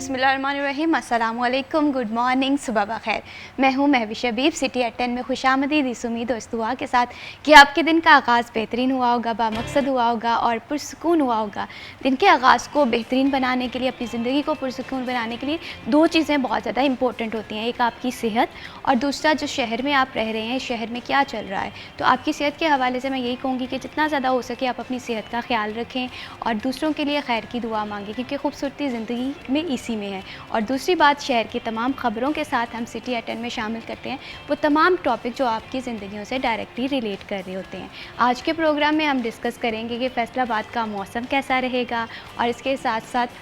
बिस्मिल्लाहिर्रहमानिर्रहीम, अस्सलामुअलैकुम, good morning, सुबह बखैर। मैं हूँ महविश हबीब, सिटी एट 10 में खुशामदीद, इस उम्मीद और इस दुआ के साथ कि आपके दिन का आगाज़ बेहतरीन हुआ होगा, बामकसद हुआ होगा और पुरसुकून हुआ होगा। दिन के आगाज़ को बेहतरीन बनाने के लिए, अपनी ज़िंदगी को पुरसुकून बनाने के लिए दो चीज़ें बहुत ज़्यादा इंपॉर्टेंट होती हैं। एक आपकी सेहत और दूसरा जो शहर में आप रह रहे हैं, शहर में क्या चल रहा है। तो आपकी सेहत के हवाले से मैं यही कहूँगी कि जितना ज़्यादा हो सके आप अपनी सेहत का ख्याल रखें और दूसरों के लिए खैर की दुआ मांगें, क्योंकि खूबसूरती ज़िंदगी में इसी में है। और दूसरी बात, शहर की तमाम ख़बरों के साथ हम सिटी एट 10 में शामिल करते हैं वो तमाम टॉपिक जो आपकी ज़िंदगियों से डायरेक्टली रिलेट कर रहे होते हैं। आज के प्रोग्राम में हम डिस्कस करेंगे कि फैसलाबाद का मौसम कैसा रहेगा और इसके साथ साथ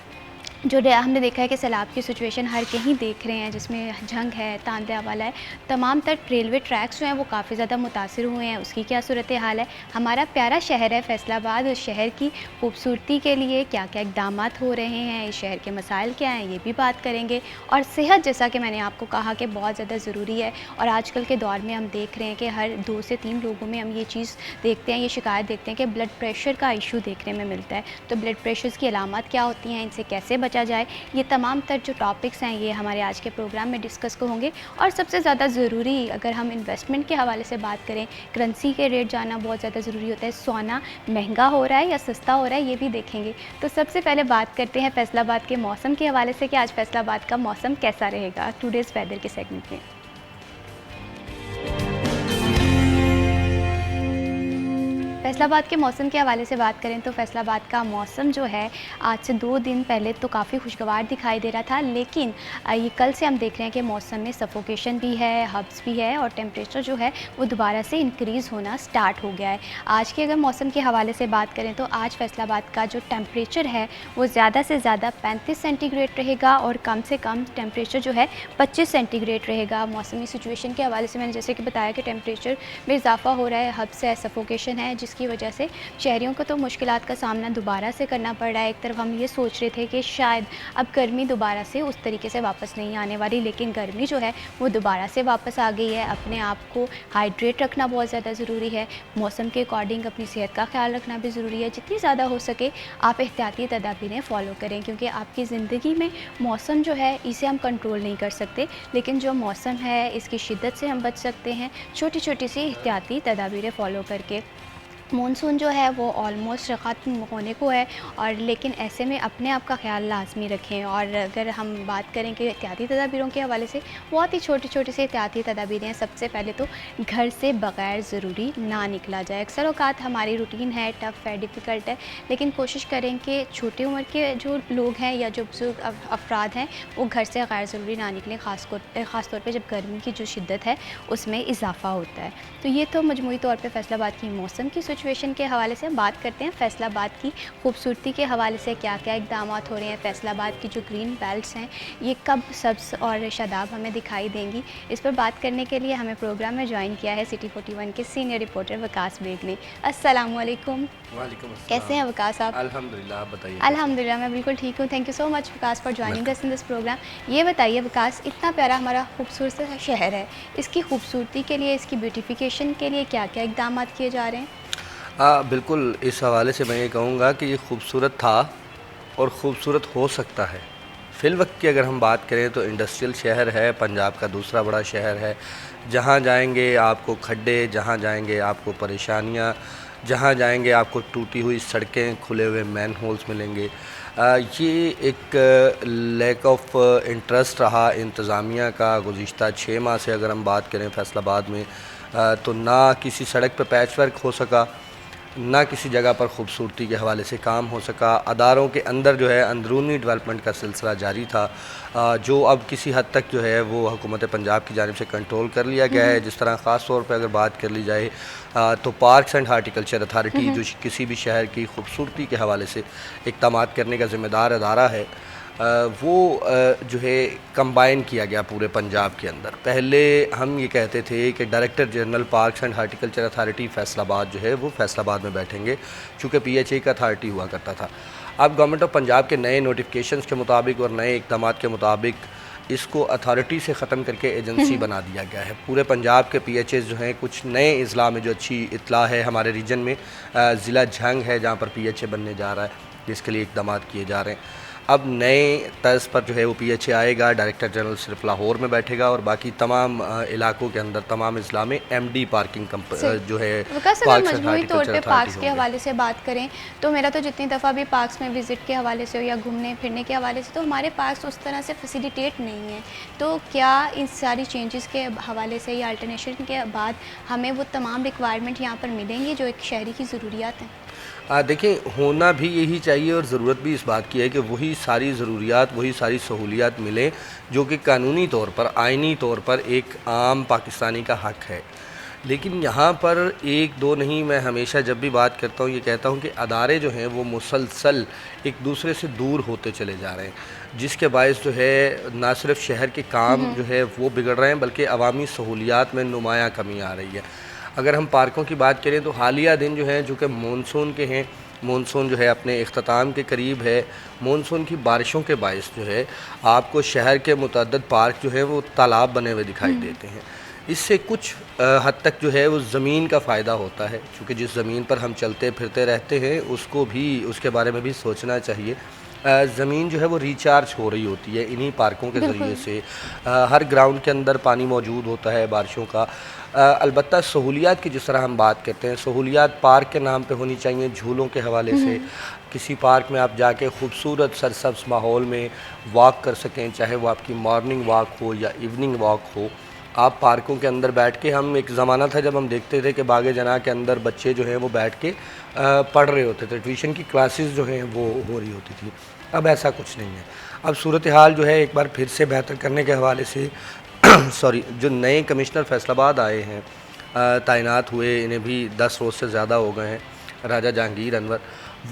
जो हमने देखा है कि सैलाब की सिचुएशन हर कहीं देख रहे हैं, जिसमें जंग है, तांत्या वाला है, तमाम तर रेलवे ट्रैक्स जो हैं वो काफ़ी ज़्यादा मुतासिर हुए हैं, उसकी क्या सूरत हाल है। हमारा प्यारा शहर है फैसलाबाद, उस शहर की खूबसूरती के लिए क्या क्या इक़दाम हो रहे हैं, इस शहर के मसाइल क्या हैं, ये भी बात करेंगे। और सेहत, जैसा कि मैंने आपको कहा कि बहुत ज़्यादा ज़रूरी है और आजकल के दौर में हम देख रहे हैं कि हर 2 से 3 लोगों में हम ये चीज़ देखते हैं, ये शिकायत देखते हैं कि ब्लड प्रेशर का इशू देखने में मिलता है। तो ब्लड प्रेशर की अलामत क्या होती हैं, इनसे कैसे बचा जाए, ये तमाम तर जो टॉपिक्स हैं ये हमारे आज के प्रोग्राम में डिस्कस होंगे। और सबसे ज़्यादा ज़रूरी, अगर हम इन्वेस्टमेंट के हवाले से बात करें, करेंसी के रेट जानना बहुत ज़्यादा ज़रूरी होता है। सोना महंगा हो रहा है या सस्ता हो रहा है, ये भी देखेंगे। तो सबसे पहले बात करते हैं फैसलाबाद के मौसम के हवाले से कि आज फैसलाबाद का मौसम कैसा रहेगा टुडेज़ वेदर के सेगमेंट में। फैसलाबाद के मौसम के हवाले से बात करें तो फैसलाबाद का मौसम जो है आज से 2 दिन पहले तो काफ़ी खुशगवार दिखाई दे रहा था, लेकिन ये कल से हम देख रहे हैं कि मौसम में सफोकेशन भी है, हब्स भी है और टेम्परेचर जो है वो दोबारा से इंक्रीज़ होना स्टार्ट हो गया है। आज के अगर मौसम के हवाले से बात करें तो आज फैसलाबाद का जो टेम्परेचर है वो ज़्यादा से ज़्यादा 35 सेंटीग्रेड रहेगा और कम से कम टेम्परेचर जो है 25 सेंटीग्रेड रहेगा। मौसमी सिचुएशन के हवाले से मैंने जैसे कि बताया कि टेम्परेचर में इजाफा हो रहा है, हब्स है, सफोकेशन है, जिसकी वजह से शहरियों को तो मुश्किलात का सामना दोबारा से करना पड़ रहा है। एक तरफ हम ये सोच रहे थे कि शायद अब गर्मी दोबारा से उस तरीके से वापस नहीं आने वाली, लेकिन गर्मी जो है वो दोबारा से वापस आ गई है। अपने आप को हाइड्रेट रखना बहुत ज़्यादा ज़रूरी है, मौसम के अकॉर्डिंग अपनी सेहत का ख्याल रखना भी ज़रूरी है। जितनी ज़्यादा हो सके आप एहतियाती तदाबीरें फ़ॉलो करें, क्योंकि आपकी ज़िंदगी में मौसम जो है इसे हम कंट्रोल नहीं कर सकते, लेकिन जो मौसम है इसकी शिद्दत से हम बच सकते हैं छोटी छोटी सी एहतियाती तदाबीरें फ़ॉलो करके। मानसून जो है वो ऑलमोस्ट ख़त्म होने को है और लेकिन ऐसे में अपने आप का ख्याल लाजमी रखें। और अगर हम बात करें कि एहतियाती तदाबीरों के हवाले से, बहुत ही छोटी छोटी सी एहतियाती तदाबीरें हैं। सबसे पहले तो घर से बग़ैर ज़रूरी ना निकला जाए। अक्सर औक़ात हमारी रूटीन है, टफ़ है, डिफ़िकल्ट है, लेकिन कोशिश करें कि छोटी उम्र के जो लोग हैं या जो बुज़ुर्ग अफराद हैं वो घर से गैर ज़रूरी ना निकलें, ख़ास तौर पर जब गर्मी की जो शिद्दत है उसमें इजाफ़ा होता है। तो ये तो मजमूई तौर पर फैसलाबाद की मौसम की सिचुएशन के हवाले से। हम बात करते हैं फैसलाबाद की खूबसूरती के हवाले से, क्या क्या इक़दाम हो रहे हैं। फैसलाबाद की जो ग्रीन बेल्ट्स हैं ये कब सब्ज़ और शादाब हमें दिखाई देंगी, इस पर बात करने के लिए हमें प्रोग्राम में ज्वाइन किया है सिटी 41 के सीनियर रिपोर्टर वकास बेग ने। अस्सलाम वालेकुम। वालेकुम अस्सलाम। कैसे हैं वकास आप? अल्हम्दुलिल्लाह, आप बताइए। अल्हम्दुलिल्लाह, मैं बिल्कुल ठीक हूँ। Thank you so much Waqas for joining us in this programme. ये बताइए वकास, इतना प्यारा हमारा खूबसूरत सा शहर है, इसकी खूबसूरती के लिए, इसकी ब्यूटिफिकेशन के लिए क्या क्या इक़दाम किए जा रहे हैं? बिल्कुल, इस हवाले से मैं ये कहूँगा कि ये खूबसूरत था और ख़ूबसूरत हो सकता है। फ़िल वक्त की अगर हम बात करें तो इंडस्ट्रियल शहर है, पंजाब का दूसरा बड़ा शहर है। जहाँ जाएंगे आपको खड्डे, जहाँ जाएंगे आपको परेशानियाँ, जहाँ जाएंगे आपको टूटी हुई सड़कें, खुले हुए मैन होल्स मिलेंगे। ये एक लैक ऑफ इंटरेस्ट रहा इंतज़ामिया का गुज़िश्ता 6 माह से। अगर हम बात करें फैसलाबाद में तो ना किसी सड़क पर पैच वर्क हो सका, ना किसी जगह पर ख़ूबसूरती के हवाले से काम हो सका। अदारों के अंदर जो है अंदरूनी डेवलपमेंट का सिलसिला जारी था, जो अब किसी हद तक जो है वो हुकूमत पंजाब की जानिब से कंट्रोल कर लिया गया है। जिस तरह ख़ास तौर पर अगर बात कर ली जाए तो पार्क्स एंड हार्टिकल्चर अथॉरिटी जो किसी भी शहर की खूबसूरती के हवाले से इक़दाम करने का ज़िम्मेदार अदारा है, वो जो है कंबाइन किया गया पूरे पंजाब के अंदर। पहले हम ये कहते थे कि director general parks and horticulture authority Faisalabad जो है वो फैसलाबाद में बैठेंगे, चूँकि PHA का अथॉरिटी हुआ करता था। अब गवर्नमेंट ऑफ पंजाब के नए नोटिफिकेशंस के मुताबिक और नए इक़दाम के मुताबिक इसको अथॉरिटी से ख़त्म करके एजेंसी बना दिया गया है। पूरे पंजाब के PHAs जो हैं, कुछ नए अज़ला में जो अच्छी इत्तला है हमारे रीजन में ज़िला झंग है जहाँ पर PHA बनने जा रहा है, कि इसके लिए इकदाम किए जा रहे हैं। अब नए तर्ज पर जो है वो PHA आएगा, डायरेक्टर जनरल सिर्फ लाहौर में बैठेगा और बाकी तमाम इलाकों के अंदर तमाम अजला में MD पार्किंग जो है विकास, अगर पार्क्स एंड मजमूई तौर हॉर्टिकल्चर पे पार्क्स अथॉरिटी के होंगे। हवाले से बात करें तो मेरा तो जितनी दफ़ा भी पार्क्स में विज़िट के हवाले से हो या घूमने फिरने के हवाले से, तो हमारे पार्क्स उस तरह से फैसिलिटेट नहीं है। तो क्या इन सारी चेंजेस के हवाले से या अल्टरनेशन के बाद हमें वो तमाम रिक्वायरमेंट यहाँ पर मिलेंगी जो एक शहरी की ज़रूरियात हैं? देखिए, होना भी यही चाहिए और ज़रूरत भी इस बात की है कि वही सारी ज़रूरियात, वही सारी सहूलियात मिलें जो कि कानूनी तौर पर, आइनी तौर पर एक आम पाकिस्तानी का हक़ है। लेकिन यहाँ पर एक दो नहीं, मैं हमेशा जब भी बात करता हूँ ये कहता हूँ कि अदारे जो हैं वो मुसलसल एक दूसरे से दूर होते चले जा रहे हैं, जिसके बायस जो है ना सिर्फ शहर के काम जो है वो बिगड़ रहे हैं बल्कि अवामी सहूलियात में नुमायाँ कमी आ रही है। अगर हम पार्कों की बात करें तो हालिया दिन जो हैं, जो कि मानसून के हैं, मानसून जो है अपने इख्तिताम के करीब है, मानसून की बारिशों के बायस जो है आपको शहर के मुतअद्दिद पार्क जो है वो तालाब बने हुए दिखाई देते हैं। इससे कुछ हद तक जो है वो ज़मीन का फ़ायदा होता है, क्योंकि जिस ज़मीन पर हम चलते फिरते रहते हैं उसको भी, उसके बारे में भी सोचना चाहिए। ज़मीन जो है वो रिचार्ज हो रही होती है इन्हीं पार्कों के ज़रिए से। हर ग्राउंड के अंदर पानी मौजूद होता है बारिशों का। अलबत्ता सहूलियात की जिस तरह हम बात करते हैं, सहूलियात पार्क के नाम पे होनी चाहिए, झूलों के हवाले से। किसी पार्क में आप जाके खूबसूरत सरसब्ज़ माहौल में वॉक कर सकें, चाहे वो आपकी मॉर्निंग वॉक हो या इवनिंग वॉक हो। आप पार्कों के अंदर बैठ के, हम एक ज़माना था जब हम देखते थे कि बाग जना के अंदर बच्चे जो हैं वो बैठ के पढ़ रहे होते थे, ट्यूशन की क्लासेस जो हैं वो हो रही होती थी। अब ऐसा कुछ नहीं है। अब सूरत हाल जो है एक बार फिर से बेहतर करने के हवाले से सॉरी, जो नए कमिश्नर फैसलाबाद आए हैं, तैनात हुए, इन्हें भी 10 रोज़ से ज़्यादा हो गए हैं, राजा जहांगीर अनवर,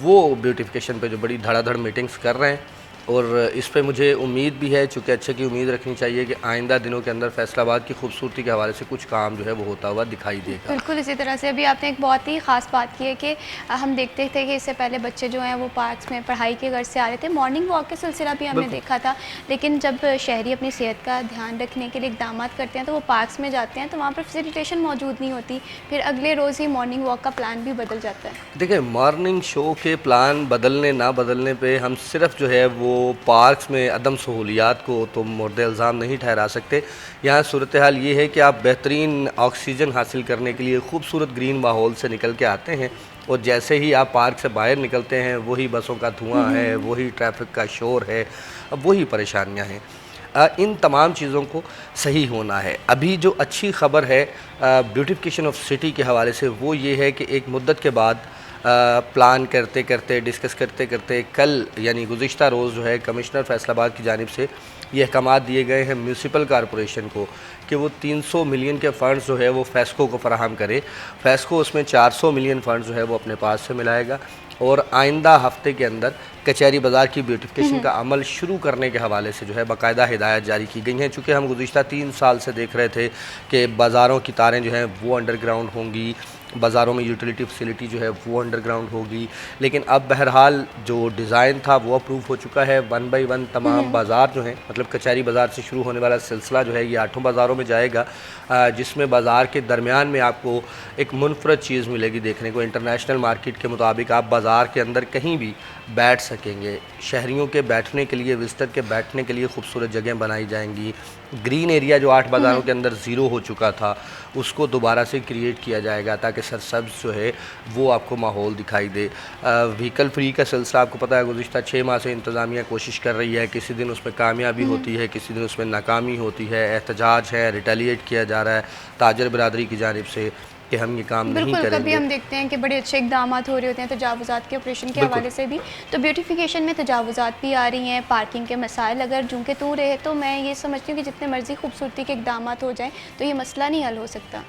वो ब्यूटिफिकेशन पे जो बड़ी धड़ाधड़ मीटिंग्स कर रहे हैं और इस पे मुझे उम्मीद भी है, चूँकि अच्छे की उम्मीद रखनी चाहिए कि आइंदा दिनों के अंदर फैसलाबाद की खूबसूरती के हवाले से कुछ काम जो है वो होता हुआ दिखाई देगा। बिल्कुल इसी तरह से अभी आपने एक बहुत ही ख़ास बात की है कि हम देखते थे कि इससे पहले बच्चे जो हैं वो पार्क्स में पढ़ाई के गर्ज से आ रहे थे, मॉर्निंग वॉक का सिलसिला भी हमने देखा था। लेकिन जब शहरी अपनी सेहत का ध्यान रखने के लिए इकदाम करते हैं तो वो पार्क्स में जाते हैं तो वहाँ पर फैसिलिटेशन मौजूद नहीं होती, फिर अगले रोज़ ही मॉर्निंग वॉक का प्लान भी बदल जाता है। देखिए, मॉर्निंग शो के प्लान बदलने ना बदलने पे हम सिर्फ जो है वो पार्क्स में अदम सहूलियात को तो मुर्द इल्ज़ाम नहीं ठहरा सकते। यहाँ सूरत हाल ये है कि आप बेहतरीन ऑक्सीजन हासिल करने के लिए खूबसूरत ग्रीन माहौल से निकल के आते हैं और जैसे ही आप पार्क से बाहर निकलते हैं वही बसों का धुआं है, वही ट्रैफिक का शोर है, वही परेशानियाँ हैं। इन तमाम चीज़ों को सही होना है। अभी जो अच्छी ख़बर है ब्यूटिफिकेशन ऑफ सिटी के हवाले से वो ये है कि एक मुद्दत के बाद प्लान करते करते, डिस्कस करते करते, कल यानी गुज़िश्ता रोज़ जो है कमिश्नर फैसलाबाद की जानिब से ये अहकामात दिए गए हैं म्यूनसिपल कॉरपोरेशन को कि वो 300 मिलियन के फ़ंड्स जो है वो फेस्को को फ़राहम करे। फेस्को उसमें 400 मिलियन फ़ंड्स जो है वो अपने पास से मिलाएगा और आइंदा हफ्ते के अंदर कचहरी बाज़ार की ब्यूटिफिकेशन का अमल शुरू करने के हवाले से जो है बाकायदा हिदायत जारी की गई हैं। चूँकि हम गुज़िश्ता 3 साल से देख रहे थे कि बाज़ारों की तारें जो हैं वो अंडरग्राउंड होंगी, बाज़ारों में यूटिलिटी फैसिलिटी जो है वो अंडरग्राउंड होगी, लेकिन अब बहरहाल जो डिज़ाइन था वो अप्रूव हो चुका है। 1 बाई 1 तमाम बाज़ार जो हैं, मतलब कचहरी बाज़ार से शुरू होने वाला सिलसिला जो है ये 8 बाज़ारों में जाएगा, जिसमें बाज़ार के दरमियान में आपको एक मुनफरद चीज़ मिलेगी देखने को। इंटरनेशनल मार्केट के मुताबिक आप बाज़ार के अंदर कहीं भी बैठ सकेंगे। शहरियों के बैठने के लिए, विजिटर के बैठने के लिए खूबसूरत जगह बनाई जाएंगी। ग्रीन एरिया जो 8 बाज़ारों के अंदर ज़ीरो हो चुका था उसको दोबारा से क्रिएट किया जाएगा ताकि सरसब्ज़ जो है वो आपको माहौल दिखाई दे। व्हीकल फ्री का सिलसिला आपको पता है गुज़िश्ता 6 माह से इंतज़ामिया कोशिश कर रही है, किसी दिन उसमें कामयाबी होती है, किसी दिन उसमें नाकामी होती है, एहतजाज है, रिटेलिएट किया जा रहा है ताजर बिरादरी की जानिब से कि हम ये काम नहीं बिल्कुल, करेंगे। कभी हम देखते हैं कि बड़े अच्छे इकदाम हो रहे होते हैं तजावुज़ात के ऑपरेशन के हवाले से भी, तो ब्यूटिफिकेशन में तजावुज़ात भी आ रही हैं, पार्किंग के मसाइल अगर जूँ के तू रहे तो मैं ये समझती हूँ कि जितने मर्ज़ी खूबसूरती के इकदाम हो जाएँ तो ये मसला नहीं हल हो सकता।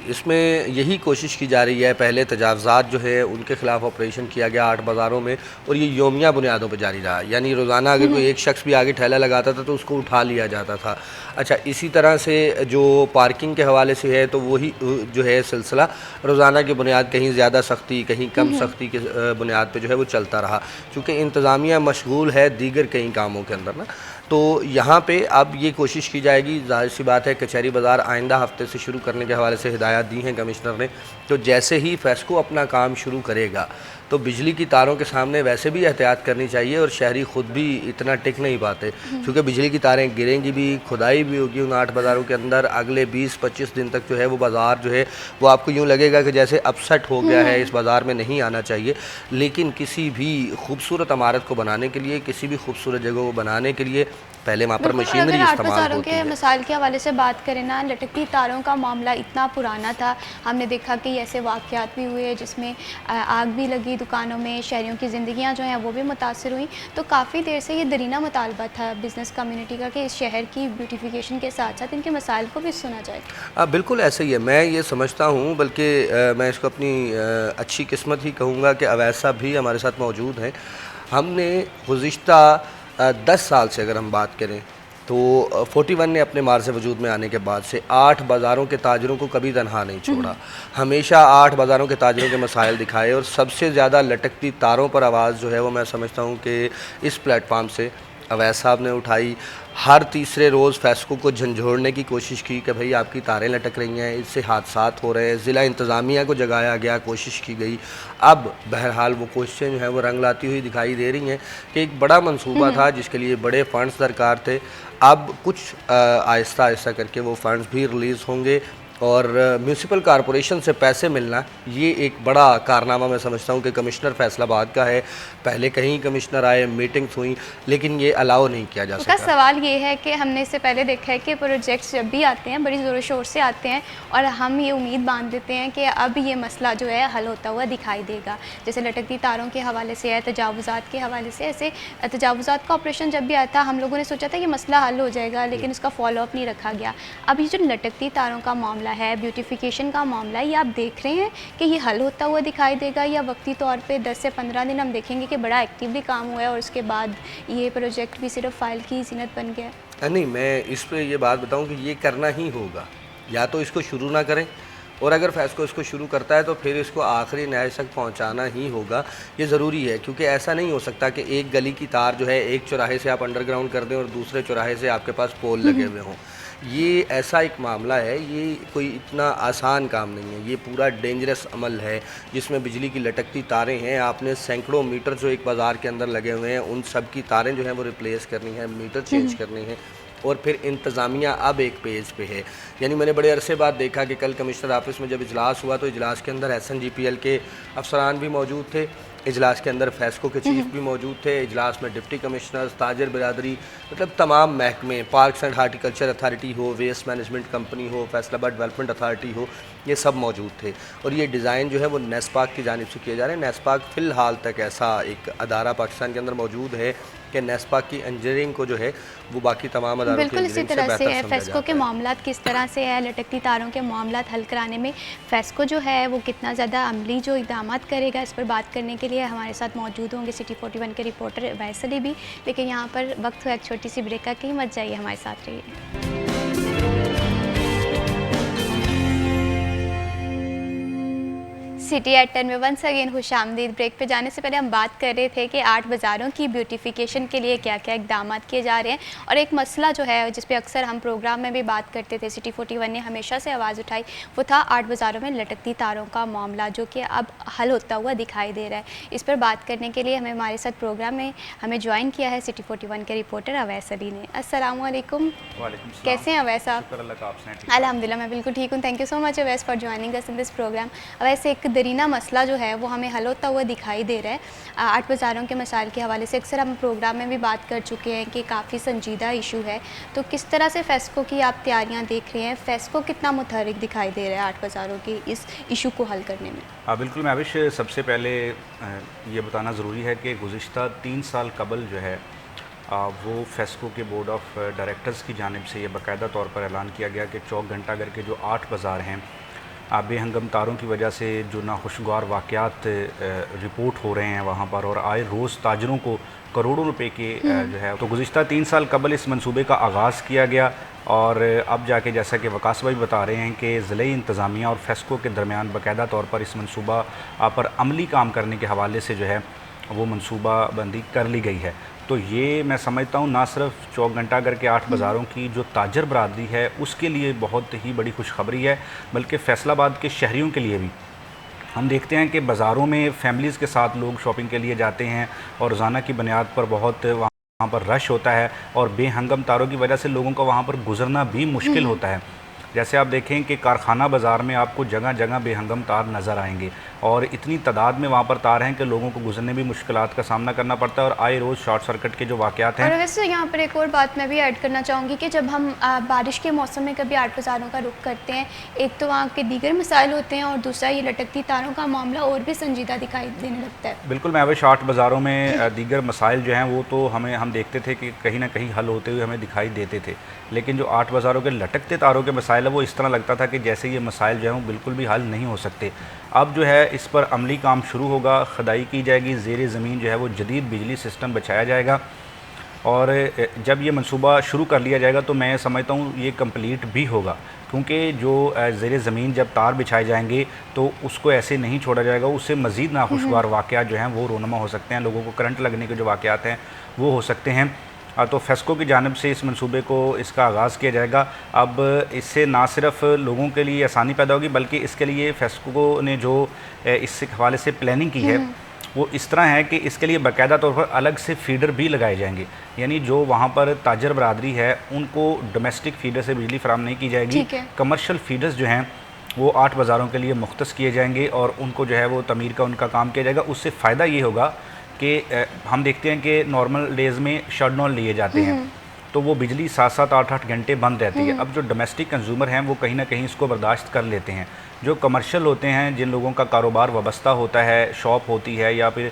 इसमें यही कोशिश की जा रही है। पहले तजावज़ात जो है उनके ख़िलाफ़ ऑपरेशन किया गया 8 बाज़ारों में और ये योमिया बुनियादों पर जारी रहा, यानी रोज़ाना अगर कोई एक शख्स भी आगे ठेला लगाता था तो उसको उठा लिया जाता था। अच्छा, इसी तरह से जो पार्किंग के हवाले से है तो वही जो है सिलसिला रोज़ाना की बुनियाद, कहीं ज़्यादा सख्ती कहीं कम सख्ती के बुनियाद पर जो है वो चलता रहा, चूँकि इंतज़ामिया मशगूल है दीगर कई कामों के अंदर ना। तो यहाँ पे अब ये कोशिश की जाएगी, ज़ाहिर सी बात है कचहरी बाज़ार आइंदा हफ्ते से शुरू करने के हवाले से हिदायत दी हैं कमिश्नर ने, तो जैसे ही फेस्को अपना काम शुरू करेगा तो बिजली की तारों के सामने वैसे भी एहतियात करनी चाहिए, और शहरी खुद भी इतना टिक नहीं पाते, क्योंकि बिजली की तारें गिरेंगी भी, खुदाई भी होगी उन 8 बाज़ारों के अंदर। अगले 20-25 दिन तक जो है वो बाज़ार जो है वो आपको यूँ लगेगा कि जैसे अपसेट हो गया है, इस बाज़ार में नहीं आना चाहिए। लेकिन किसी भी खूबसूरत इमारत को बनाने के लिए, किसी भी खूबसूरत जगह को बनाने के लिए पहले वहाँ पर बिल्कुल, और मशीनरी अगर 8 इस्तेमाल बाज़ारों होती के है। मिसाल के हवाले से बात करें ना, लटकती तारों का मामला इतना पुराना था। हमने देखा कि ऐसे वाक़यात भी हुए जिसमें आग भी लगी दुकानों में, शहरियों की ज़िंदगियाँ जो हैं वो भी मुतासिर हुई। तो काफ़ी देर से ये दरीना मुतालबा था बिज़नेस कम्युनिटी का कि इस शहर की ब्यूटिफिकेशन के साथ-साथ इनके मसाइल को भी सुना जाए। बिल्कुल ऐसा ही है, मैं ये समझता हूँ, बल्कि मैं इसको अपनी अच्छी किस्मत ही कहूँगा कि अवैध साहब भी हमारे साथ मौजूद हैं। हमने गुज़िश्ता 10 साल से अगर हम बात करें तो 41 ने अपने मार्ज़ वजूद में आने के बाद से 8 बाज़ारों के ताजरों को कभी तनहा नहीं छोड़ा। हमेशा 8 बाज़ारों के ताजरों के मसाइल दिखाए, और सबसे ज़्यादा लटकती तारों पर आवाज़ जो है वो मैं समझता हूँ कि इस प्लेटफार्म से अवैध साहब ने उठाई। हर तीसरे रोज़ फेस्को को झंझोड़ने की कोशिश की कि भाई आपकी तारें लटक रही हैं, इससे हादसात हो रहे हैं। ज़िला इंतज़ामिया को जगाया गया, कोशिश की गई। अब बहरहाल वो कोशिशें जो हैं वो रंग लाती हुई दिखाई दे रही हैं कि एक बड़ा मंसूबा था जिसके लिए बड़े फ़ंड्स दरकार थे। अब कुछ आहिस्ता आहिस्ता करके वो फ़ंड्स भी रिलीज़ होंगे, और म्यूनसिपल कॉरपोरेशन से पैसे मिलना ये एक बड़ा कारनामा मैं समझता हूँ कि कमिश्नर फैसलाबाद का है। पहले कहीं कमिश्नर आए, मीटिंग्स हुई, लेकिन ये अलाउ नहीं किया जा उसका सका। सवाल ये है कि हमने इससे पहले देखा है कि प्रोजेक्ट्स जब भी आते हैं बड़ी ज़ोरों शोर से आते हैं, और हम ये उम्मीद बांध देते हैं कि अब ये मसला जो है हल होता हुआ दिखाई देगा। जैसे लटकती तारों के हवाले से है, तजावुज़ात के हवाले से, ऐसे तजावुज़ात का ऑपरेशन जब भी आया था हम लोगों ने सोचा था कि मसला हल हो जाएगा, लेकिन उसका फॉलोअप नहीं रखा गया। अब ये जो लटकती तारों का मामला है, ब्यूटिफिकेशन का मामला है, ये आप देख रहे हैं कि ये हल होता हुआ दिखाई देगा, या वक्ती तौर पे 10 से 15 दिन हम देखेंगे कि बड़ा एक्टिवली काम हुआ है और उसके बाद ये प्रोजेक्ट भी सिर्फ फाइल की ज़ीनत बन गया है? नहीं, मैं इस पे ये बात बताऊं कि ये करना ही होगा, या तो इसको शुरू ना करें, और अगर फेस्को इसको शुरू करता है तो फिर इसको आखिरी न्याय तक पहुंचाना ही होगा। ये ज़रूरी है, क्योंकि ऐसा नहीं हो सकता कि एक गली की तार जो है एक चौराहे से आप अंडरग्राउंड कर दें और दूसरे चौराहे से आपके पास पोल लगे हुए हों। ये ऐसा एक मामला है, ये कोई इतना आसान काम नहीं है, ये पूरा डेंजरस अमल है जिसमें बिजली की लटकती तारें हैं। आपने सैकड़ों मीटर जो एक बाज़ार के अंदर लगे हुए हैं उन सब की तारें जो हैं वो रिप्लेस करनी है, मीटर चेंज करने हैं, और फिर इंतज़ामिया अब एक पेज पे है। यानी मैंने बड़े अरसे बाद देखा कि कल कमिश्नर ऑफिस में जब इजलास हुआ तो इजलास के अंदर SNGPL के अफसरान भी मौजूद थे, इजलास के अंदर फेस्को के चीफ भी मौजूद थे, इजलास में डिप्टी कमिश्नर्स, ताजर बिरादरी, मतलब तमाम महकमे, पार्क्स एंड हार्टिकल्चर अथॉरिटी हो, वेस्ट मैनेजमेंट कंपनी हो, फैसलाबाद डेवलपमेंट अथॉरिटी हो, ये सब मौजूद थे। और ये डिज़ाइन जो है वो नेस्पाक की जानिब से किए जा रहे हैं। नेस्पाक फ़िलहाल तक ऐसा एक अदारा पाकिस्तान के अंदर मौजूद है कि नेस्पाक की इंजीनियरिंग को जो है वो बाकी तमाम अदारों की बिल्कुल इसी इंजीनियरिंग से तरह से बेहतर है। समझा फेस्को के जाता है। मामलात किस तरह से है, लटकती तारों के मामलात हल कराने में फेस्को जो है वो कितना ज़्यादा अमली जो इक़दामात करेगा, इस पर बात करने के लिए हमारे साथ मौजूद होंगे सिटी 41 के रिपोर्टर वैस अली भी। लेकिन यहाँ पर वक्त हुआ एक छोटी सी ब्रेक का, कहीं मत जाइए, हमारे साथ रहिए। सिटी एट 10 में वंस अगेन खुशामदीद। ब्रेक पे जाने से पहले हम बात कर रहे थे कि 8 बाज़ारों की ब्यूटिफिकेशन के लिए क्या क्या इकदाम किए जा रहे हैं, और एक मसला जो है जिस पे अक्सर हम प्रोग्राम में भी बात करते थे, सिटी 41 ने हमेशा से आवाज़ उठाई, वो था 8 बाज़ारों में लटकती तारों का मामला, जो कि अब हल होता हुआ दिखाई दे रहा है। इस पर बात करने के लिए हमारे साथ प्रोग्राम में हमें ज्वाइन किया है सिटी 41 के रिपोर्टर अवैस अली ने। अस्सलाम वालेकुम। कैसे हैं अवैस आप? अल्हम्दुलिल्लाह मैं बिल्कुल ठीक हूँ। Thank you so much Awais for joining us in this programme. Awais, एक दरीना मसला जो है वो हमें हल होता हुआ दिखाई दे रहा है 8 बाज़ारों के मसाइल के हवाले से। अक्सर हम प्रोग्राम में भी बात कर चुके हैं कि काफ़ी संजीदा इशू है, तो किस तरह से फेस्को की आप तैयारियां देख रहे हैं? फेस्को कितना मुतहरिक दिखाई दे रहा है 8 बाज़ारों की इस इशू को हल करने में? बिल्कुल महविश, सबसे पहले ये बताना ज़रूरी है कि गुज़िश्ता 3 साल कबल जो है वो फेस्को के बोर्ड ऑफ डायरेक्टर्स की जानिब से ये बाकायदा तौर पर ऐलान किया गया कि चौक घंटाघर के जो 8 बाज़ार हैं बेहंगम तारों की वजह से जो नाखुशगवार वाक़यात रिपोर्ट हो रहे हैं वहाँ पर, और आए रोज़ ताजरों को करोड़ों रुपए के जो है, तो गुज़िश्ता 3 साल कबल इस मंसूबे का आगाज़ किया गया। और अब जाके जैसा कि वकास भाई बता रहे हैं कि ज़िले इंतज़ामिया और फेस्को के दरमियान बाकायदा तौर पर इस मंसूबा पर अमली काम करने के हवाले से जो है वो मंसूबा बंदी कर ली गई है। तो ये मैं समझता हूँ ना सिर्फ चौक घंटाघर के 8 बाज़ारों की जो ताजर बरादरी है उसके लिए बहुत ही बड़ी खुशखबरी है, बल्कि फैसलाबाद के शहरियों के लिए भी हम देखते हैं कि बाज़ारों में फैमिलीज़ के साथ लोग शॉपिंग के लिए जाते हैं और रोज़ाना की बुनियाद पर बहुत वहाँ पर रश होता है और बेहंगम तारों की वजह से लोगों को वहाँ पर गुजरना भी मुश्किल होता है। जैसे आप देखें कि कारखाना बाज़ार में आपको जगह जगह बेहंगम तार नज़र आएंगे और इतनी तादाद में वहाँ पर तार हैं कि लोगों को गुजरने भी मुश्किलात का सामना करना पड़ता है और आए रोज़ शॉर्ट सर्किट के जो वाक़यात हैं। और वैसे यहाँ पर एक और बात मैं भी ऐड करना चाहूँगी कि जब हम बारिश के मौसम में कभी आर्ट बाज़ारों का रुख करते हैं, एक तो वहाँ के दीगर मसाइल होते हैं और दूसरा ये लटकती तारों का मामला और भी संजीदा दिखाई देने लगता है। बिल्कुल महविश, आर्ट बाज़ारों में दीगर मसाइल जो हैं वो तो हम देखते थे कि कहीं ना कहीं हल होते हुए हमें दिखाई देते थे, लेकिन जो आर्ट बाज़ारों के लटकते तारों के मसाइल है वो इस तरह लगता था कि जैसे ये मसाइल जो हैं वो बिल्कुल भी हल नहीं हो सकते। अब जो है इस पर अमली काम शुरू होगा, खुदाई की जाएगी, ज़ेर ज़मीन जो है वो जदीद बिजली सिस्टम बिछाया जाएगा और जब ये मंसूबा शुरू कर लिया जाएगा तो मैं समझता हूँ ये कंप्लीट भी होगा, क्योंकि जो ज़ेर ज़मीन जब तार बिछाए जाएंगे तो उसको ऐसे नहीं छोड़ा जाएगा, उससे मज़ीद नाखुशगवार वाक़यात जो हैं वो रोनमा हो सकते हैं, लोगों को करंट लगने के जो वाक़यात हैं वो हो सकते हैं। तो फेस्को की जानिब से इस मंसूबे को इसका आगाज़ किया जाएगा। अब इससे ना सिर्फ लोगों के लिए आसानी पैदा होगी बल्कि इसके लिए फेस्को ने जो इस हवाले से प्लानिंग की है वो इस तरह है कि इसके लिए बाकायदा तौर पर अलग से फीडर भी लगाए जाएंगे, यानी जो वहाँ पर ताजर बरादरी है उनको डोमेस्टिक फीडर से बिजली फराहम नहीं की जाएगी। कमर्शियल फीडर्स जो हैं वो आर्ट बाज़ारों के लिए मुख्तस किए जाएंगे और उनको जो है वो तमीर का उनका काम किया जाएगा। उससे फ़ायदा ये होगा कि हम देखते हैं कि नॉर्मल डेज़ में शटडाउन लिए जाते हैं तो वो बिजली 7-7 8-8 घंटे बंद रहती है। अब जो डोमेस्टिक कंज्यूमर हैं वो कहीं ना कहीं इसको बर्दाश्त कर लेते हैं। जो कमर्शियल होते हैं, जिन लोगों का कारोबार वाबस्ता होता है, शॉप होती है या फिर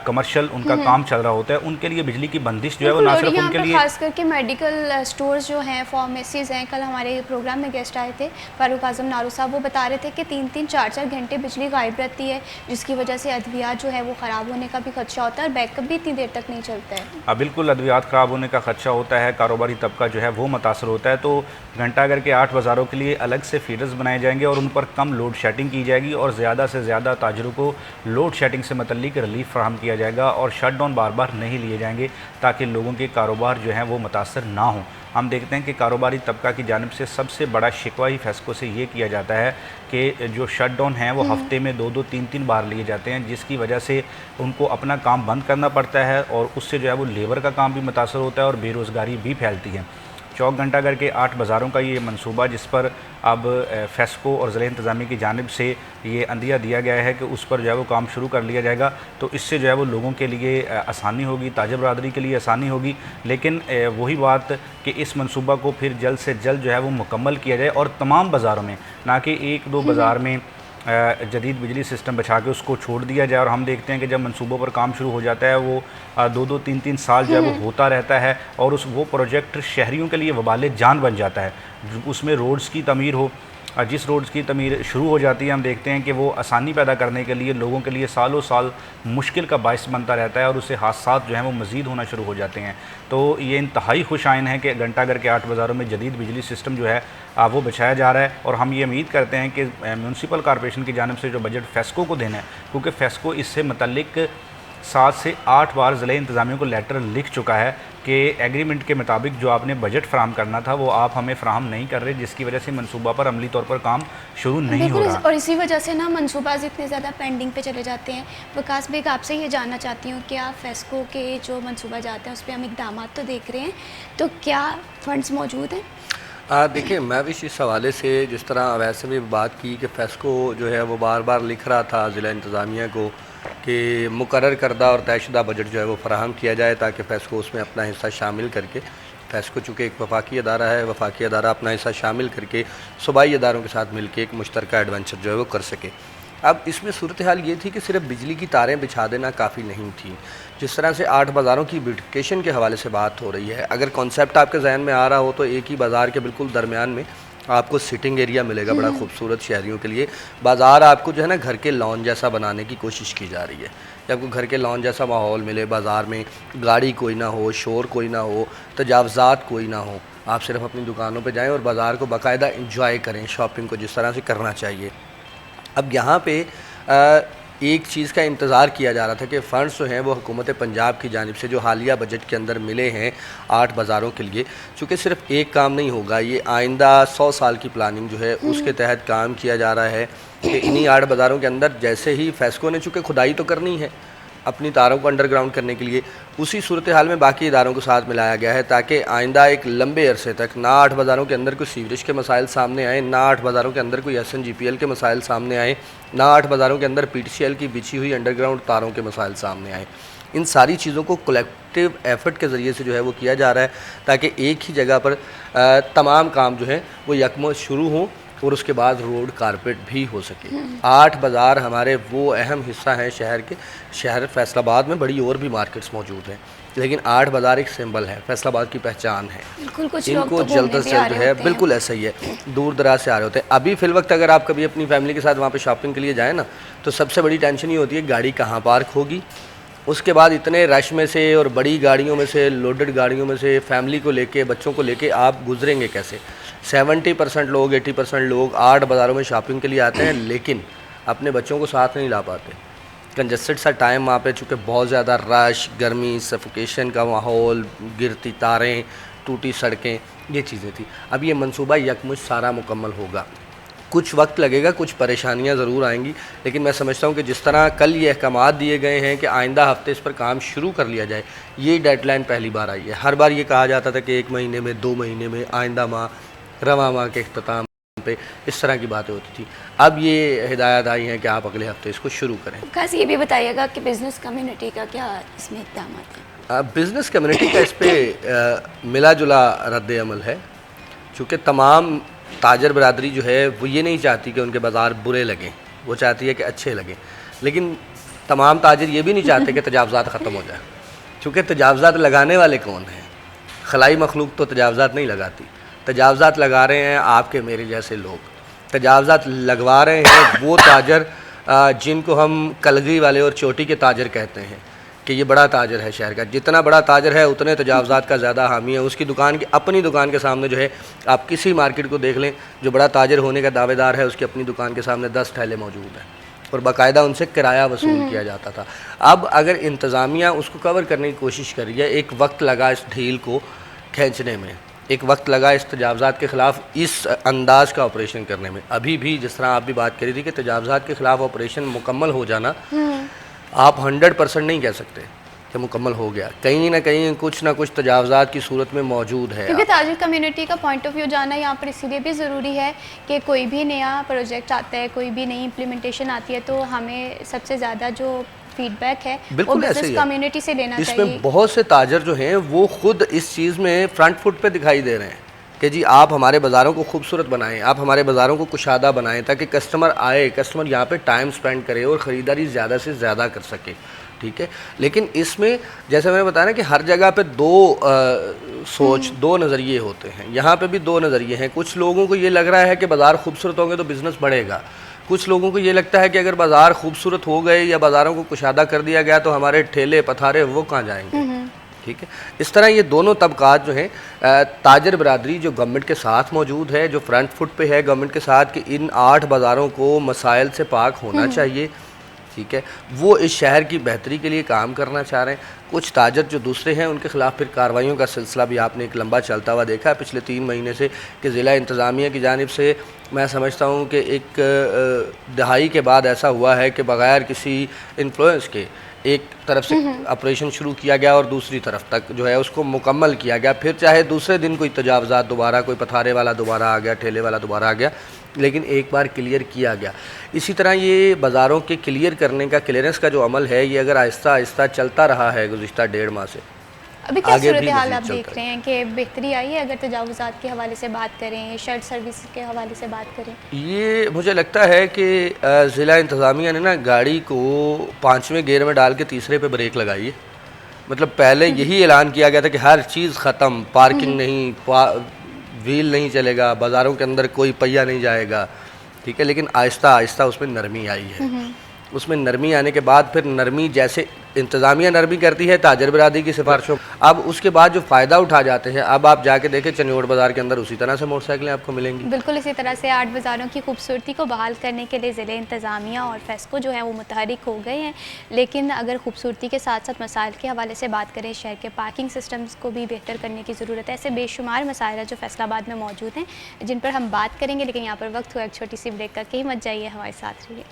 कमर्शियल उनका काम चल रहा होता है, उनके लिए बिजली की बंदिश जो है वो ना सिर्फ उनके लिए, खास करके मेडिकल स्टोर्स जो हैं, फार्मेसीज़ हैं। कल हमारे प्रोग्राम में गेस्ट आए थे फारूक आजम नारू साहब, वो बता रहे थे कि 3-3 4-4 घंटे बिजली गायब रहती है, जिसकी वजह से अद्वियात जो है वो ख़राब होने का भी खदशा होता है और बैकअप भी इतनी देर तक नहीं चलता है। बिल्कुल अद्वियात ख़राब होने का खदशा होता है, कारोबारी तबका जो है वो मुतासर होता है। तो घंटाघर के 8 बाज़ारों के लिए अलग से फीडर्स बनाए जाएंगे और उन पर कम लोड शेडिंग की जाएगी और ज़्यादा से ज़्यादा ताजरों को लोड शेडिंग से मुतल्लिक रिलीफ फराहम किया जाएगा और शटडाउन बार बार नहीं लिए जाएंगे ताकि लोगों के कारोबार जो हैं वो मुतासर ना हों। हम देखते हैं कि कारोबारी तबका की जानिब से सबसे बड़ा शिकवा ही फेस्को से ये किया जाता है कि जो शटडाउन हैं वो हफ़्ते में 2-2 3-3 बार लिए जाते हैं, जिसकी वजह से उनको अपना काम बंद करना पड़ता है और उससे जो है वो लेबर का काम भी मुतासर होता है और बेरोज़गारी भी फैलती है। चौक घंटाघर के 8 बाज़ारों का ये मंसूबा, जिस पर अब फेस्को और ज़िला इंतज़ामिया की जानिब से ये अंदिया दिया गया है कि उस पर जो है वो काम शुरू कर लिया जाएगा, तो इससे जो है वो लोगों के लिए आसानी होगी, ताजर बरादरी के लिए आसानी होगी। लेकिन वही बात कि इस मंसूबा को फिर जल्द से जल्द जो है वो मुकम्मल किया जाए और तमाम बाज़ारों में, ना कि 1-2 बाज़ार में जदीद बिजली सिस्टम बचा के उसको छोड़ दिया जाए। और हम देखते हैं कि जब मंसूबों पर काम शुरू हो जाता है वो 2-2 3-3 साल जो है वो होता रहता है और वो प्रोजेक्ट शहरियों के लिए वबाल जान बन जाता है। उसमें रोड्स की तमीर हो, जिस रोड्स की तमीर शुरू हो जाती है हम देखते हैं कि वो आसानी पैदा करने के लिए लोगों के लिए सालों साल मुश्किल का बायस बनता रहता है और उससे हादसात जो हैं वो मज़ीद होना शुरू हो जाते हैं। तो ये इंतहाई खुश आइन है कि घंटाघर के 8 बाज़ारों में जदीद बिजली सिस्टम जो है वो बिछाया जा रहा है और हम ये उम्मीद करते हैं कि म्यूनसिपल कॉरपोरेशन की जानिब से जो बजट फेस्को को देना है, क्योंकि फेस्को इससे मुतल्लिक 7 से 8 बार ज़िला इंतज़ामिया को लेटर लिख चुका है कि एग्रीमेंट के मुताबिक जो आपने बजट फराहम करना था वो आप हमें फ़राहम नहीं कर रहे, जिसकी वजह से मंसूबा पर अमली तौर पर काम शुरू नहीं हो रहा। और इसी वजह से ना मंसूबाज इतने ज़्यादा पेंडिंग पे चले जाते हैं। वकास बेग, आपसे ये जानना चाहती हूँ कि आप फेस्को के जो मंसूबा जाते हैं उस पर हम इकदाम तो देख रहे हैं, तो क्या फ़ंड्स मौजूद हैं? देखिए, मैं भी इस हवाले से जिस तरह वैसे भी बात की कि फेस्को जो है वो बार बार लिख रहा था ज़िला इंतज़ामिया को कि मुकर्रर करदा और तयशुदा बजट जो है वो फराहम किया जाए ताकि फेस्को उसमें अपना हिस्सा शामिल करके, फेस्को चूँकि एक वफाकी अदारा है, वफाकी अदारा अपना हिस्सा शामिल करके सूबाई अदारों के साथ मिल के एक मुश्तरका एडवेंचर जो है वो कर सके। अब इसमें सूरत हाल ये थी कि सिर्फ बिजली की तारें बिछा देना काफ़ी नहीं थी। जिस तरह से 8 बाज़ारों की ब्यूटिफिकेशन के हवाले से बात हो रही है, अगर कॉन्सेप्ट आपके जहन में आ रहा हो तो एक ही बाज़ार के बिल्कुल दरमियान में आपको सिटिंग एरिया मिलेगा बड़ा खूबसूरत शहरियों के लिए। बाज़ार आपको जो है ना घर के लॉन जैसा बनाने की कोशिश की जा रही है कि आपको घर के लॉन जैसा माहौल मिले, बाज़ार में गाड़ी कोई ना हो, शोर कोई ना हो, तजावज़ात कोई ना हो, आप सिर्फ अपनी दुकानों पर जाएँ और बाज़ार को बाकायदा इंजॉय करें, शॉपिंग को जिस तरह से करना चाहिए। अब यहाँ पे एक चीज़ का इंतज़ार किया जा रहा था कि फ़ंड्स जो हैं वो हुकूमत पंजाब की जानिब से जो हालिया बजट के अंदर मिले हैं 8 बाज़ारों के लिए, चूँकि सिर्फ एक काम नहीं होगा, ये आइंदा 100 साल की प्लानिंग जो है उसके तहत काम किया जा रहा है कि इन्हीं 8 बाज़ारों के अंदर जैसे ही फेस्को ने चूँकि खुदाई तो करनी है अपनी तारों को अंडरग्राउंड करने के लिए, उसी सूरत हाल में बाकी इदारों को साथ मिलाया गया है ताकि आइंदा एक लंबे अरसे तक ना 8 बाज़ारों के अंदर कोई सीवरेज के मसाइल सामने आए, ना 8 बाज़ारों के अंदर कोई SNGPL के मसाइल सामने आए, ना 8 बाज़ारों के अंदर PTCL की बिछी हुई अंडरग्राउंड तारों के मसाइल सामने आए। इन सारी चीज़ों को कलेक्टिव एफर्ट के ज़रिए से जो है वो किया जा रहा है ताकि एक ही जगह पर तमाम काम जो है वो यकम शुरू हों और उसके बाद रोड कारपेट भी हो सके। 8 बाज़ार हमारे वो अहम हिस्सा हैं शहर के। शहर फैसलाबाद में बड़ी और भी मार्केट्स मौजूद हैं, लेकिन 8 बाज़ार एक सिंबल है, फैसलाबाद की पहचान है। बिल्कुल, कुछ लोग इनको तो जल्द घूमने से भी आ जल्द रहे है, होते हैं। बिल्कुल ऐसा ही है, दूर दराज से आ रहे होते हैं। अभी फ़िल वक्त अगर आप कभी अपनी फैमिली के साथ वहाँ पे शॉपिंग के लिए जाएँ ना, तो सबसे बड़ी टेंशन ये होती है गाड़ी कहाँ पार्क होगी। उसके बाद इतने रश में से और बड़ी गाड़ियों में से, लोडेड गाड़ियों में से फैमिली को लेके, बच्चों को लेके आप गुजरेंगे कैसे। 70% लोग, 80% लोग 8 बाज़ारों में शॉपिंग के लिए आते हैं, लेकिन अपने बच्चों को साथ नहीं ला पाते। कंजस्टेड सा टाइम वहाँ पे, चूँकि बहुत ज़्यादा रश, गर्मी, सफोकेशन का माहौल, गिरती तारें, टूटी सड़कें, ये चीज़ें थी। अब ये मंसूबा यकमुश्त सारा मुकम्मल होगा। कुछ वक्त लगेगा, कुछ परेशानियां ज़रूर आएंगी, लेकिन मैं समझता हूं कि जिस तरह कल ये अहकामात दिए गए हैं कि आइंदा हफ्ते इस पर काम शुरू कर लिया जाए, ये डेडलाइन पहली बार आई है। हर बार ये कहा जाता था कि 1 महीने में, 2 महीने में, आइंदा माह, रवा माह के इख्तिताम पे इस तरह की बातें होती थी। अब ये हिदायत आई हैं कि आप अगले हफ्ते इसको शुरू करें। खास ये भी बताइएगा कि बिज़नेस कम्युनिटी का क्या इसमें इक़दाम है? बिज़नेस कम्युनिटी का इस पर मिला जुला रद्द अमल है, चूँकि तमाम ताजर बरादरी जो है वो ये नहीं चाहती कि उनके बाज़ार बुरे लगें, वो चाहती है कि अच्छे लगें। लेकिन तमाम ताजर ये भी नहीं चाहते कि तजावज़ात ख़त्म हो जाए, चूँकि तजावज़ात लगाने वाले कौन हैं? खलाई मखलूक तो तजावज़ात नहीं लगाती, तजावज़ात लगा रहे हैं आपके मेरे जैसे लोग। तजावज़ात लगवा रहे हैं वो ताजर जिनको हम कलगी वाले और चोटी के ताजर कहते हैं कि ये बड़ा ताजर है शहर का। जितना बड़ा ताजर है उतने तजावज़ात का ज़्यादा हामी है। उसकी दुकान की, अपनी दुकान के सामने जो है, आप किसी मार्केट को देख लें, जो बड़ा ताजर होने का दावेदार है उसकी अपनी दुकान के सामने 10 ठेले मौजूद हैं और बाकायदा उनसे किराया वसूल किया जाता था। अब अगर इंतज़ामिया उसको कवर करने की कोशिश कर रही है, एक वक्त लगा इस ढील को खींचने में, एक वक्त लगा इस तजावज़ात के ख़िलाफ़ इस अंदाज़ का ऑपरेशन करने में। अभी भी जिस तरह आप भी बात करी थी कि तजावज़ात के ख़िलाफ़ ऑपरेशन मुकम्मल हो जाना, आप 100% नहीं कह सकते कि मुकम्मल हो गया। कहीं ना कहीं कुछ ना कुछ तजावज़ात की सूरत में मौजूद है। क्योंकि ताजिर कम्युनिटी का पॉइंट ऑफ व्यू जानना यहाँ पर इसीलिए भी ज़रूरी है कि कोई भी नया प्रोजेक्ट आता है, कोई भी नई इम्प्लीमेंटेशन आती है, तो हमें सबसे ज़्यादा जो फीडबैक है वो बिजनेस कम्युनिटी से लेना चाहिए। इसमें बहुत से ताजर जो हैं वो खुद इस चीज़ में फ्रंट फुट पे दिखाई दे रहे हैं कि जी आप हमारे बाज़ारों को खूबसूरत बनाएं, आप हमारे बाज़ारों को कुशादा बनाएं, ताकि कस्टमर आए, कस्टमर यहाँ पे टाइम स्पेंड करे और ख़रीदारी ज़्यादा से ज़्यादा कर सके। ठीक है, लेकिन इसमें जैसे मैंने बताया ना कि हर जगह पे सोच, 2 नज़रिए होते हैं। यहाँ पे भी 2 नज़रिए हैं। कुछ लोगों को ये लग रहा है कि बाज़ार खूबसूरत होंगे तो बिज़नेस बढ़ेगा। कुछ लोगों को ये लगता है कि अगर बाज़ार खूबसूरत हो गए या बाज़ारों को कुशादा कर दिया गया तो हमारे ठेले पथारे वो कहाँ जाएंगे। ठीक है, इस तरह ये दोनों तबकात जो हैं, ताजर बरादरी जो गवर्नमेंट के साथ मौजूद है, जो फ्रंट फुट पे है गवर्नमेंट के साथ कि इन 8 बाज़ारों को मसाइल से पाक होना चाहिए। ठीक है, वो इस शहर की बेहतरी के लिए काम करना चाह रहे हैं। कुछ ताजर जो दूसरे हैं उनके ख़िलाफ़ फिर कार्रवाइयों का सिलसिला भी आपने एक लंबा चलता हुआ देखा है पिछले 3 महीने से कि ज़िला इंतज़ामिया की जानिब से मैं समझता हूँ कि एक दहाई के बाद ऐसा हुआ है कि बग़ैर किसी इन्फ्लुएंस के एक तरफ से ऑपरेशन शुरू किया गया और दूसरी तरफ तक जो है उसको मुकम्मल किया गया। फिर चाहे दूसरे दिन कोई तजावज़ात दोबारा, कोई पथारे वाला दोबारा आ गया, ठेले वाला दोबारा आ गया, लेकिन एक बार क्लियर किया गया। इसी तरह ये बाज़ारों के क्लियर करने का, क्लियरेंस का जो अमल है, ये अगर आहिस्ता आहिस्ता चलता रहा है गुज़िश्ता 1.5 माह से, अभी क्या आगे भी सूरत हाल आप मज़ीद देख रहे हैं कि बेहतरी आई है? अगर तजावुज़ात के हवाले से बात करें, शर्ट सर्विस के हवाले से बात करें, ये मुझे लगता है कि ज़िला इंतज़ामिया ने ना गाड़ी को 5वें गियर में डाल के तीसरे पे ब्रेक लगाई है। मतलब पहले यही ऐलान किया गया था कि हर चीज़ ख़त्म, पार्किंग नहीं, व्हील नहीं चलेगा, बाज़ारों के अंदर कोई पहिया नहीं जाएगा। ठीक है, लेकिन आहिस्ता आहिस्ता उसमें नरमी आई है। उसमें नरमी आने के बाद फिर नरमी जैसे इंतज़ामिया नरमी करती है ताजर बरादरी की सिफारिशों। अब उसके बाद जो फ़ायदा उठा जाते हैं, अब आप जाके देखें चनियोड़ बाज़ार के अंदर उसी तरह से मोटरसाइकिलें आपको मिलेंगी। बिल्कुल इसी तरह से आर्ट बाज़ारों की खूबसूरती को बहाल करने के लिए ज़िले इंतज़ामिया और फेस्को जो है वो मुतहरिक हो गए हैं। लेकिन अगर खूबसूरती के साथ साथ मसाइल के हवाले से बात करें, शहर के पार्किंग सिस्टम्स को भी बेहतर करने की ज़रूरत है। ऐसे बेशुमार मसाइल हैं जो फैसलाबाद में मौजूद हैं, जिन पर हम बात करेंगे। लेकिन यहाँ पर वक्त हुआ एक छोटी सी ब्रेक का, कहीं मत जाइए, हमारे साथ रहिए।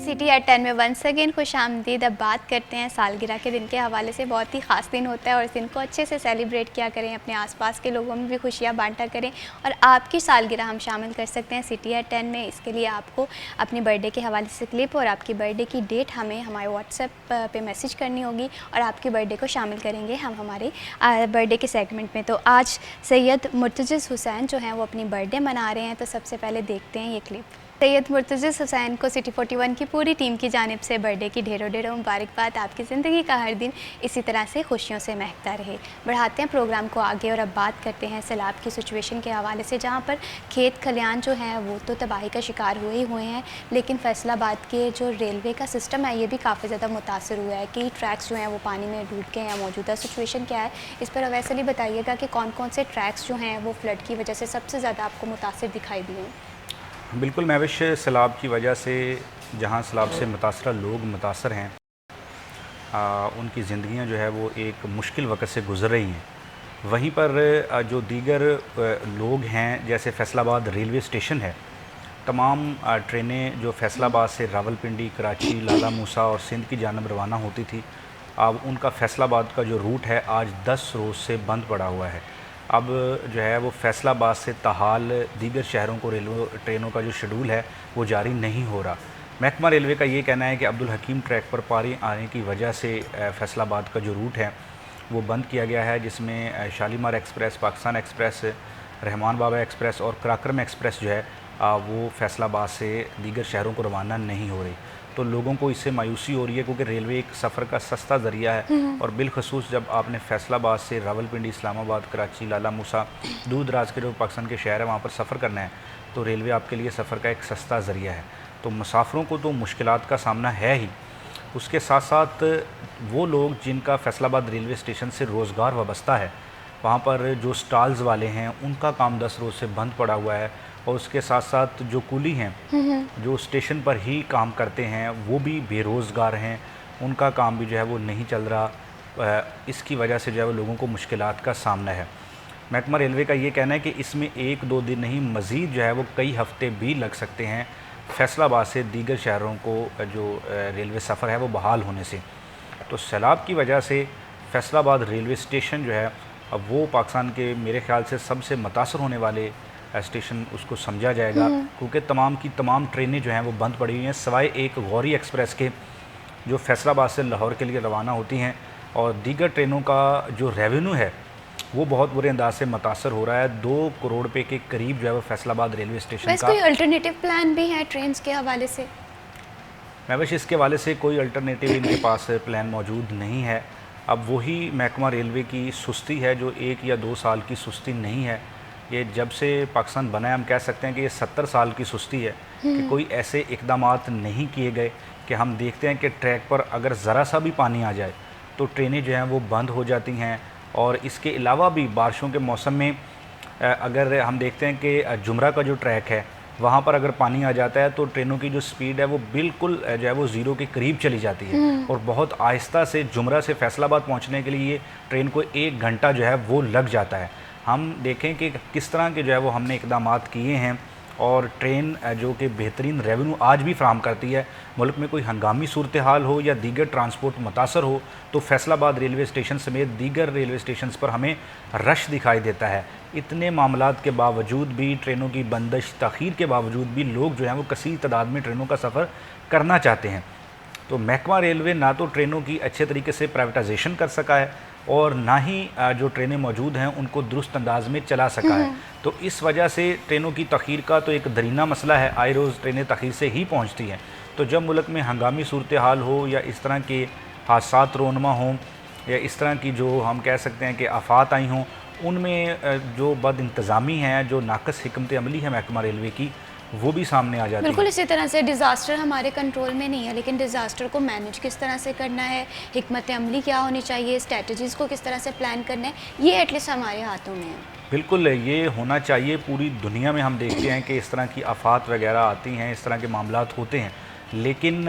सिटी एट 10 में वंस अगेन खुश आमदीद। अब बात करते हैं सालगिरह के दिन के हवाले से। बहुत ही ख़ास दिन होता है और इस दिन को अच्छे से सेलिब्रेट किया करें, अपने आसपास के लोगों में भी खुशियाँ बांटा करें और आपकी सालगिरह हम शामिल कर सकते हैं सिटी एट 10 में। इसके लिए आपको अपनी बर्थडे के हवाले से क्लिप और आपकी बर्थडे की डेट हमें हमारे व्हाट्सएप पे मैसेज करनी होगी और आपकी बर्थडे को शामिल करेंगे हम हमारे बर्थडे के सेगमेंट में। तो आज सैयद मुर्तज़िज़ हुसैन जो हैं वो अपनी बर्थडे मना रहे हैं, तो सबसे पहले देखते हैं ये क्लिप। सैयद मुर्तज़िज़ हुसैन को सिटी 41 की पूरी टीम की जानिब से बर्थडे की ढेरों ढेरों मुबारकबाद। आपकी ज़िंदगी का हर दिन इसी तरह से खुशियों से महकता रहे। बढ़ाते हैं प्रोग्राम को आगे और अब बात करते हैं सैलाब की सिचुएशन के हवाले से, जहाँ पर खेत खलियान जो हैं वो तो तबाही का शिकार हुए ही हुए हैं, लेकिन फैसलाबाद के जो रेलवे का सिस्टम है ये भी काफ़ी ज़्यादा मुतासर हुआ है। कई ट्रैक्स जो हैं वो पानी में डूब गए हैं। मौजूदा सिचुएशन क्या है, इस पर अवैस अली बताइएगा कि कौन कौन से ट्रैक्स जो हैं वो फ्लड की वजह से सबसे ज़्यादा आपको मुतासर दिखाई दिए हैं। बिल्कुल महविश, सैलाब की वजह से जहाँ सैलाब से मुतासरा लोग मुतासर हैं, उनकी ज़िंदगियाँ जो है वो एक मुश्किल वक़्त से गुज़र रही हैं। वहीं पर जो दीगर लोग हैं, जैसे फैसलाबाद रेलवे स्टेशन है, तमाम ट्रेनें जो फैसलाबाद से रावलपिंडी, कराची, लाला मूसा और सिंध की जानब रवाना होती थी, अब उनका फैसलाबाद का जो रूट है आज 10 रोज़ से बंद पड़ा हुआ है। अब जो है वो फैसलाबाद से ताहाल दीगर शहरों को रेलवे ट्रेनों का जो शेड्यूल है वो जारी नहीं हो रहा। महकमा रेलवे का ये कहना है कि अब्दुल हकीम ट्रैक पर पानी आने की वजह से फैसलाबाद का जो रूट है वो बंद किया गया है, जिसमें शालीमार एक्सप्रेस, पाकिस्तान एक्सप्रेस, रहमान बाबा एक्सप्रेस और कराक्रम एक्सप्रेस जो है वो फैसलाबाद से दीगर शहरों को रवाना नहीं हो रही। तो लोगों को इससे मायूसी हो रही है, क्योंकि रेलवे एक सफ़र का सस्ता ज़रिया है और बिलखसूस जब आपने फैसलाबाद से रावलपिंडी, इस्लामाबाद, कराची, लाला मूसा, दूर दराज के जो पाकिस्तान के शहर हैं वहाँ पर सफ़र करना है, तो रेलवे आपके लिए सफ़र का एक सस्ता ज़रिया है। तो मुसाफिरों को तो मुश्किलात का सामना है ही, उसके साथ साथ वो लोग जिनका फैसलाबाद रेलवे स्टेशन से रोज़गार वाबस्ता है, वहाँ पर जो स्टॉल्स वाले हैं उनका काम 10 रोज़ से बंद पड़ा हुआ है। और उसके साथ साथ जो कूली हैं जो स्टेशन पर ही काम करते हैं वो भी बेरोज़गार हैं, उनका काम भी जो है वो नहीं चल रहा। इसकी वजह से जो है वो लोगों को मुश्किलात का सामना है। महकमा रेलवे का ये कहना है कि इसमें 1-2 दिन नहीं, मज़ीद जो है वो कई हफ़्ते भी लग सकते हैं फैसलाबाद से दीगर शहरों को जो रेलवे सफ़र है वो बहाल होने से। तो सैलाब की वजह से फैसलाबाद रेलवे स्टेशन जो है अब वो पाकिस्तान के मेरे ख़्याल से सबसे मुतासर होने वाले स्टेशन उसको समझा जाएगा, क्योंकि तमाम की तमाम ट्रेनें जो हैं वो बंद पड़ी हुई हैं, सिवाय एक गौरी एक्सप्रेस के जो फैसलाबाद से लाहौर के लिए रवाना होती हैं। और दीगर ट्रेनों का जो रेवेन्यू है वो बहुत बुरे अंदाज से मुतासर हो रहा है। 2 करोड़ रुपये के करीब जो है वो फैसलाबाद रेलवे स्टेशन का। कोई अल्टरनेटिव प्लान भी है ट्रेन के हवाले से? महविश, इसके हवाले से कोई अल्टरनेटिव इनके पास प्लान मौजूद नहीं है। अब वही महकमा रेलवे की सुस्ती है जो 1 या 2 साल की सुस्ती नहीं है। ये जब से पाकिस्तान बना है हम कह सकते हैं कि ये 70 साल की सुस्ती है कि कोई ऐसे इक़दामात नहीं किए गए कि हम देखते हैं कि ट्रैक पर अगर ज़रा सा भी पानी आ जाए तो ट्रेनें जो हैं वो बंद हो जाती हैं। और इसके अलावा भी बारिशों के मौसम में अगर हम देखते हैं कि जुमरा का जो ट्रैक है वहाँ पर अगर पानी आ जाता है तो ट्रेनों की जो स्पीड है वो बिल्कुल जो है वो ज़ीरो के करीब चली जाती है और बहुत आहिस्ता से जुमरा से फैसलाबाद पहुँचने के लिए ट्रेन को 1 घंटा जो है वो लग जाता है। हम देखें कि किस तरह के जो है वो हमने इक़दामात किए हैं और ट्रेन जो कि बेहतरीन रेवेन्यू आज भी फ्राहम करती है। मुल्क में कोई हंगामी सूरत हाल हो या दीगर ट्रांसपोर्ट मुतासर हो तो फैसलाबाद रेलवे स्टेशन समेत दीगर रेलवे स्टेशन पर हमें रश दिखाई देता है। इतने मामलात के बावजूद भी, ट्रेनों की बंदिश तख़ीर के बावजूद भी लोग जो हैं वो कसीर तादाद में ट्रेनों का सफ़र करना चाहते हैं। तो महकमा रेलवे ना तो ट्रेनों की अच्छे तरीके से प्राइवेटाइजेशन कर सका है और ना ही जो ट्रेनें मौजूद हैं उनको दुरुस्त अंदाज में चला सका है। तो इस वजह से ट्रेनों की तख़ीर का तो एक दरीना मसला है, आए रोज़ ट्रेनें तख़ीर से ही पहुंचती हैं। तो जब मुल्क में हंगामी सूरत हाल हो या इस तरह के हादसात रोनमा हों या इस तरह की जो हम कह सकते हैं कि आफात आई हों, उनमें जो बद इंतज़ामी है, जो नाकस हिकमत अमली है महकमा रेलवे की, वो भी सामने आ जाती बिल्कुल है। इसी तरह से डिज़ास्टर हमारे कंट्रोल में नहीं है, लेकिन डिज़ास्टर को मैनेज किस तरह से करना है, हिकमत अमली क्या होनी चाहिए, स्ट्रेटजीज़ को किस तरह से प्लान करना है, ये एटलीस्ट हमारे हाथों में है। बिल्कुल, ये होना चाहिए। पूरी दुनिया में हम देखते हैं कि इस तरह की आफ़ात वगैरह आती हैं, इस तरह के मामलात होते हैं, लेकिन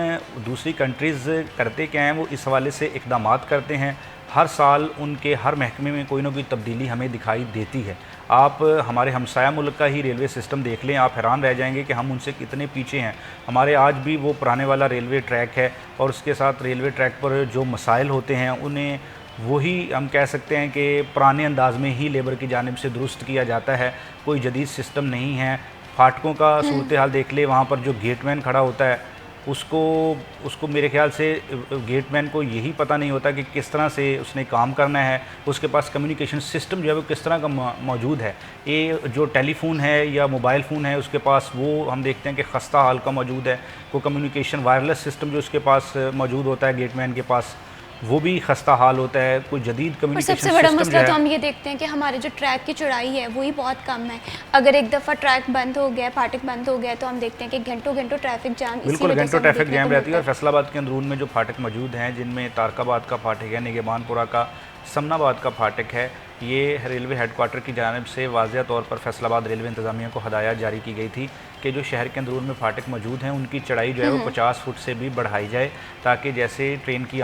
दूसरी कंट्रीज़ करते क्या हैं, वो इस हवाले से इक़दामात करते हैं। हर साल उनके हर महकमे में कोई ना कोई तब्दीली हमें दिखाई देती है। आप हमारे हमसाया मुल्क का ही रेलवे सिस्टम देख लें, आप हैरान रह जाएंगे कि हम उनसे कितने पीछे हैं। हमारे आज भी वो पुराने वाला रेलवे ट्रैक है, और उसके साथ रेलवे ट्रैक पर जो मसाइल होते हैं उन्हें वही हम कह सकते हैं कि पुराने अंदाज में ही लेबर की जानिब से दुरुस्त किया जाता है। कोई जदीद सिस्टम नहीं है। फाटकों का सूरत हाल देख ले, वहाँ पर जो गेटमैन खड़ा होता है उसको मेरे ख्याल से गेटमैन को यही पता नहीं होता कि किस तरह से उसने काम करना है। उसके पास कम्युनिकेशन सिस्टम जो है वो किस तरह का मौजूद है। ये जो टेलीफोन है या मोबाइल फ़ोन है उसके पास, वो हम देखते हैं कि खस्ता हाल का मौजूद है। कोई कम्युनिकेशन वायरलेस सिस्टम जो उसके पास मौजूद होता है गेटमैन के पास, वो भी खस्ता हाल होता है। कोई जदीद और कम्युनिकेशन सबसे बड़ा सिस्टम जो मसला तो है, हम ये देखते हैं कि हमारे जो ट्रैक की चौड़ाई है वही बहुत कम है। अगर एक दफ़ा ट्रैक बंद हो गया, फाटक बंद हो गया, तो हम देखते हैं कि घंटों घंटों ट्रैफिक जाम इसी बिल्कुल वजह से घंटों हमें ट्रैफिक देखने जैम को रहती है। और मिलता फैसलाबाद के अंदरून में जो फाटक मौजूद हैं, जिनमें तारकाबाद का फाटक है, निगहबानपुरा का, समनाबाद का फाटक है, ये रेलवे हेडक्वार्टर की जानिब से वाज़िया तौर पर फैसलाबाद रेलवे इंतज़ामिया को हदायत जारी की गई थी कि जो शहर के अंदरून में फाटक मौजूद हैं उनकी चढ़ाई जो है वो 50 फुट से भी बढ़ाई जाए, ताकि जैसे ट्रेन की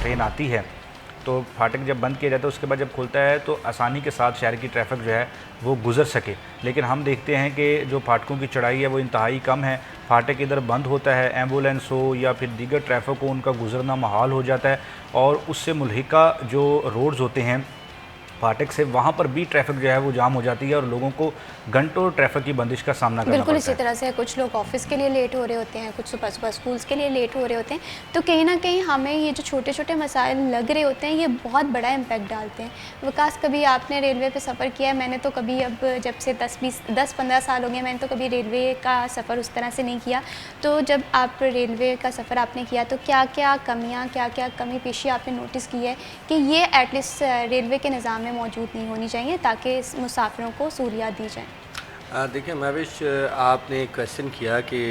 ट्रेन आती है तो फाटक जब बंद किया जाता है उसके बाद जब खुलता है तो आसानी के साथ शहर की ट्रैफिक जो है वो गुजर सके। लेकिन हम देखते हैं कि जो फाटकों की चढ़ाई है वो इंतहाई कम है। फाटक इधर बंद होता है, एम्बुलेंस हो या फिर दीगर ट्रैफिक हो, उनका गुजरना महाल हो जाता है। और उससे मुल्हिका जो रोड्स होते हैं फाटक से, वहाँ पर भी ट्रैफिक जो है वो जाम हो जाती है और लोगों को घंटों ट्रैफिक की बंदिश का सामना करना बिल्कुल पड़ता इसी है। तरह से कुछ लोग ऑफिस के लिए लेट हो रहे होते हैं, कुछ सुबह सुबह स्कूल्स के लिए लेट हो रहे होते हैं। तो कहीं ना कहीं हमें ये जो छोटे छोटे मसाइल लग रहे होते हैं ये बहुत बड़ा इम्पैक्ट डालते हैं। विकास, कभी आपने रेलवे पे सफ़र किया है? मैंने तो कभी, अब जब से 10-15 साल हो गए, मैंने तो कभी रेलवे का सफ़र उस तरह से नहीं किया। तो जब आप रेलवे का सफ़र आपने किया तो क्या क्या कमियाँ, क्या क्या कमी पेशी आपने नोटिस की है कि ये एटलीस्ट रेलवे के निज़ाम में मौजूद नहीं होनी चाहिए ताकि मुसाफिरों को सहूलियत दी जाए? देखिए महविश, आपने एक क्वेश्चन किया कि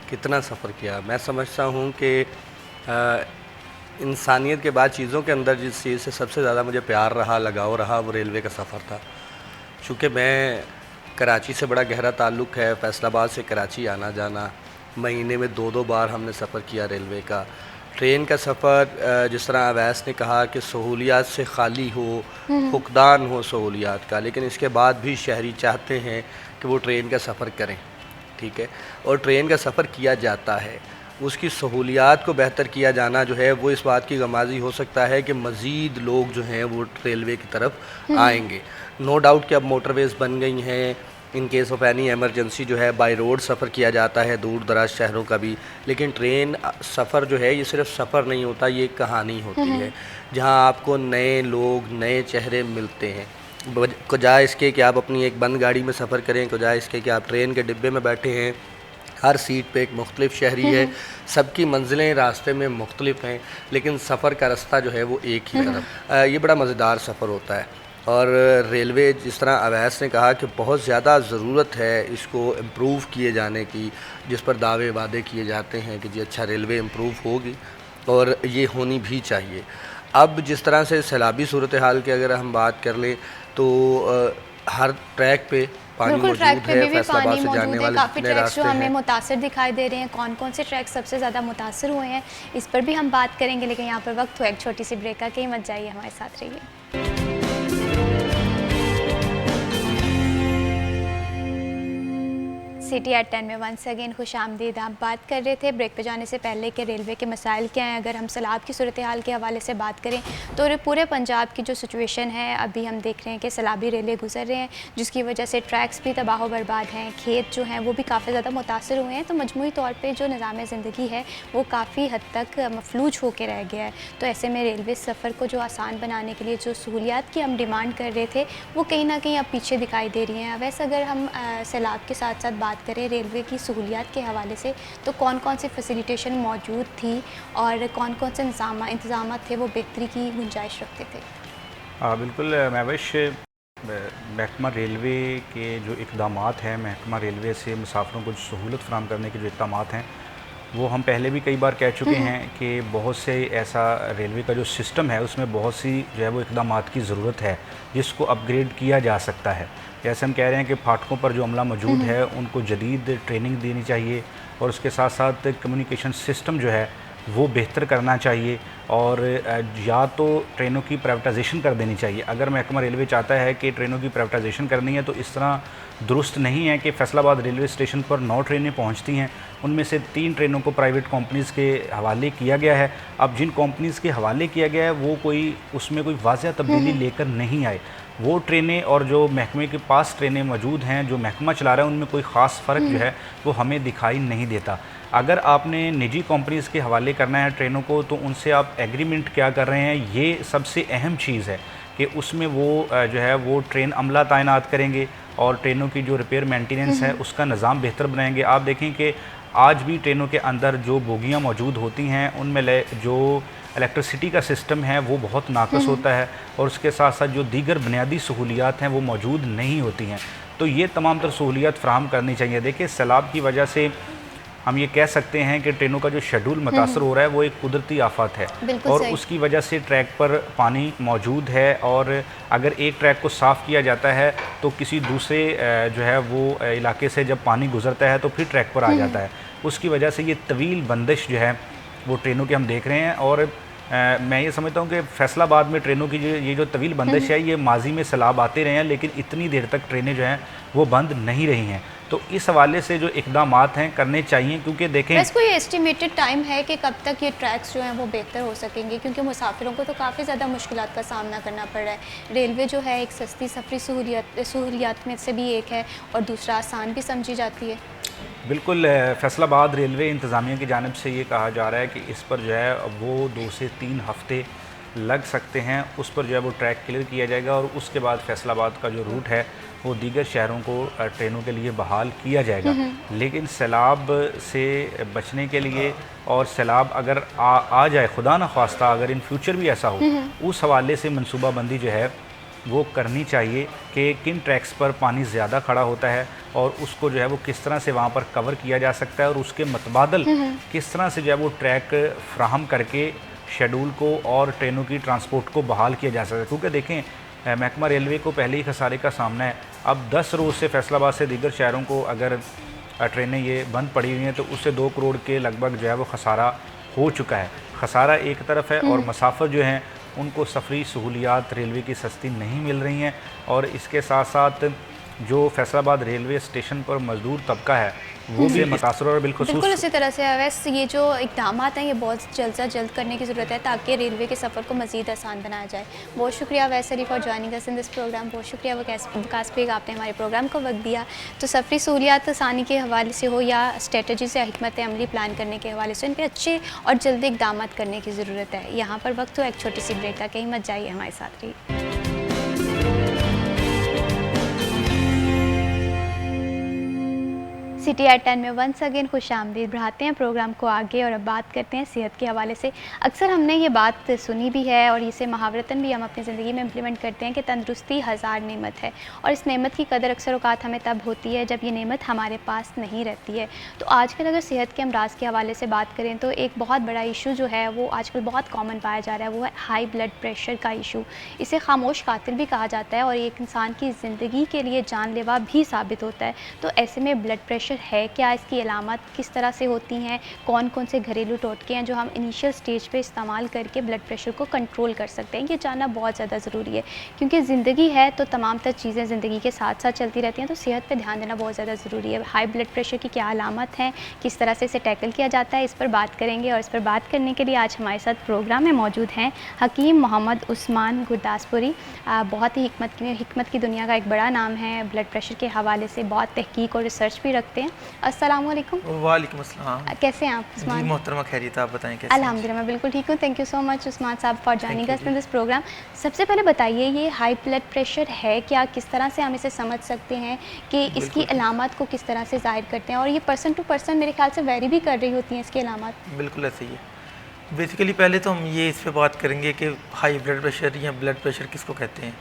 कितना सफ़र किया। मैं समझता हूँ कि इंसानियत के बाद चीज़ों के अंदर जिस चीज़ से सबसे ज़्यादा मुझे प्यार रहा, लगाव रहा, वो रेलवे का सफ़र था। चूँकि मैं कराची से बड़ा गहरा ताल्लुक़ है, फैसलाबाद से कराची आना जाना, महीने में 2-2 बार हमने सफ़र किया रेलवे का। ट्रेन का सफ़र, जिस तरह अवैस ने कहा कि सहूलियात से खाली हो, फुकदान हो सहूलियात का, लेकिन इसके बाद भी शहरी चाहते हैं कि वो ट्रेन का सफ़र करें, ठीक है। और ट्रेन का सफ़र किया जाता है, उसकी सहूलियात को बेहतर किया जाना जो है वो इस बात की गमाज़ी हो सकता है कि मज़ीद लोग जो हैं वो रेलवे की तरफ आएंगे। नो डाउट कि अब मोटरवेज़ बन गई हैं, in case of any emergency जो है बाय रोड सफ़र किया जाता है दूर दराज शहरों का भी। लेकिन ट्रेन सफ़र जो है ये सिर्फ सफ़र नहीं होता, ये एक कहानी होती है जहां आपको नए लोग, नए चेहरे मिलते हैं। बजाय इसके कि आप अपनी एक बंद गाड़ी में सफ़र करें, बजाय इसके कि आप ट्रेन के डिब्बे में बैठे हैं, हर सीट पे एक मुख्तलिफ शहरी है, सबकी मंजिलें रास्ते में मुख्तलिफ हैं, लेकिन सफ़र का रास्ता जो है वो एक ही तरफ। ये बड़ा मज़ेदार सफ़र होता है। और रेलवे, जिस तरह अवैस ने कहा कि बहुत ज़्यादा ज़रूरत है इसको इम्प्रूव किए जाने की, जिस पर दावे वादे किए जाते हैं कि जी अच्छा रेलवे इम्प्रूव होगी, और ये होनी भी चाहिए। अब जिस तरह से सैलाबी सूरत हाल की अगर हम बात कर लें तो हर ट्रैक पे पानी बिल्कुल, मौजूद ट्रैक पे है, भी फैसलाबाद पानी से जाने मौजूद है। वाले काफ़ी जितने ट्रैक्स जो रास्ते हमें हैं। मुतासिर दिखाई दे रहे हैं, कौन कौन से ट्रैक सबसे ज़्यादा मुतासिर हुए हैं इस पर भी हम बात करेंगे। लेकिन यहाँ पर वक्त हुआ एक छोटी सी ब्रेक का, कहीं मत जाइए, हमारे साथ रहिए। सिटी एट 10 में वंस अगेन खुश आमदीद। आप बात कर रहे थे ब्रेक पे जाने से पहले कि रेलवे के मसाइल क्या हैं। अगर हम सैलाब की सूरत हाल के हवाले से बात करें तो पूरे पंजाब की जो सिचुएशन है, अभी हम देख रहे हैं कि सैलाबी रेलें गुजर रहे हैं, जिसकी वजह से ट्रैक्स भी तबाह बर्बाद हैं, खेत जो हैं वो भी काफ़ी ज़्यादा मुतासर हुए हैं। तो मजमूई तौर पर जो निज़ाम ज़िंदगी है वो काफ़ी हद तक मफलूज होकर रह गया है। तो ऐसे में रेलवे सफ़र को जो आसान बनाने के लिए जो सहूलियात की हम डिमांड कर रहे थे वो कहीं ना कहीं अब पीछे दिखाई दे रही हैं। वैसे अगर हम सैलाब के साथ साथ बात करें रेलवे की सहूलियात के हवाले से, तो कौन कौन सी फैसिलिटेशन मौजूद थी और कौन कौन से इंतज़ाम थे वो बेहतरी की गुंजाइश रखते थे? बिल्कुल महविश, महकमा रेलवे के जो इक़दामात हैं, महकमा रेलवे से मुसाफिरों को सहूलत फ़राहम करने के जो इक़दामात हैं, वो हम पहले भी कई बार कह चुके हैं कि बहुत से ऐसा रेलवे का जो सिस्टम है उसमें बहुत सी जो है वो इक़दामात की ज़रूरत है जिसको अपग्रेड किया जा सकता है। जैसे हम कह रहे हैं कि फाटकों पर जो अमला मौजूद है उनको जदीद ट्रेनिंग देनी चाहिए और उसके साथ साथ कम्युनिकेशन सिस्टम जो है वो बेहतर करना चाहिए और या तो ट्रेनों की प्राइवेटाइजेशन कर देनी चाहिए। अगर महकमा रेलवे चाहता है कि ट्रेनों की प्राइवेटाइजेशन करनी है तो इस तरह दुरुस्त नहीं है कि फैसलाबाद रेलवे स्टेशन पर 9 ट्रेनें पहुंचती हैं, उनमें से 3 ट्रेनों को प्राइवेट कंपनीज़ के हवाले किया गया है। अब जिन कंपनीज़ के हवाले किया गया है वो कोई उसमें कोई वाज़ह तब्दीली लेकर नहीं आए। वो ट्रेनें और जो महकमे के पास ट्रेनें मौजूद हैं जो महकमा चला रहा है उनमें कोई ख़ास फ़र्क जो है वो हमें दिखाई नहीं देता। अगर आपने निजी कंपनीज़ के हवाले करना है ट्रेनों को तो उनसे आप एग्रीमेंट क्या कर रहे हैं, ये सबसे अहम चीज़ है कि उसमें वो जो है वो ट्रेन अमला तैनात करेंगे और ट्रेनों की जो रिपेयर मेंटेनेंस है उसका निज़ाम बेहतर बनाएंगे। आप देखें कि आज भी ट्रेनों के अंदर जो बोगियाँ मौजूद होती हैं उनमें जो इलेक्ट्रिसिटी का सिस्टम है वो बहुत नाक़स होता है और उसके साथ साथ जो दीगर बुनियादी सहूलियात हैं वो मौजूद नहीं होती हैं। तो ये तमाम तर सहूलियात फ़राहम करनी चाहिए। देखिए सैलाब की वजह से हम ये कह सकते हैं कि ट्रेनों का जो शेड्यूल मुतासर हो रहा है वो एक कुदरती आफत है और उसकी वजह से ट्रैक पर पानी मौजूद है और अगर एक ट्रैक को साफ़ किया जाता है तो किसी दूसरे जो है वो इलाके से जब पानी गुजरता है तो फिर ट्रैक पर आ जाता है। उसकी वजह से ये तवील बंदिश जो है वो ट्रेनों की हम देख रहे हैं और मैं ये समझता हूँ कि फैसलाबाद में ट्रेनों की ये जो तवील बंदिश है ये माजी में सैलाब आते रहे हैं लेकिन इतनी देर तक ट्रेनें जो हैं वो बंद नहीं रही हैं। तो इस हवाले से जो इक़दामात हैं करने चाहिए क्योंकि देखें वैसे कोई एस्टिमेटेड टाइम है कि कब तक ये ट्रैक्स जो हैं वो बेहतर हो सकेंगे, क्योंकि मुसाफिरों को तो काफ़ी ज़्यादा मुश्किलात का सामना करना पड़ रहा है। रेलवे जो है एक सस्ती सफरी सहूलियात में से भी एक है और दूसरा आसान भी समझी जाती है। बिल्कुल, फैसलाबाद रेलवे इंतज़ामिया की जानिब से ये कहा जा रहा है कि इस पर जो है वो 2 से 3 हफ़्ते लग सकते हैं, उस पर जो है वो ट्रैक क्लियर किया जाएगा और उसके बाद फैसलाबाद का जो रूट है वो दीगर शहरों को ट्रेनों के लिए बहाल किया जाएगा। लेकिन सैलाब से बचने के लिए और सैलाब अगर आ जाए खुदा न ख्वास्ता अगर इन फ्यूचर भी ऐसा हो उस हवाले से मनसूबाबंदी जो है वो करनी चाहिए कि किन ट्रैक्स पर पानी ज़्यादा खड़ा होता है और उसको जो है वो किस तरह से वहाँ पर कवर किया जा सकता है और उसके मतबादल किस तरह से जो है वो ट्रैक फ्राहम करके शेड्यूल को और ट्रेनों की ट्रांसपोर्ट को बहाल किया जा सकता है। क्योंकि देखें महकमा रेलवे को पहले ही खसारे का सामना है। अब 10 रोज़ से फैसलाबाद से दीगर शहरों को अगर ट्रेनें ये बंद पड़ी हुई हैं तो उससे 2 करोड़ के लगभग जो है वो खसारा हो चुका है। खसारा एक तरफ है और मुसाफिर जो हैं उनको सफरी सहूलियात रेलवे की सस्ती नहीं मिल रही हैं और इसके साथ साथ जो फैसलाबाद रेलवे स्टेशन पर मजदूर तबका है वो भी मुतासर और बिल्कुल इसी तरह से अवैस ये जो इक़दामात हैं ये बहुत जल्द से जल्द करने की ज़रूरत है ताकि रेलवे के सफ़र को मज़ीद आसान बनाया जाए। बहुत शुक्रिया Awais sorry for joining us in this programme. बहुत शुक्रिया वकास बेग, आपने हमारे प्रोग्राम को वक्त दिया। तो सफरी सहूलियात आसानी के हवाले से हो या स्ट्रेटजी से हिकमत अमली प्लान करने के हवाले से इन पर अच्छे और जल्दी इक़दामात करने की ज़रूरत है। यहाँ पर वक्त हो एक छोटी सी ब्रेक का, कहीं मत जाइए, हमारे साथ रहिए। सिटी एट 10 में वंस अगेन खुश आमदीद बढ़ाते हैं प्रोग्राम को आगे और अब बात करते हैं सेहत के हवाले से। अक्सर हमने ये बात सुनी भी है और इसे मुहावरतन भी हम अपनी ज़िंदगी में इम्प्लीमेंट करते हैं कि तंदुरुस्ती हज़ार नेमत है और इस नेमत की कदर अक्सर औकात हमें तब होती है जब ये नेमत हमारे पास नहीं रहती है। तो आजकल अगर सेहत के अमराज के हवाले से बात करें तो एक बहुत बड़ा इशू जो है वो आजकल बहुत कॉमन पाया जा रहा है, वो है हाई ब्लड प्रेशर का इशू। इसे खामोश कातिल भी कहा जाता है और एक इंसान की ज़िंदगी के लिए जानलेवा भी साबित होता है। तो ऐसे में ब्लड प्रेशर है क्या, इसकी अलामत किस तरह से होती हैं, कौन कौन से घरेलू टोटके हैं जो हम इनिशियल स्टेज पे इस्तेमाल करके ब्लड प्रेशर को कंट्रोल कर सकते हैं, ये जानना बहुत ज़्यादा ज़रूरी है। क्योंकि ज़िंदगी है तो तमाम तर चीज़ें ज़िंदगी के साथ साथ चलती रहती हैं, तो सेहत पे ध्यान देना बहुत ज़्यादा ज़रूरी है। हाई ब्लड प्रेशर की क्या अलामत हैं, किस तरह से इसे टैकल किया जाता है, इस पर बात करेंगे। और इस पर बात करने के लिए आज हमारे साथ प्रोग्राम में मौजूद हैं हकीम मोहम्मद उस्मान गुरदासपुरी। बहुत ही हिकमत की दुनिया का एक बड़ा नाम है, ब्लड प्रेशर के हवाले से बहुत तहकीक और रिसर्च भी रखते हैं। अस्सलाम वालेकुम। वालेकुम अस्सलाम। कैसे हैं आप उस्मान? जी मोहतरमा, खैरियत, आप बताएं कैसे? अल्हम्दुलिल्लाह मैं बिल्कुल ठीक हूँ। Thank you so much Usman sahab for joining us in this programme. सबसे पहले बताइए ये हाई ब्लड प्रेशर है क्या, किस तरह से हम इसे समझ सकते हैं कि इसकी अलामत को किस तरह से ज़ाहिर करते हैं, और ये पर्सन टू पर्सन मेरे ख्याल से वेरी भी कर रही होती हैं इसकी अलामत? बिल्कुल ऐसे ही है। बेसिकली पहले तो हम ये इस पर बात करेंगे कि हाई ब्लड प्रेशर या ब्लड प्रेशर किसको कहते हैं।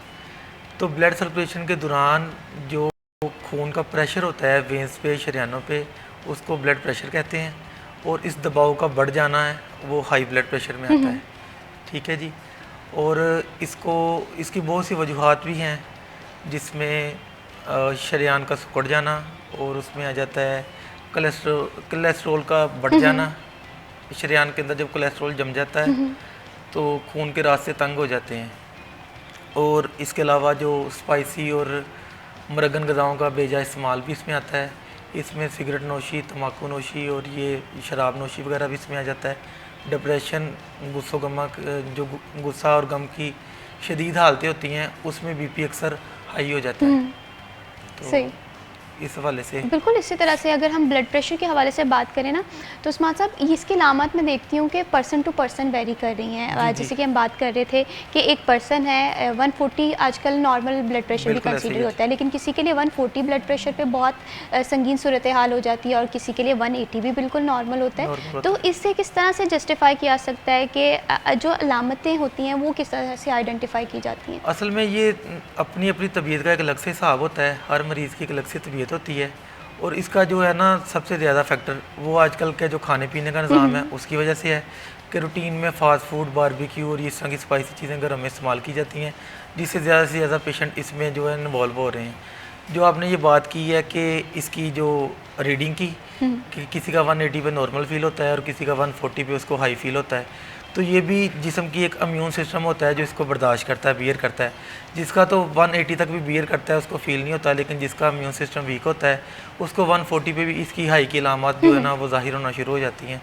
तो ब्लड सर्कुलेशन के दौरान जो खून का प्रेशर होता है वेंस पे, शरीयानों पे, उसको ब्लड प्रेशर कहते हैं। और इस दबाव का बढ़ जाना है वो हाई ब्लड प्रेशर में आता है। ठीक है जी। और इसकी बहुत सी वजूहात भी हैं, जिसमें शरीयान का सिकुड़ जाना, और उसमें आ जाता है कोलेस्ट्रॉल का बढ़ जाना। शरीयान के अंदर जब कोलेस्ट्रॉल जम जाता है तो खून के रास्ते तंग हो जाते हैं। और इसके अलावा जो स्पाइसी और मुरगन ग़िज़ाओं का बेजा इस्तेमाल भी इसमें आता है। इसमें सिगरेट नोशी, तम्बाकू नोशी और ये शराब नोशी वगैरह भी इसमें आ जाता है। डिप्रेशन, जो गुस्सा और गम की शदीद हालतें होती हैं, उसमें बीपी अक्सर हाई हो जाता है। तो सही। इस हवाले से बिल्कुल इसी तरह से अगर हम ब्लड प्रेशर के हवाले से बात करें ना, तो उस्मान साहब इसकी अलामत मैं देखती हूँ कि पर्सन टू पर्सन वेरी कर रही हैं। जैसे कि हम बात कर रहे थे कि एक पर्सन है 140 आजकल नॉर्मल ब्लड प्रेशर भी बिल्कुल ऐसे ही कंसीडर है। होता है, लेकिन किसी के लिए 140 ब्लड प्रेशर पे बहुत संगीन सूरत हाल हो जाती है, और किसी के लिए 180 भी बिल्कुल नॉर्मल होता नॉर्मल है। होता तो इससे किस तरह से जस्टिफाई किया सकता है कि जो अलामतें होती हैं वो किस तरह से आइडेंटिफाई की जाती हैं? असल में ये अपनी अपनी तबीयत का एक अलग से हिसाब होता है। हर मरीज़ की एक अलग से तबीयत होती है। और इसका जो है ना सबसे ज़्यादा फैक्टर वो आजकल के जो खाने पीने का निज़ाम है उसकी वजह से है कि रूटीन में फ़ास्ट फूड, बारबेक्यू और इस तरह की स्पाइसी चीज़ें घरों में इस्तेमाल की जाती हैं, जिससे ज़्यादा से ज़्यादा पेशेंट इसमें जो है इन्वॉल्व हो रहे हैं। जो आपने ये बात की है कि इसकी जो रीडिंग की कि किसी का 180 पे नॉर्मल फील होता है और किसी का 140 पे उसको हाई फील होता है, तो ये भी जिस्म की एक इम्यून सिस्टम होता है जो इसको बर्दाश्त करता है, बियर करता है। जिसका तो 180 तक भी बियर करता है उसको फील नहीं होता, लेकिन जिसका इम्यून सिस्टम वीक होता है उसको 140 पे भी इसकी हाई की अलामत जो है ना वो ज़ाहिर होना शुरू हो जाती हैं।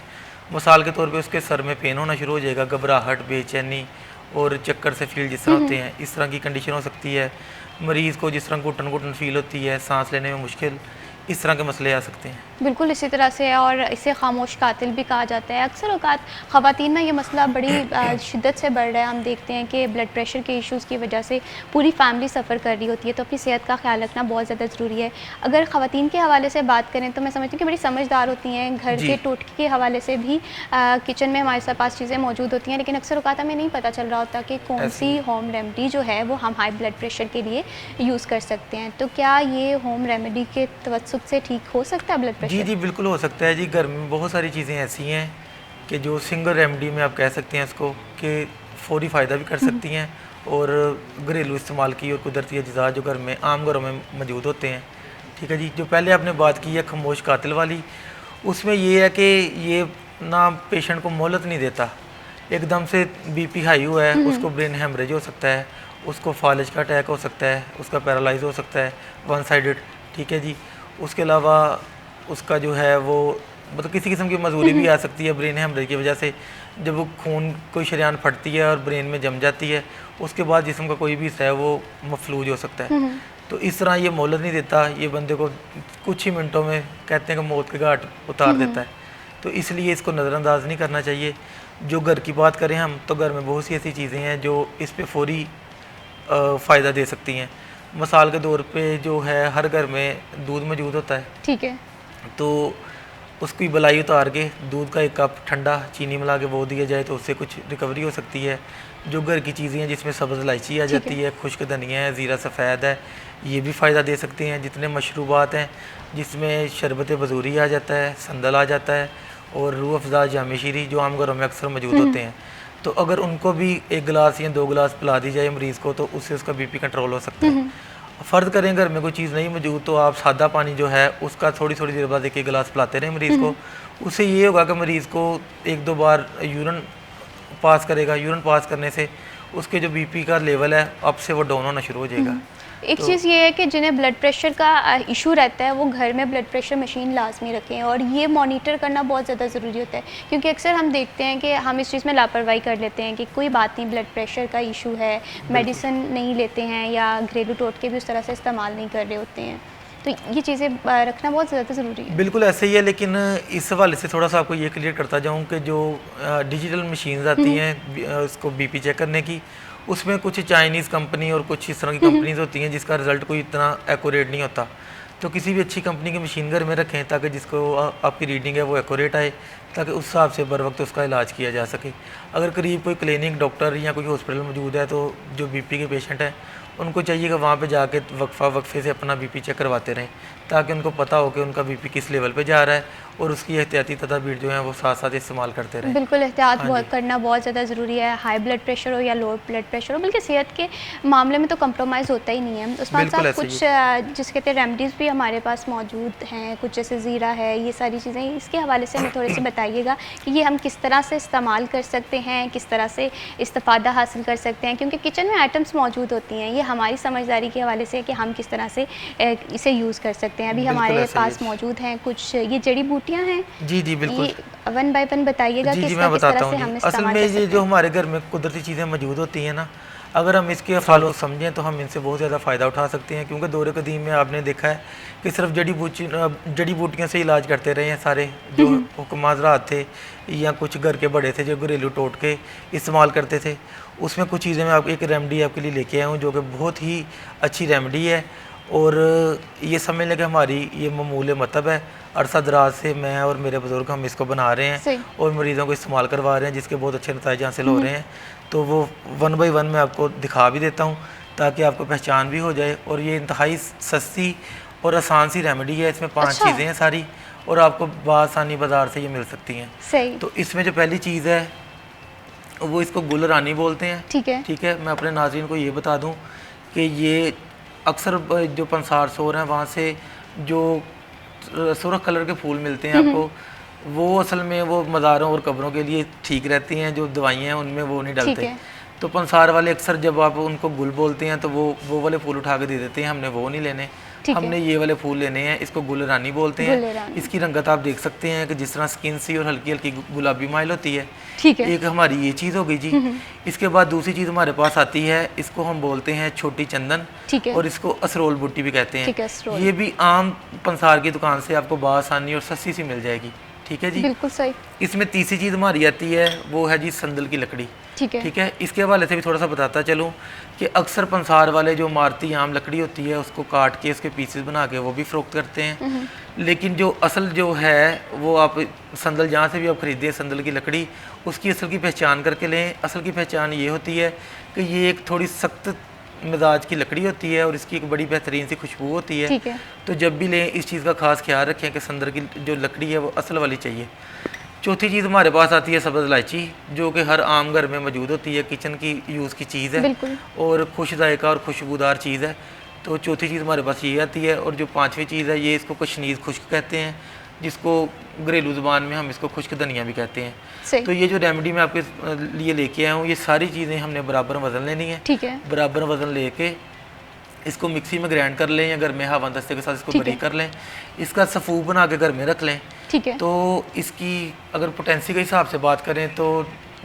मिसाल के तौर पे उसके सर में पेन होना शुरू हो जाएगा, घबराहट, बेचैनी और चक्कर से फील जिस तरह होते हैं, इस तरह की कंडीशन हो सकती है। मरीज़ को जिस तरह घुटन घुटन फील होती है, सांस लेने में मुश्किल, इस तरह के मसले आ सकते हैं। बिल्कुल इसी तरह से, और इसे खामोश कातिल भी कहा जाता है। अक्सर औकात ख़वातीन में ये मसला बड़ी शिद्दत से बढ़ रहा है। हम देखते हैं कि ब्लड प्रेशर के इश्यूज़ की वजह से पूरी फैमिली सफ़र कर रही होती है, तो अपनी सेहत का ख्याल रखना बहुत ज़्यादा ज़रूरी है। अगर ख़वातीन के हवाले से बात करें तो मैं समझती हूँ कि बड़ी समझदार होती हैं, घर जी। के टोटके के हवाले से भी किचन में हमारे पास चीज़ें मौजूद होती हैं, लेकिन अक्सर औकात हमें नहीं पता चल रहा होता कि कौन ऐसे सी होम रेमेडी जो है वो हम हाई ब्लड प्रेशर के लिए यूज़ कर सकते हैं। तो क्या ये होम रेमेडी के तवस्सुत से ठीक हो सकता है ब्लड जी प्रेशर? जी बिल्कुल हो सकता है जी। घर में बहुत सारी चीज़ें ऐसी हैं कि जो सिंगल रेमेडी में आप कह सकते हैं इसको कि फौरी फ़ायदा भी कर सकती हैं, और घरेलू इस्तेमाल की और कुदरती अज्जा जो घर में आम घरों में मौजूद होते हैं। ठीक है जी। जो पहले आपने बात की है खामोश कातिल वाली, उसमें ये है कि ये ना पेशेंट को मोहलत नहीं देता। एकदम से बीपी हाई हुआ है, उसको ब्रेन हेमरेज हो सकता है, उसको फालिज का अटैक हो सकता है, उसका पैरालाइज हो सकता है, वन साइडेड। ठीक है जी। उसके अलावा उसका जो है वो मतलब किसी किस्म की मजबूरी भी आ सकती है ब्रेन हेमरेज की वजह से। जब वो खून कोई शरीयान फटती है और ब्रेन में जम जाती है, उसके बाद जिस्म का कोई भी हिस्सा है वो मफलूज हो सकता है। तो इस तरह ये मोहलत नहीं देता, ये बंदे को कुछ ही मिनटों में कहते हैं कि मौत के घाट उतार देता है। तो इसलिए इसको नज़रअंदाज नहीं करना चाहिए। जो घर की बात करें हम, तो घर में बहुत सी ऐसी चीज़ें हैं जो इस पे फौरी फ़ायदा दे सकती हैं। मिसाल के तौर पे जो है हर घर में दूध मौजूद होता है, ठीक है। तो उसकी बलाई उतार के दूध का एक कप ठंडा चीनी मिला के वो दिया जाए तो उससे कुछ रिकवरी हो सकती है। जो घर की चीज़ें हैं जिसमें सब्ज़ इलायची आ जाती है, खुश्क धनिया है, ज़ीरा सफ़ेद है, ये भी फ़ायदा दे सकते हैं। जितने मशरूबात हैं जिसमें शरबत बजूरी आ जाता है, संदल आ जाता है, और रूह अफ़ज़ा, जाम शीरी जो आम घरों में अक्सर मौजूद होते हैं, तो अगर उनको भी 1 गिलास या 2 गिलास पिला दी जाए मरीज़ को, तो उससे उसका बीपी कंट्रोल हो सकता है। फ़र्ज़ करें घर में कोई चीज़ नहीं मौजूद, तो आप सादा पानी जो है उसका थोड़ी थोड़ी देर बाद 1-1 गिलास पिलाते रहें मरीज़ को। उससे ये होगा कि मरीज़ को 1-2 बार यूरिन पास करेगा। यूरिन पास करने से उसके जो बीपी का लेवल है अब से वो डाउन होना शुरू हो जाएगा। एक चीज़ ये है कि जिन्हें ब्लड प्रेशर का इशू रहता है वो घर में ब्लड प्रेशर मशीन लाजमी रखें, और ये मॉनिटर करना बहुत ज़्यादा ज़रूरी होता है, क्योंकि अक्सर हम देखते हैं कि हम इस चीज़ में लापरवाही कर लेते हैं कि कोई बात नहीं, ब्लड प्रेशर का इशू है, मेडिसिन नहीं लेते हैं या घरेलू टोटके भी उस तरह से इस्तेमाल नहीं कर रहे होते हैं। तो ये चीज़ें रखना बहुत ज़्यादा ज़रूरी है। बिल्कुल ऐसे ही है, लेकिन इस हवाले से थोड़ा सा आपको ये क्लियर करता जाऊँ कि जो डिजिटल मशीन्स आती हैं उसको बीपी चेक करने की, उसमें कुछ चाइनीज़ कंपनी और कुछ इस तरह की कंपनीज होती हैं जिसका रिज़ल्ट कोई इतना एक्यूरेट नहीं होता। तो किसी भी अच्छी कंपनी की मशीन घर में रखें ताकि जिसको आपकी रीडिंग है वो एक्यूरेट आए, ताकि उस हिसाब से बर वक्त उसका इलाज किया जा सके। अगर करीब कोई क्लिनिक, डॉक्टर या कोई हॉस्पिटल मौजूद है तो जो बीपी के पेशेंट हैं उनको चाहिए कि वहाँ पे जाके वक्फे से अपना बीपी चेक करवाते रहें, ताकि उनको पता हो कि उनका बीपी किस लेवल पे जा रहा है और उसकी एहतियाती तदाबीर जो है वो साथ साथ इस्तेमाल करते रहें। बिल्कुल एहतियात हाँ बहुत करना बहुत ज़्यादा ज़रूरी है, हाई ब्लड प्रेशर हो या लो ब्लड प्रेशर हो, बल्कि सेहत के मामले में तो कंप्रोमाइज़ होता ही नहीं है। उस्मान बिल्कुल साहब ऐसे कुछ ही। जिसे कहते हैं रेमडीज़ भी हमारे पास मौजूद हैं, कुछ जैसे ज़ीरा है, ये सारी चीज़ें, इसके हवाले से हमें थोड़े से बताइएगा कि ये हम किस तरह से इस्तेमाल कर सकते हैं, किस तरह से इस्तिफ़ादा हासिल कर सकते हैं, क्योंकि किचन में आइटम्स मौजूद होती हैं, ये हमारी समझदारी के हवाले से है कि हम किस तरह से इसे यूज़ कर सकते हैं। अभी बिल्कुल हमारे ऐसा ही पास मौजूद हैं कुछ ये जड़ी बूटियाँ हैं, जी बिल्कुल। ये वन बाय वन बताइएगा जी किस मैं किस बताता तरह से हूँ हम जी। असल इस्तेमाल में कर ये सकते जो हैं। हमारे घर में कुदरती चीज़ें मौजूद होती हैं ना, अगर हम इसके फ़ायदों को समझें तो हम इनसे बहुत ज़्यादा फ़ायदा उठा सकते हैं, क्योंकि दौर कदीम में आपने देखा है कि सिर्फ जड़ी बूटियों से इलाज करते रहे हैं सारे जो हुक्म हज़रात थे या कुछ घर के बड़े थे जो घरेलू टोटके इस्तेमाल करते थे। उसमें कुछ चीज़ें मैं आपको एक रेमेडी आपके लिए लेके आया हूँ जो कि बहुत ही अच्छी रेमेडी है, और ये समझ लें कि हमारी ये मामूल मतलब है, अरसा दराज से मैं और मेरे बुज़ुर्ग हम इसको बना रहे हैं सही। और मरीज़ों को इस्तेमाल करवा रहे हैं, जिसके बहुत अच्छे नतीजे हासिल हो रहे हैं। तो वो वन बाई वन मैं आपको दिखा भी देता हूँ ताकि आपको पहचान भी हो जाए। और ये इंतहाई सस्ती और आसान सी रेमेडी है, इसमें 5 अच्छा। चीज़ें हैं सारी, और आपको बासानी बाज़ार से ये मिल सकती हैं। सही। तो इसमें जो पहली चीज़ है वो इसको गुल रानी बोलते हैं। ठीक है। ठीक है, मैं अपने नाज़रीन को ये बता दूँ कि ये अक्सर जो पंसार शोर हैं वहाँ से जो सुर्ख कलर के फूल मिलते हैं आपको, वो असल में वो मज़ारों और कब्रों के लिए ठीक रहती हैं, जो दवाइयाँ हैं उनमें वो नहीं ठीक डलते। है। तो पंसार वाले अक्सर जब आप उनको गुल बोलते हैं तो वो वाले फूल उठा के दे देते हैं, हमने वो नहीं लेने, ठीक है। हमने ये वाले फूल लेने हैं। इसको गुल रानी बोलते गुल हैं। रानी। इसकी रंगत आप देख सकते हैं कि जिस तरह स्किन सी और हल्की हल्की गुलाबी माइल होती है। ठीक है। एक हमारी ये चीज़ हो गई जी। इसके बाद दूसरी चीज़ हमारे पास आती है, इसको हम बोलते हैं छोटी चंदन, ठीक है। और इसको असरोल बुट्टी भी कहते ठीक है, हैं। असरोल। ये भी आम पंसार की दुकान से आपको बासानी और सस्ती सी मिल जाएगी। ठीक है जी। बिल्कुल सही। इसमें तीसरी चीज़ हमारी आती है, वो है जी संदल की लकड़ी। ठीक है। ठीक है, इसके हवाले से भी थोड़ा सा बताता चलूँ कि अक्सर पंसार वाले जो इमारती आम लकड़ी होती है उसको काट के उसके पीसेस बना के वो भी फ़रोख्त करते हैं, लेकिन जो असल जो है वो आप संदल जहाँ से भी आप ख़रीदें संदल की लकड़ी, उसकी असल की पहचान करके लें। असल की पहचान ये होती है कि ये एक थोड़ी सख्त मिजाज की लकड़ी होती है और इसकी एक बड़ी बेहतरीन सी खुशबू होती है। ठीक है। तो जब भी लें इस चीज़ का खास ख्याल रखें कि संदल की जो लकड़ी है वो असल वाली चाहिए। चौथी चीज़ हमारे पास आती है सब्ज़ इलायची, जो कि हर आम घर में मौजूद होती है, किचन की यूज़ की चीज़ है बिल्कुल। और खुश जायका और खुशबूदार चीज़ है। तो चौथी चीज़ हमारे पास ये आती है। और जो पांचवी चीज़ है, ये इसको कशनीज़ खुश्क कहते हैं, जिसको घरेलू ज़ुबान में हम इसको खुश्क धनिया भी कहते हैं। सही। तो ये जो रेमेडी मैं आपके लिए लेके आया हूँ, ये सारी चीज़ें हमने बराबर वज़न लेनी है। ठीक है। बराबर वज़न लेके इसको मिक्सी में ग्राइंड कर लें या घर में हवा दस्ते के साथ इसको ठीक बारीक है। कर लें। इसका सफ़ूफ बना के घर में रख लें। ठीक है। तो इसकी अगर पोटेंसी के हिसाब से बात करें तो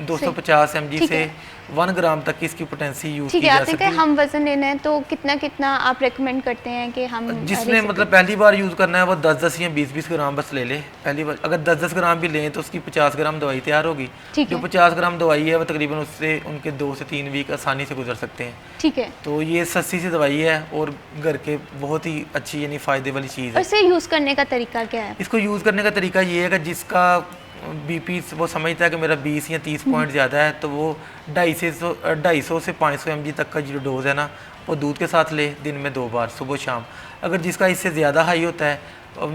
250 mg ठीक से है। 1 ग्राम तक की इसकी पोटेंसी यूज़ ठीक की है, जा आप देखते सकती हैं है। हम वज़न लेना है तो कितना कितना आप रेकमेंड करते हैं कि हम ले जिसने सकते मतलब पहली बार यूज़ करना है वो 10-10 या 20-20 ग्राम बस ले ले पहली बार। अगर 10-10 ग्राम भी लें तो उसकी 50 ग्राम दवाई तैयार होगी। ठीक जो है। 50 ग्राम दवाई है वो तकरीबन उससे उनके 2 से 3 वीक आसानी से गुजर सकते हैं। ठीक है। तो ये सस्ती सी दवाई है और घर के बहुत ही अच्छी यानी फ़ायदे वाली चीज़ और है। इसे यूज़ करने का तरीका क्या है? इसको यूज़ करने का तरीका ये है कि जिसका बीपी वो समझता है कि मेरा 20 या 30 पॉइंट ज़्यादा है, तो वो 250 से 500 mg तक का जो डोज़ है ना, वो दूध के साथ ले, दिन में 2 बार सुबह शाम। अगर जिसका इससे ज़्यादा हाई होता है,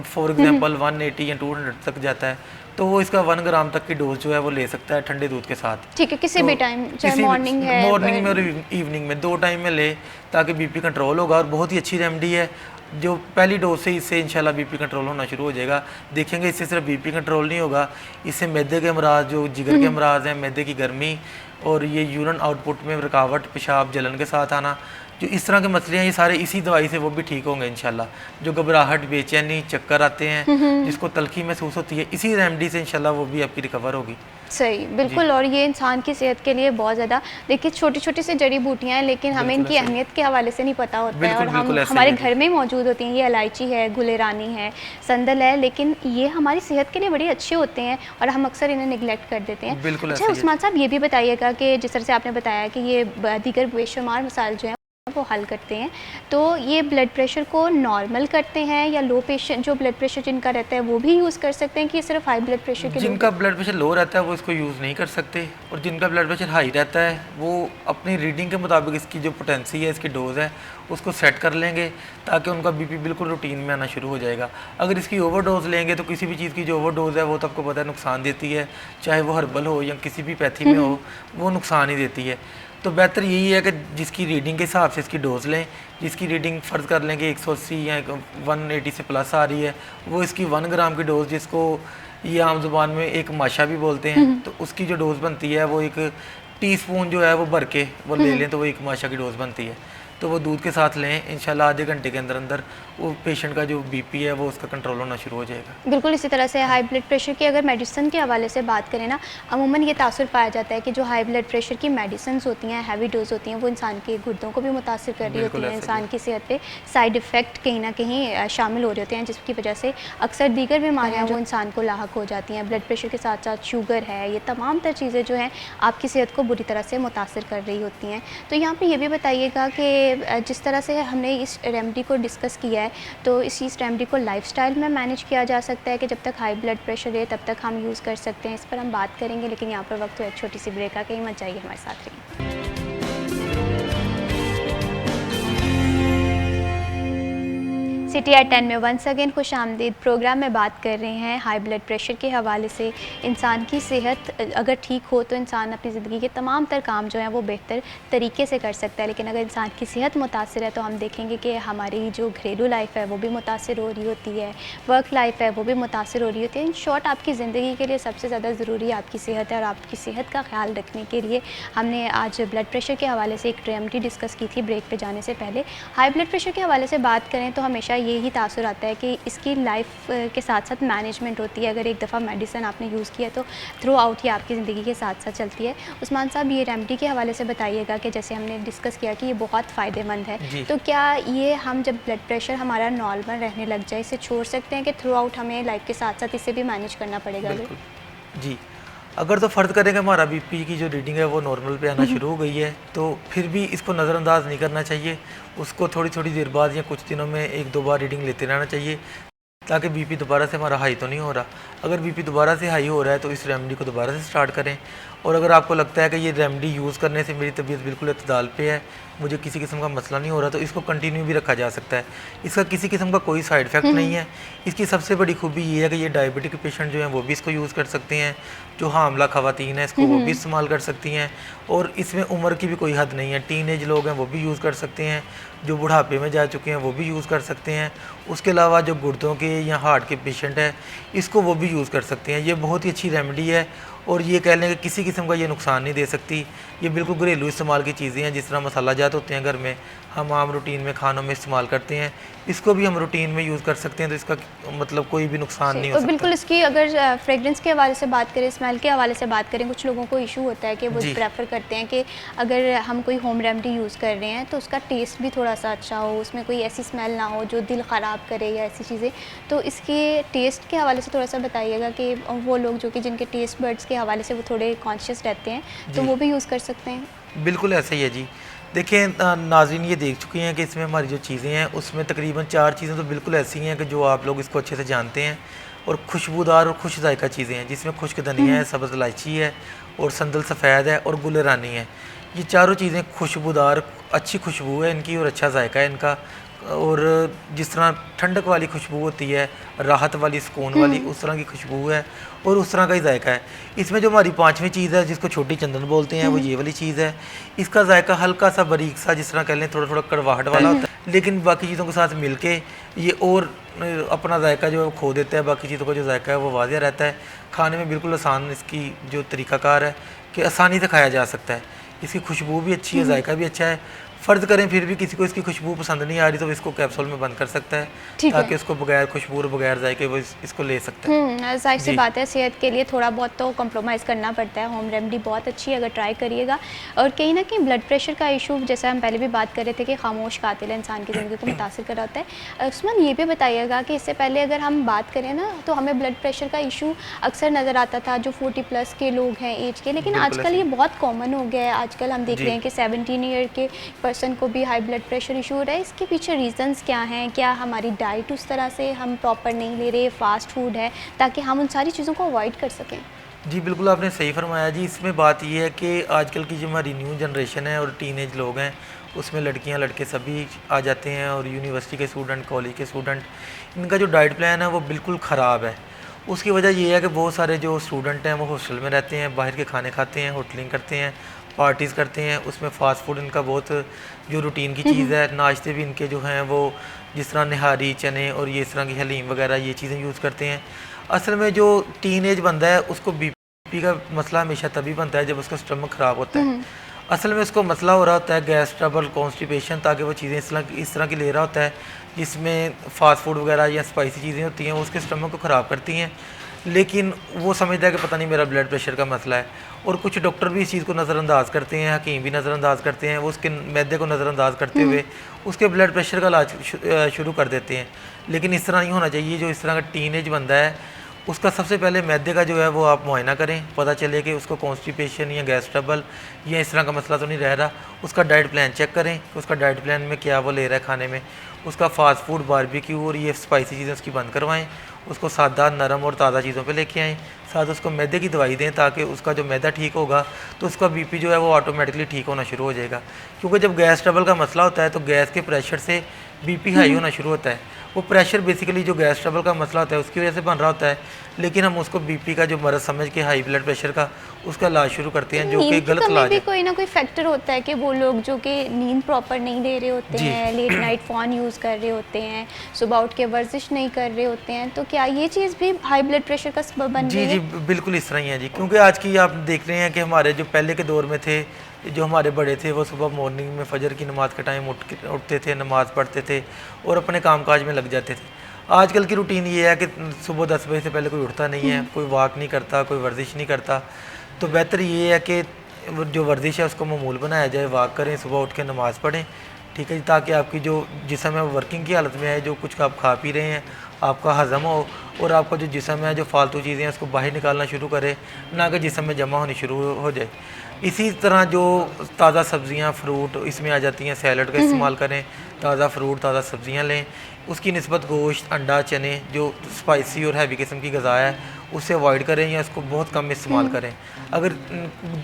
फॉर एग्जांपल 180 या 200 तक जाता है, तो वो इसका 1 ग्राम तक की डोज जो है वो ले सकता है ठंडे दूध के साथ। ठीक है, किसी तो भी टाइम, चाहे मॉर्निंग है, मॉर्निंग में और इवनिंग में 2 टाइम में ले, ताकि बीपी कंट्रोल होगा। और बहुत ही अच्छी रेमेडी है, जो पहली डोज से इससे इंशाल्लाह बीपी कंट्रोल होना शुरू हो जाएगा। देखेंगे इससे सिर्फ बीपी कंट्रोल नहीं होगा, इससे मैदे के अमराज, जो जिगर के अमराज हैं, मैदे की गर्मी और ये यूरिन आउटपुट में रुकावट, पेशाब जलन के साथ आना, जो इस तरह के मसले हैं, ये सारे इसी दवाई से वो भी ठीक होंगे इंशाल्लाह। जो घबराहट, बेचैनी, चक्कर आते हैं, जिसको तलखी महसूस होती है, इसी रेमेडी से इंशाल्लाह वो भी आपकी रिकवर होगी। सही, बिल्कुल। और ये इंसान की सेहत के लिए बहुत ज़्यादा, देखिए छोटी छोटी सी जड़ी बूटियाँ हैं, लेकिन हमें बिल्कुल इनकी ऐसे ही। अहमियत के हवाले से नहीं पता होता है, बिल्कुल, और हम बिल्कुल ऐसे हमारे ही है। घर में ही मौजूद होती हैं। ये इलायची है, गुलेरानी है, संदल है, लेकिन ये हमारी सेहत के लिए बड़े अच्छे होते हैं और हम अक्सर इन्हें निगलेक्ट कर देते हैं। बिल्कुल अच्छा ऐसे ही है। उस्मान साहब, ये भी बताइएगा कि जिस तरह से आपने बताया कि ये दीगर बेशुमार मसाइल जो हैं वो हल करते हैं। तो ये ब्लड प्रेशर को नॉर्मल करते हैं या लो पेशेंट जो ब्लड प्रेशर जिनका रहता है वो भी यूज़ कर सकते हैं कि सिर्फ हाई ब्लड प्रेशर के जिनका ब्लड प्रेशर लो रहता है वो इसको यूज़ नहीं कर सकते, और जिनका ब्लड प्रेशर हाई रहता है वो अपनी रीडिंग के मुताबिक इसकी जो पोटेंसी है, इसकी डोज है, उसको सेट कर लेंगे ताकि उनका बीपी बिल्कुल रूटीन में आना शुरू हो जाएगा। अगर इसकी ओवरडोज लेंगे तो किसी भी चीज़ की जो ओवरडोज है वो तो आपको पता है नुकसान देती है, चाहे वो हर्बल हो या किसी भी पैथी में हो, वो नुकसान ही देती है। तो बेहतर यही है कि जिसकी रीडिंग के हिसाब से इसकी डोज लें, जिसकी रीडिंग फ़र्ज़ कर लें कि 180 या 180 से प्लस आ रही है, वो इसकी 1 ग्राम की डोज, जिसको ये आम ज़ुबान में एक माशा भी बोलते हैं, तो उसकी जो डोज़ बनती है वो एक टीस्पून जो है वो भर के वो ले लें तो वो एक माशा की डोज़ बनती है। तो वो दूध के साथ लें, इंशाल्लाह आधे घंटे के अंदर अंदर वो पेशेंट का जो बीपी है वो उसका कंट्रोल होना शुरू हो जाएगा। बिल्कुल इसी तरह से हाई ब्लड प्रेशर की अगर मेडिसिन के हवाले से बात करें ना, अमूमन ये तासुर पाया जाता है कि जो हाई ब्लड प्रेशर की मेडिसिन होती हैं, हैवी डोज होती हैं, वो इंसान के गुर्दों को भी मुतासिर कर रही होती हैं, इंसान की सेहत पे साइड इफ़ेक्ट कहीं ना कहीं शामिल हो रहे होते हैं, जिसकी वजह से अक्सर दीगर बीमारियाँ वो इंसान को लाहक हो जाती हैं। ब्लड प्रेशर के साथ साथ शुगर है, ये तमाम तर चीज़ें जो हैं आपकी सेहत को बुरी तरह से मुतासिर कर रही होती हैं। तो यहाँ पर ये भी बताइएगा कि जिस तरह से हमने इस रेमेडी को डिस्कस किया है, तो इस रेमेडी को लाइफस्टाइल में मैनेज किया जा सकता है कि जब तक हाई ब्लड प्रेशर है तब तक हम यूज़ कर सकते हैं, इस पर हम बात करेंगे। लेकिन यहाँ पर वक्त है एक छोटी सी ब्रेक का, कहीं मत जाइए, हमारे साथ रहिए। सिटी एट 10 में वंस अगेन खुश आमदीद। प्रोग्राम में बात कर रहे हैं हाई ब्लड प्रेशर के हवाले से। इंसान की सेहत अगर ठीक हो तो इंसान अपनी ज़िंदगी के तमाम तर काम जो हैं वो बेहतर तरीके से कर सकता है, लेकिन अगर इंसान की सेहत मुतासिर है तो हम देखेंगे कि हमारी जो घरेलू लाइफ है वो भी मुतासिर हो रही होती है, वर्क लाइफ है वो भी मुतासिर हो रही होती है। इन शॉर्ट आपकी ज़िंदगी के लिए सबसे ज़्यादा ज़रूरी आपकी सेहत है, और आपकी सेहत का ख्याल रखने के लिए हमने आज ब्लड प्रेशर के हवाले से एक रेमेडी डिस्कस की थी ब्रेक पे जाने से पहले। हाई ब्लड प्रेशर के हवाले से बात करें तो हमेशा यही तासुर आता है कि इसकी लाइफ के साथ साथ मैनेजमेंट होती है। अगर एक दफ़ा मेडिसिन आपने यूज़ किया तो थ्रू आउट ही आपकी ज़िंदगी के साथ साथ चलती है। उस्मान साहब, ये रेमेडी के हवाले से बताइएगा कि जैसे हमने डिस्कस किया कि ये बहुत फ़ायदेमंद है, तो क्या ये हम जब ब्लड प्रेशर हमारा नॉर्मल रहने लग जाए इसे छोड़ सकते हैं कि थ्रू आउट हमें लाइफ के साथ साथ इसे भी मैनेज करना पड़ेगा? जी, अगर तो फ़र्ज़ करें कि हमारा बीपी की जो रीडिंग है वो नॉर्मल पे आना शुरू हो गई है, तो फिर भी इसको नज़रअंदाज नहीं करना चाहिए। उसको थोड़ी थोड़ी देर बाद या कुछ दिनों में 1-2 बार रीडिंग लेते रहना चाहिए ताकि बीपी दोबारा से हमारा हाई तो नहीं हो रहा। अगर बीपी दोबारा से हाई हो रहा है तो इस रेमेडी को दोबारा से स्टार्ट करें। और अगर आपको लगता है कि ये रेमेडी यूज़ करने से मेरी तबीयत बिल्कुल इत्तदाल पे है, मुझे किसी किस्म का मसला नहीं हो रहा, तो इसको कंटिन्यू भी रखा जा सकता है। इसका किसी किस्म का कोई साइड इफ़ेक्ट नहीं है। इसकी सबसे बड़ी खूबी ये है कि ये डायबिटिक पेशेंट जो हैं वो भी इसको यूज़ कर सकते हैं, जो हामला ख़वातीन है इसको वो भी इस्तेमाल कर सकती हैं, और इसमें उम्र की भी कोई हद नहीं है। टीनेज लोग हैं वो भी यूज़ कर सकते हैं, जो बुढ़ापे में जा चुके हैं वो भी यूज़ कर सकते हैं। उसके अलावा जो गुर्दों के या हार्ट के पेशेंट हैं इसको वो भी यूज़ कर सकते हैं। ये बहुत ही अच्छी रेमेडी है, और ये कह लें कि किसी किस्म का ये नुकसान नहीं दे सकती। ये बिल्कुल घरेलू इस्तेमाल की चीज़ें हैं, जिस तरह मसाला जात होते हैं घर में, हम आम रूटीन में खानों में इस्तेमाल करते हैं, इसको भी हम रूटीन में यूज़ कर सकते हैं। तो इसका मतलब कोई भी नुकसान नहीं हो सकता। बिल्कुल इसकी अगर फ्रेगरेंस के हवाले से बात करें, स्मेल के हवाले से बात करें, कुछ लोगों को इशू होता है कि वो प्रेफर करते हैं कि अगर हम कोई होम रेमेडी यूज़ कर रहे हैं तो उसका टेस्ट भी थोड़ा सा अच्छा हो, उसमें कोई ऐसी स्मेल ना हो जो दिल ख़राब करे या ऐसी चीज़ें। तो इसके टेस्ट के हवाले से थोड़ा सा बताइएगा कि वो लोग जो कि जिनके टेस्ट बर्ड्स के हवाले से वो थोड़े कॉन्शियस रहते हैं तो वो भी यूज़ कर सकते हैं। बिल्कुल ऐसा ही है जी। देखें नाज़रीन, ये देख चुके हैं कि इसमें हमारी जो चीज़ें हैं उसमें तकरीबन 4 चीज़ें तो बिल्कुल ऐसी हैं कि जो आप लोग इसको अच्छे से जानते हैं, और खुशबूदार और खुश जायका चीज़ें हैं, जिसमें खुश्क धनिया है, सब्ज़ इलायची है, और संदल सफ़ेद है, और गुल रानी है। ये चारों चीज़ें खुशबूदार, अच्छी खुशबू है इनकी और अच्छा जायका है इनका। और जिस तरह ठंडक वाली खुशबू होती है, राहत वाली, सुकून वाली, उस तरह की खुशबू है और उस तरह का ही जायका है। इसमें जो हमारी 5वीं चीज़ है जिसको छोटी चंदन बोलते हैं, वो ये वाली चीज़ है। इसका जायका हल्का सा बारीक सा, जिस तरह कह लें थोड़ा थोड़ा कड़वाहट वाला होता है, लेकिन बाकी चीज़ों के साथ मिलके ये और अपना जायका जो है खो देता है। बाकी चीज़ों का जो जायका है वो वाज़िया रहता है। खाने में बिल्कुल आसान इसकी जो तरीक़ाकार है कि आसानी से खाया जा सकता है। इसकी खुशबू भी अच्छी है, जायका भी अच्छा है। फ़र्ज़ करें फिर भी किसी को इसकी खुशबू पसंद नहीं आ रही तो इसको कैप्सूल में बंद कर सकता है, ताकि उसको बगैर खुशबू और बगैर जायके वो इसको ले सकता है। जाहिर सी बात है, सेहत के लिए थोड़ा बहुत तो कॉम्प्रोमाइज़ करना पड़ता है। होम रेमेडी बहुत अच्छी है, अगर ट्राई करिएगा। और कहीं ना कहीं ब्लड प्रेशर का इशू, जैसे हम पहले भी बात कर रहे थे कि खामोश कातिल है, इंसान की ज़िंदगी को मुतासिर कर होता है। उस्मान, ये भी बताइएगा कि इससे पहले अगर हम बात करें ना तो हमें ब्लड प्रेशर का इशू अक्सर नज़र आता था जो 40+ के लोग हैं एज के, लेकिन आजकल ये बहुत कॉमन हो गया है। आजकल हम देख रहे हैं कि 17 ईयर के पर्सन को भी हाई ब्लड प्रेशर इशू हो रहा है, इसके पीछे रीज़न्स क्या हैं? क्या हमारी डाइट उस तरह से हम प्रॉपर नहीं ले रहे, फास्ट फूड है, ताकि हम उन सारी चीज़ों को अवॉइड कर सकें? जी बिल्कुल, आपने सही फरमाया जी। इसमें बात ये है कि आजकल की जो हमारी न्यू जनरेशन है और टीनेज लोग हैं, उसमें लड़कियां लड़के सभी आ जाते हैं, और यूनिवर्सिटी के स्टूडेंट, कॉलेज के स्टूडेंट, इनका जो डाइट प्लान है वो बिल्कुल ख़राब है। उसकी वजह ये है कि बहुत सारे जो स्टूडेंट हैं वो हॉस्टल में रहते हैं, बाहर के खाने खाते हैं, होटलिंग करते हैं, पार्टीज़ करते हैं, उसमें फ़ास्ट फूड इनका बहुत जो रूटीन की चीज़ है। नाश्ते भी इनके जो हैं वो जिस तरह निहारी, चने और ये इस तरह की हलीम वगैरह ये चीज़ें यूज़ करते हैं। असल में जो टीनेज बंदा है उसको बीपी का मसला हमेशा तभी बनता है जब उसका स्टमक ख़राब होता है। असल में उसको मसला हो रहा होता है गैस ट्रबल, कॉन्स्टिपेशन, ताकि वो चीज़ें इस तरह की ले रहा होता है जिसमें फ़ास्ट फूड वगैरह या स्पाइसी चीज़ें होती हैं, वो उसके स्टमक को ख़राब करती हैं। लेकिन वो समझता है कि पता नहीं मेरा ब्लड प्रेशर का मसला है, और कुछ डॉक्टर भी इस चीज़ को नज़रअंदाज करते हैं, हकीम भी नज़रअंदाज करते हैं। वो उसके मैदे को नज़रअंदाज करते हुए उसके ब्लड प्रेशर का इलाज शुरू कर देते हैं। लेकिन इस तरह नहीं होना चाहिए। जो इस तरह का टीनेज बंदा है उसका सबसे पहले मैदे का जो है वो आप मुआयना करें, पता चले कि उसको कॉन्स्टिपेशन या गैस ट्रबल या इस तरह का मसला तो नहीं रह रहा। उसका डाइट प्लान चेक करें कि उसका डाइट प्लान में क्या वो ले रहा है खाने में। उसका फ़ास्ट फूड, बारबेक्यू और ये स्पाइसी चीज़ें उसकी बंद करवाएं। उसको सादा, नरम और ताज़ा चीज़ों पे लेके आएँ। साथ उसको मैदे की दवाई दें, ताकि उसका जो मैदा ठीक होगा तो उसका बीपी जो है वो ऑटोमेटिकली ठीक होना शुरू हो जाएगा। क्योंकि जब गैस ट्रबल का मसला होता है तो गैस के प्रेशर से बीपी हाई होना शुरू होता है। वो प्रेशर बेसिकली जो गैस ट्रबल का मसला होता है उसकी वजह से बन रहा होता है, लेकिन हम उसको बीपी का जो मरज़ समझ के हाई ब्लड प्रेशर का उसका इलाज शुरू करते हैं, जो कि गलत इलाज है। कोई ना कोई फैक्टर होता है कि वो लोग जो कि नींद प्रॉपर नहीं ले रहे होते हैं, लेट नाइट फ़ोन यूज़ कर रहे होते हैं, सुबह उठ के वर्जिश नहीं कर रहे होते हैं, तो क्या ये चीज़ भी हाई ब्लड प्रेशर का सबब बन रही है? जी बिल्कुल इस तरह ही है जी। क्योंकि आज की आप देख रहे हैं कि हमारे जो पहले के दौर में थे, जो हमारे बड़े थे, वो सुबह मॉर्निंग में फजर की नमाज़ के टाइम उठते थे, नमाज़ पढ़ते थे और अपने कामकाज में लग जाते थे। आजकल की रूटीन ये है कि सुबह 10 बजे से पहले कोई उठता नहीं है, कोई वॉक नहीं करता, कोई वर्जिश नहीं करता। तो बेहतर ये है कि जो वर्जिश है उसको मामूल बनाया जाए, वॉक करें, सुबह उठ के नमाज़ पढ़ें, ठीक है जी, ताकि आपकी जो जिस्म है वो वर्किंग की हालत में है, जो कुछ आप खा पी रहे हैं आपका हज़म हो, और आपका जो जिस्म है जो फालतू चीज़ें हैं उसको बाहर निकालना शुरू करे, ना कि जिस्म में जमा होनी शुरू हो जाए। इसी तरह जो ताज़ा सब्ज़ियाँ, फ्रूट इसमें आ जाती हैं, सैलड का इस्तेमाल करें, ताज़ा फ्रूट, ताज़ा सब्ज़ियाँ लें। उसकी निस्बत गोश्त, अंडा, चने जो स्पाइसी और हैवी किस्म की ग़िज़ा है उससे अवॉइड करें या उसको बहुत कम इस्तेमाल करें। अगर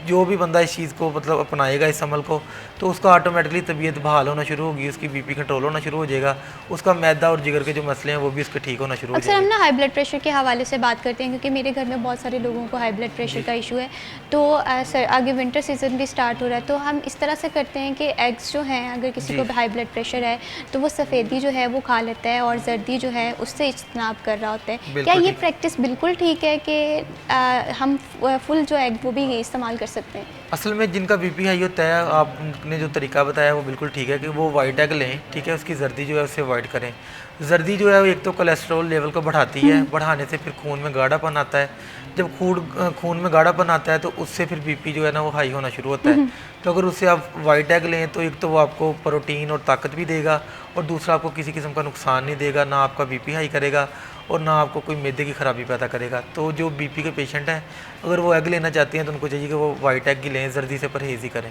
जो भी बंदा इस चीज़ को मतलब अपनाएगा, इस अमल को, तो उसका ऑटोमेटिकली तबीयत बहाल होना शुरू होगी, उसकी बीपी कंट्रोल होना शुरू हो जाएगा, उसका मैदा और जिगर के जो मसले हैं वो भी उसके ठीक होना शुरू हो अक्सर जाएंगे। हम ना हाई ब्लड प्रेशर के हवाले से बात करते हैं, क्योंकि मेरे घर में बहुत सारे लोगों को हाई ब्लड प्रेशर का इशू है। तो सर आगे विंटर सीज़न भी स्टार्ट हो रहा है, तो हम इस तरह से करते हैं कि एग्स जो हैं, अगर किसी को हाई ब्लड प्रेशर है तो वो सफ़ेदी जो है वो खा लेता है और जर्दी जो है उससे इज्तनाब कर रहा होता है। क्या ये प्रैक्टिस बिल्कुल ठीक है कि हम फुल जो एग वो भी इस्तेमाल कर सकते हैं? असल में जिनका बीपी हाई होता है, आपने जो तरीका बताया वो बिल्कुल ठीक है कि वो वाइट एग लें, ठीक है, उसकी जर्दी जो है उससे अवॉइड करें। जर्दी जो है वो एक तो कोलेस्ट्रॉल लेवल को बढ़ाती है, बढ़ाने से फिर खून में गाढ़ापन आता है। जब खून में गाढ़ापन आता है तो उससे फिर बीपी जो है ना वो हाई होना शुरू होता है। तो अगर उससे आप वाइट एग लें तो एक तो वो आपको प्रोटीन और ताकत भी देगा, और दूसरा आपको किसी किस्म का नुकसान नहीं देगा, ना आपका बीपी हाई करेगा और ना आपको कोई मैदे की ख़राबी पैदा करेगा। तो जो बीपी के पेशेंट हैं अगर वो एग लेना चाहते हैं तो उनको चाहिए कि वो वाइट एग ही लें, जर्दी से परहेज़ ही करें।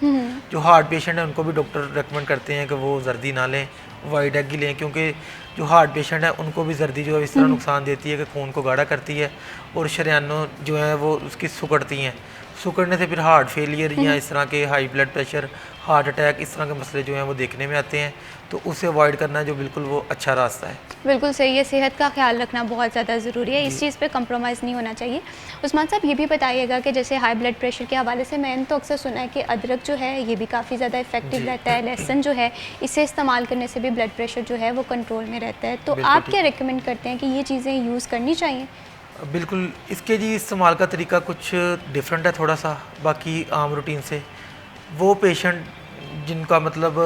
जो हार्ट पेशेंट हैं उनको भी डॉक्टर रेकमेंड करते हैं कि वो जर्दी ना लें, वाइट एग ही लें, क्योंकि जो हार्ट पेशेंट है उनको भी जर्दी जो है इस तरह नुकसान देती है कि खून को गाढ़ा करती है और शरीयानों जो है वो उसकी सुकड़ती हैं। सुकड़ने से फिर हार्ट फेलियर या इस तरह के high blood pressure, heart attack, इस तरह के मसले जो हैं वो देखने में आते हैं। तो उसे अवॉइड करना जो बिल्कुल वो अच्छा रास्ता है। बिल्कुल सही है, सेहत का ख्याल रखना बहुत ज़्यादा ज़रूरी है, इस चीज़ पे कंप्रोमाइज़ नहीं होना चाहिए। उस्मान साहब ये भी बताइएगा कि जैसे हाई ब्लड प्रेशर के हवाले से मैंने तो अक्सर सुना है कि अदरक जो है ये भी काफ़ी ज़्यादा इफेक्टिव रहता है, लहसुन जो है इसे इस्तेमाल करने से भी ब्लड प्रेशर जो है वो कंट्रोल में रहता है। तो आप क्या रिकमेंड करते हैं कि ये चीज़ें यूज़ करनी चाहिए? बिल्कुल, इसके जी इस्तेमाल का तरीका कुछ डिफरेंट है थोड़ा सा बाकी आम रूटीन से। वो पेशेंट जिनका मतलब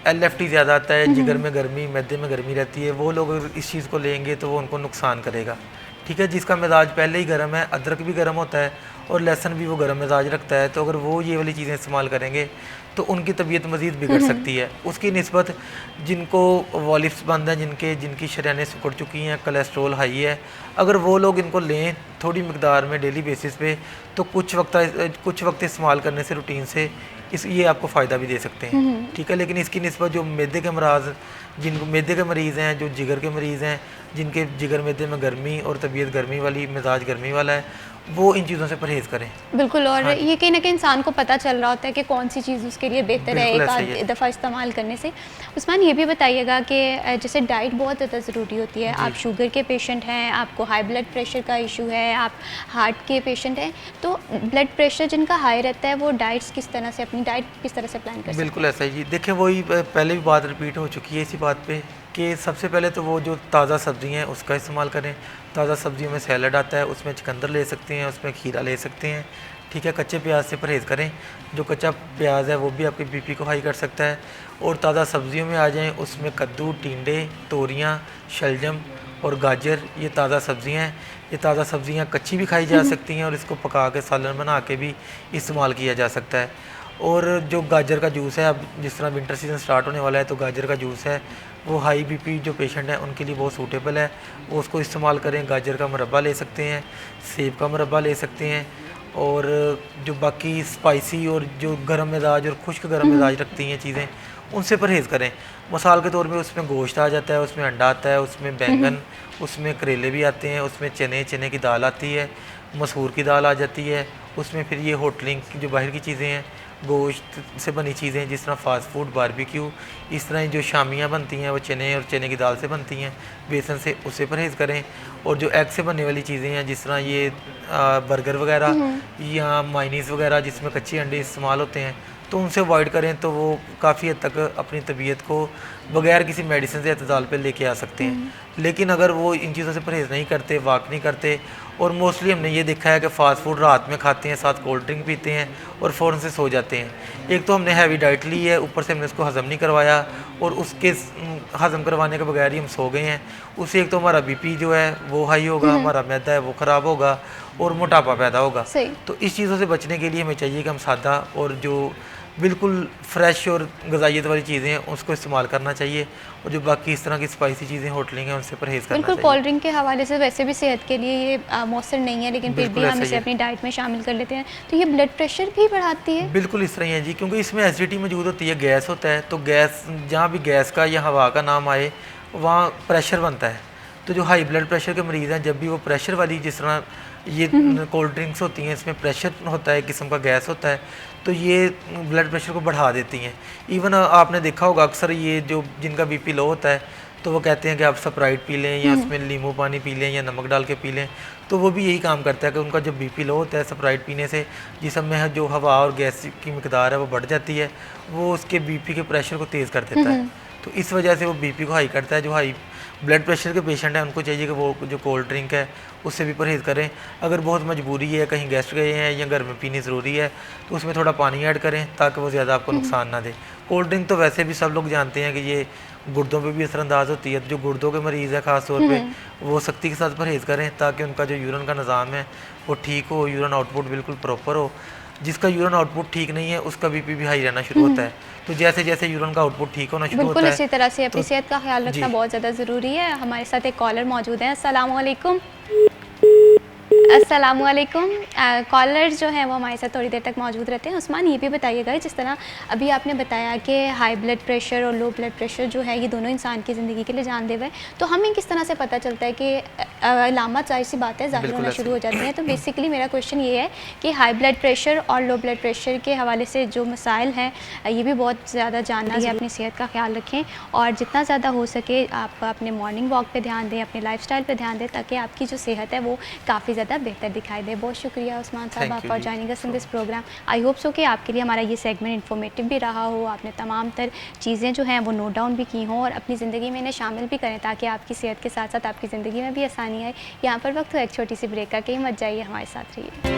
LFT ज़्यादा आता है, जिगर में गर्मी, मैदे में गर्मी रहती है, वो लोग अगर इस चीज़ को लेंगे तो वो उनको नुकसान करेगा, ठीक है। जिसका मिजाज पहले ही गर्म है, अदरक भी गर्म होता है और लहसुन भी वो गर्म मिजाज रखता है, तो अगर वो ये वाली चीज़ें इस्तेमाल करेंगे तो उनकी तबीयत मज़ीद बिगड़ सकती है। उसकी निस्बत जिनको वॉलिफ्स बंद हैं, जिनकी शरीयानें सिकुड़ चुकी हैं, कोलेस्ट्रॉल हाई है, अगर वो लोग इनको लें थोड़ी मकदार में डेली बेसिस पे, तो कुछ वक्त इस्तेमाल करने से रूटीन से ये आपको फ़ायदा भी दे सकते हैं, ठीक है। लेकिन इसकी निस्बत जो मैदे के अमराज, जिनको मैदे के मरीज़ हैं, जो जिगर के मरीज़ हैं, जिनके जिगर मैदे में गर्मी और तबीयत गर्मी वाली, मिजाज गर्मी वाला है, वो इन चीज़ों से परहेज़ करें। बिल्कुल, और हाँ, ये कहीं ना कहीं इंसान को पता चल रहा होता है कि कौन सी चीज़ उसके लिए बेहतर है एक दफ़ा इस्तेमाल करने से। उस्मान, ये भी बताइएगा कि जैसे डाइट बहुत ज़्यादा ज़रूरी होती है। आप शुगर के पेशेंट हैं, आपको हाई ब्लड प्रेशर का इशू है, आप हार्ट के पेशेंट हैं, तो ब्लड प्रेशर जिनका हाई रहता है वो अपनी डाइट किस तरह से प्लान कर सकते हैं? बिल्कुल ऐसा ही जी। देखिए, वही पहले भी बात रिपीट हो चुकी है इसी बात पे कि सबसे पहले तो वो जो ताज़ा सब्ज़ी हैं उसका इस्तेमाल करें। ताज़ा सब्ज़ियों में सैलड आता है, उसमें चुकंदर ले सकते हैं, उसमें खीरा ले सकते हैं, ठीक है। कच्चे प्याज से परहेज़ करें, जो कच्चा प्याज है वो भी आपके बीपी को हाई कर सकता है। और ताज़ा सब्ज़ियों में आ जाएं, उसमें कद्दू, टिंडे, तोरियाँ, शलजम और गाजर, ये ताज़ा सब्ज़ियाँ हैं। ये ताज़ा सब्ज़ियाँ कच्ची भी खाई जा सकती हैं और इसको पका के सालन बना के भी इस्तेमाल किया जा सकता है। और जो गाजर का जूस है, अब जिस तरह विंटर सीज़न स्टार्ट होने वाला है, तो गाजर का जूस है वो हाई बीपी जो पेशेंट हैं उनके लिए बहुत सूटेबल है, वो उसको इस्तेमाल करें। गाजर का मुरब्बा ले सकते हैं, सेब का मुरब्बा ले सकते हैं, और जो बाकी स्पाइसी और जो गर्म मिजाज और खुश्क गर्म मिजाज रखती हैं चीज़ें, उनसे परहेज़ करें। मिसाल के तौर पे उसमें गोश्त आ जाता है, उसमें अंडा आता है, उसमें बैंगन, उसमें करेले भी आते हैं, उसमें चने की दाल आती है, मसूर की दाल आ जाती है, उसमें फिर ये होटलिंग जो बाहर की चीज़ें हैं, गोश्त से बनी चीज़ें जिस तरह फास्ट फूड, बारबेक्यू, इस तरह जो शामियाँ बनती हैं वो चने की दाल से बनती हैं, बेसन से, उससे परहेज़ करें। और जो एग से बनने वाली चीज़ें हैं जिस तरह ये बर्गर वगैरह या मायनीज़ वगैरह जिसमें कच्चे अंडे इस्तेमाल होते हैं, तो उनसे अवॉइड करें, तो वो काफ़ी हद तक अपनी तबीयत को बगैर किसी मेडिसिन से अतदाल पे लेके आ सकते हैं। लेकिन अगर वो इन चीज़ों से परहेज़ नहीं करते, वाक नहीं करते, और मोस्टली हमने ये देखा है कि फ़ास्ट फूड रात में खाते हैं, साथ कोल्ड ड्रिंक पीते हैं और फ़ौरन से सो जाते हैं। एक तो हमने हैवी डाइट ली है, ऊपर से हमने उसको हज़म नहीं करवाया, और उसके हज़म करवाने के बगैर ही हम सो गए हैं। उससे एक तो हमारा बीपी जो है वो हाई होगा, हमारा मैदा है वो ख़राब होगा, और मोटापा पैदा होगा। तो इस चीज़ों से बचने के लिए हमें चाहिए कि हम सादा और जो बिल्कुल फ्रेश और ग़िज़ाइयत वाली चीज़ें हैं उसको इस्तेमाल करना चाहिए, और जो बाकी इस तरह की स्पाइसी चीज़ें होटलिंग हैं उनसे परहेज़ करना चाहिए। बिल्कुल, कोल्ड ड्रिंक के हवाले से वैसे भी सेहत के लिए ये मौसर नहीं है, लेकिन फिर भी हम इसे अपनी डाइट में शामिल कर लेते हैं, तो ये ब्लड प्रेशर भी बढ़ाती है? बिल्कुल इस तरह ही है जी, क्योंकि इसमें एसिडिटी मौजूद होती है, गैस होता है, तो गैस जहाँ भी गैस का या हवा का नाम आए वहाँ प्रेशर बनता है। तो जो हाई ब्लड प्रेशर के मरीज़ हैं, जब भी वो प्रेशर वाली जिस तरह ये कोल्ड ड्रिंक्स होती हैं, इसमें प्रेशर होता है, किस्म का गैस होता है, तो ये ब्लड प्रेशर को बढ़ा देती हैं। इवन आपने देखा होगा अक्सर ये जो जिनका बीपी लो होता है, तो वो कहते हैं कि आप स्प्राइट पी लें या उसमें नींबू पानी पी लें या नमक डाल के पी लें, तो वो भी यही काम करता है कि उनका जब बीपी लो होता है, स्प्राइट पीने से जिस्म में जो हवा और गैस की मकदार है वो बढ़ जाती है, वो उसके बीपी के प्रेशर को तेज़ कर देता है। तो इस वजह से वो बीपी को हाई करता है। जो हाई ब्लड प्रेशर के पेशेंट हैं उनको चाहिए कि वो जो कोल्ड ड्रिंक है उससे भी परहेज़ करें। अगर बहुत मजबूरी है, कहीं गेस्ट गए हैं या घर में पीनी ज़रूरी है, तो उसमें थोड़ा पानी ऐड करें ताकि वो ज़्यादा आपको नुकसान ना दे। कोल्ड ड्रिंक तो वैसे भी सब लोग जानते हैं कि ये गुर्दों पे भी असरअंदाज होती है। जो गुर्दों के मरीज़ है ख़ास तौर पे, वो सख्ती के साथ परहेज़ करें ताकि उनका जो यूरिन का निज़ाम है वो ठीक हो, यूरिन आउटपुट बिल्कुल प्रॉपर हो। जिसका यूरिन आउटपुट ठीक नहीं है उसका बीपी भी हाई रहना शुरू होता है। तो जैसे जैसे यूरिन का आउटपुट ठीक होना शुरू होता है, बिल्कुल इसी तरह से अपनी सेहत का ख्याल रखना बहुत ज़्यादा ज़रूरी है। हमारे साथ एक कॉलर मौजूद है। अस्सलाम वालेकुम। अस्सलाम वालेकुम। कॉलर जो हैं वो हमारे साथ थोड़ी देर तक मौजूद रहते हैं। उस्मान, ये भी बताइएगा, जिस तरह अभी आपने बताया कि हाई ब्लड प्रेशर और लो ब्लड प्रेशर जो है ये दोनों इंसान की ज़िंदगी के लिए जानलेवा है, तो हमें किस तरह से पता चलता है कि अलामत ज़ाहिर सी बात है ज़ाहिर होना शुरू हो जाती हैं। तो बेसिकली मेरा क्वेश्चन ये है कि हाई ब्लड प्रेशर और लो ब्लड प्रेशर के हवाले से जो मसाइल हैं ये भी बहुत ज़्यादा जानना है। अपनी सेहत का ख्याल रखें और जितना ज़्यादा हो सके आप अपने मॉर्निंग वॉक पे ध्यान दें, अपने लाइफस्टाइल पे ध्यान दें, ताकि आपकी जो सेहत है वो काफ़ी ज़्यादा बेहतर दिखाई दे। बहुत शुक्रिया उस्मान साहब आप for joining us in this programme. I hope so कि आपके लिए हमारा ये सेगमेंट इन्फॉर्मेटिव भी रहा हो, आपने तमाम तर चीज़ें जो हैं वो नोट डाउन भी की हों और अपनी ज़िंदगी में इन्हें शामिल भी करें, ताकि आपकी सेहत के साथ साथ आपकी ज़िंदगी में भी आसानी आए। यहाँ पर वक्त हो एक छोटी सी ब्रेक का, कहीं मत जाइए, हमारे साथ रहिए।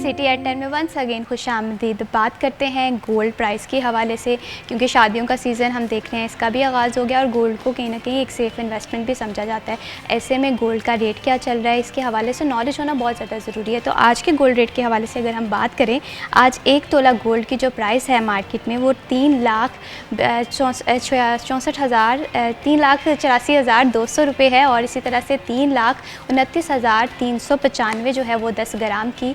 सिटी एट 10 में वंस अगेन खुशामदीद। बात करते हैं गोल्ड प्राइस के हवाले से, क्योंकि शादियों का सीज़न हम देख रहे हैं, इसका भी आगाज़ हो गया और गोल्ड को कहीं ना कहीं एक सेफ़ इन्वेस्टमेंट भी समझा जाता है। ऐसे में गोल्ड का रेट क्या चल रहा है, इसके हवाले से नॉलेज होना बहुत ज़्यादा ज़रूरी है। तो आज के गोल्ड रेट के हवाले से अगर हम बात करें, आज 1 तोला गोल्ड की जो प्राइस है मार्केट में वो 3,84,200 रुपये है और इसी तरह से 3,29,395 जो है वो 10 ग्राम की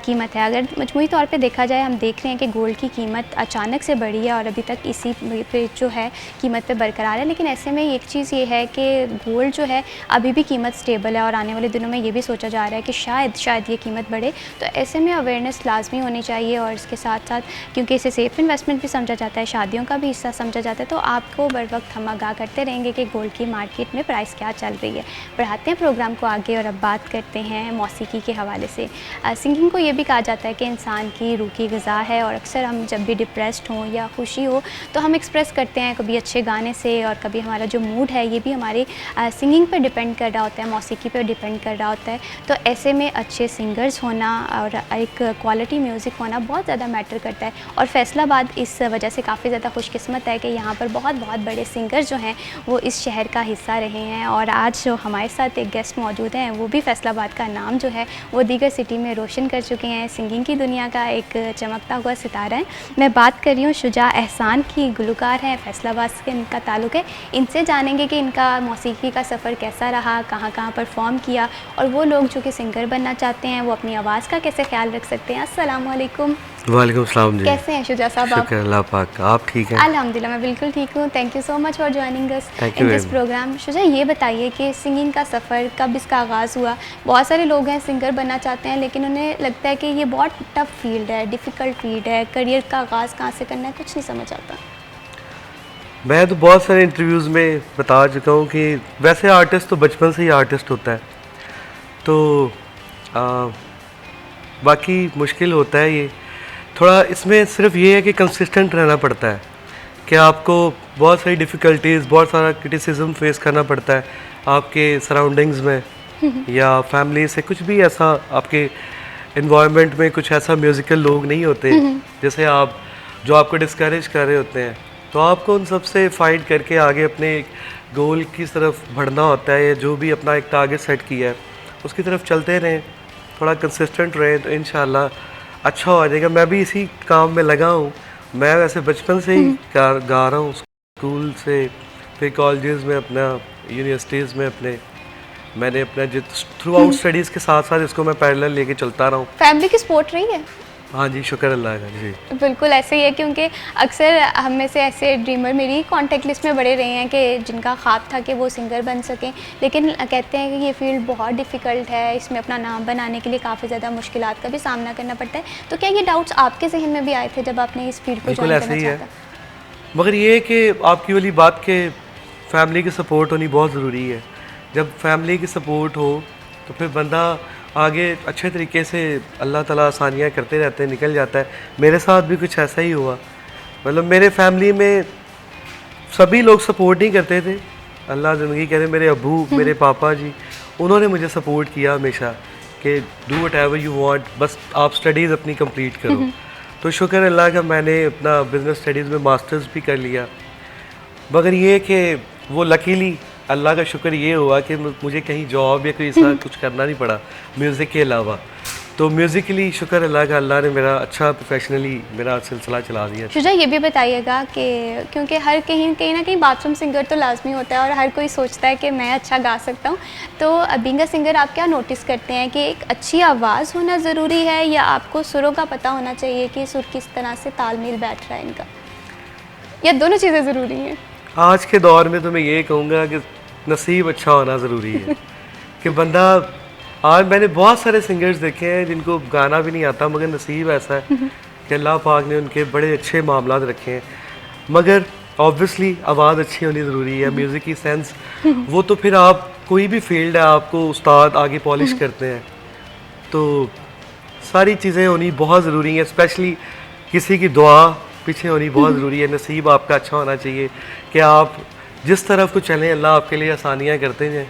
कीमत है। अगर मजमूई तौर पे देखा जाए, हम देख रहे हैं कि गोल्ड की कीमत अचानक से बढ़ी है और अभी तक इसी पे जो है कीमत पे बरकरार है। लेकिन ऐसे में एक चीज़ ये है कि गोल्ड जो है अभी भी कीमत स्टेबल है और आने वाले दिनों में ये भी सोचा जा रहा है कि शायद ये कीमत बढ़े। तो ऐसे में अवेयरनेस लाजमी होनी चाहिए और इसके साथ साथ क्योंकि इसे सेफ़ इन्वेस्टमेंट भी समझा जाता है, शादियों का भी हिस्सा समझा जाता है, तो आपको बर वक्त हम आगाह करते रहेंगे कि गोल्ड की मार्केट में प्राइस क्या चल रही है। बढ़ाते हैं प्रोग्राम को आगे और अब बात करते हैं मौसीकी के हवाले से। सिंगिंग को ये भी कहा जाता है कि इंसान की रूह की ग़िज़ा है और अक्सर हम जब भी डिप्रेस्ड हों या खुशी हो तो हम एक्सप्रेस करते हैं कभी अच्छे गाने से और कभी हमारा जो मूड है ये भी हमारी सिंगिंग पर डिपेंड कर रहा होता है, मौसीकी पर डिपेंड कर रहा होता है। तो ऐसे में अच्छे सिंगर्स होना और एक क्वालिटी म्यूज़िक होना बहुत ज़्यादा मैटर करता है और फैसलाबाद इस वजह से काफ़ी ज़्यादा खुशकिस्मत है कि यहाँ पर बहुत बड़े सिंगर जो हैं वो इस शहर का हिस्सा रहे हैं। और आज जो हमारे साथ एक गेस्ट मौजूद हैं वो भी फैसलाबाद का नाम जो है वो दीगर सिटी में रोशन कर चुके हैं, सिंगिंग की दुनिया का एक चमकता हुआ सितारा है। मैं बात कर रही हूँ शुजा एहसान की, गुलकार हैं, फैसलाबाद से इनका ताल्लुक़ है। इनसे जानेंगे कि इनका मौसीकी का सफ़र कैसा रहा, कहाँ परफॉर्म किया और वो लोग जो कि सिंगर बनना चाहते हैं वो अपनी आवाज़ का कैसे ख्याल रख सकते हैं। अस्सलाम वालेकुम। वालेकुम सलाम जी। कैसे हैं शुजा साहब आप? शुक्र अल्लाह पाक का, आप ठीक हैं? अल्हम्दुलिल्लाह मैं बिल्कुल ठीक हूँ। Thank you so much for joining us Thank you in very this much. Programme. Shuja ये बताइए कि सिंगिंग का सफ़र कब इसका आगाज़ हुआ? बहुत सारे लोग हैं सिंगर बनना चाहते हैं लेकिन उन्हें लगता है कि ये बहुत टफ फील्ड है, डिफ़िकल्ट फील्ड है, करियर का आगाज़ कहाँ से करना है कुछ नहीं समझ आता। मैं तो बहुत सारे इंटरव्यूज़ में बता चुका हूँ कि वैसे आर्टिस्ट तो बचपन से ही आर्टिस्ट होता है, तो बाकी मुश्किल होता है ये थोड़ा। इसमें सिर्फ ये है कि कंसिस्टेंट रहना पड़ता है कि आपको बहुत सारी डिफ़िकल्टीज़, बहुत सारा क्रिटिसिज्म फेस करना पड़ता है आपके सराउंडिंग्स में या फैमिली से। कुछ भी ऐसा आपके इन्वायरमेंट में कुछ ऐसा म्यूज़िकल लोग नहीं होते जैसे आप जो आपको डिस्करेज कर रहे होते हैं, तो आपको उन सब से फाइट करके आगे अपने गोल की तरफ बढ़ना होता है। जो भी अपना एक टारगेट सेट किया है उसकी तरफ चलते रहें, थोड़ा कंसिस्टेंट रहें तो इंशाल्लाह अच्छा हो जाएगा। मैं भी इसी काम में लगा हूँ। मैं वैसे बचपन से ही गा रहा हूँ, स्कूल से फिर कॉलेजेस में, अपना यूनिवर्सिटीज़ में मैंने अपना थ्रू आउट स्टडीज़ के साथ साथ इसको मैं पैरेलल लेके चलता रहा हूँ। फैमिली की सपोर्ट रही है? हाँ जी, शुक्र अल्लाह का जी। बिल्कुल ऐसे ही है, क्योंकि अक्सर हम में से ऐसे ड्रीमर मेरी कॉन्टेक्ट लिस्ट में बड़े रहे हैं कि जिनका ख्वाब था कि वो सिंगर बन सकें, लेकिन कहते हैं कि ये फील्ड बहुत डिफ़िकल्ट है, इसमें अपना नाम बनाने के लिए काफ़ी ज़्यादा मुश्किलात का भी सामना करना पड़ता है। तो क्या ये डाउट्स आपके जहन में भी आए थे जब आपने इस फील्ड को बिल्कुल ज्वाइन ऐसे करना ही चाहा है, था? मगर ये है कि आपकी वाली बात के फैमिली की सपोर्ट होनी बहुत ज़रूरी है। जब फैमिली की सपोर्ट हो तो फिर बंदा आगे अच्छे तरीके से अल्लाह ताला आसानियाँ करते रहते हैं, निकल जाता है। मेरे साथ भी कुछ ऐसा ही हुआ। मतलब मेरे फैमिली में सभी लोग सपोर्ट नहीं करते थे, अल्लाह ज़िंदगी करे। मेरे अब्बू, मेरे पापा जी, उन्होंने मुझे सपोर्ट किया हमेशा कि do what ever you want, बस आप स्टडीज़ अपनी कंप्लीट करो। तो शुक्र अल्लाह का मैंने अपना बिज़नेस स्टडीज़ में मास्टर्स भी कर लिया। मगर ये कि वो लकीली अल्लाह का शुक्र ये हुआ कि मुझे कहीं जॉब या कोई ऐसा कुछ करना नहीं पड़ा म्यूज़िक के अलावा। तो म्यूज़िकली शुक्र अल्लाह का, अल्लाह ने मेरा अच्छा प्रोफेशनली मेरा सिलसिला चला दिया। शुजा ये भी बताइएगा कि क्योंकि हर कहीं ना कहीं बाथरूम सिंगर तो लाजमी होता है और हर कोई सोचता है कि मैं अच्छा गा सकता हूँ, तो बीइंग अ सिंगर आप क्या नोटिस करते हैं कि एक अच्छी आवाज़ होना ज़रूरी है या आपको सुरों का पता होना चाहिए कि सुर किस तरह से तालमेल बैठ रहा है इनका, या दोनों चीज़ें ज़रूरी हैं? आज के दौर में तो मैं ये कहूँगा कि नसीब अच्छा होना ज़रूरी है कि बंदा, आज मैंने बहुत सारे सिंगर्स देखे हैं जिनको गाना भी नहीं आता, मगर नसीब ऐसा है कि अल्लाह पाक ने उनके बड़े अच्छे मामलात रखे हैं। मगर ऑब्वियसली आवाज़ अच्छी होनी ज़रूरी है, म्यूज़िक की सेंस, वो तो फिर आप कोई भी फील्ड है आपको उस्ताद आगे पॉलिश करते हैं, तो सारी चीज़ें होनी बहुत ज़रूरी हैं। स्पेशली किसी की दुआ पीछे होनी बहुत ज़रूरी है। नसीब आपका अच्छा होना चाहिए कि आप जिस तरफ को चलें अल्लाह आपके लिए आसानियाँ करते हैं।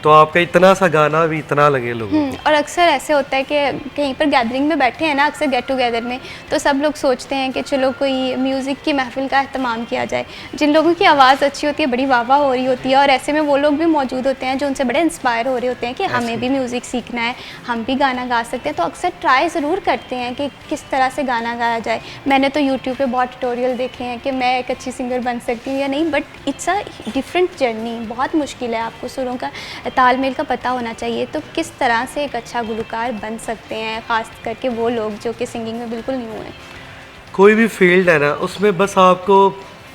तो आपका इतना सा गाना भी इतना लगे लोगों को। और अक्सर ऐसे होता है कि कहीं पर गैदरिंग में बैठे हैं ना, अक्सर गेट टुगेदर में, तो सब लोग सोचते हैं कि चलो कोई म्यूज़िक की महफिल का एहतमाम किया जाए। जिन लोगों की आवाज़ अच्छी होती है, बड़ी वाह वाह हो रही होती है, और ऐसे में वो लोग भी मौजूद होते हैं जो उनसे बड़े इंस्पायर हो रहे होते हैं कि हमें भी म्यूज़िक सीखना है, हम भी गाना गा सकते हैं। तो अक्सर ट्राई ज़रूर करते हैं कि किस तरह से गाना गाया जाए। मैंने तो यूट्यूब पे बहुत ट्यूटोरियल देखे हैं कि मैं एक अच्छी सिंगर बन सकती हूँ या नहीं, but it's a different journey, बहुत मुश्किल है, आपको सुरों का तालमेल का पता होना चाहिए। तो किस तरह से एक अच्छा गुलकार बन सकते हैं, ख़ास करके वो लोग जो कि सिंगिंग में बिल्कुल न्यू हैं? कोई भी फील्ड है ना, उसमें बस आपको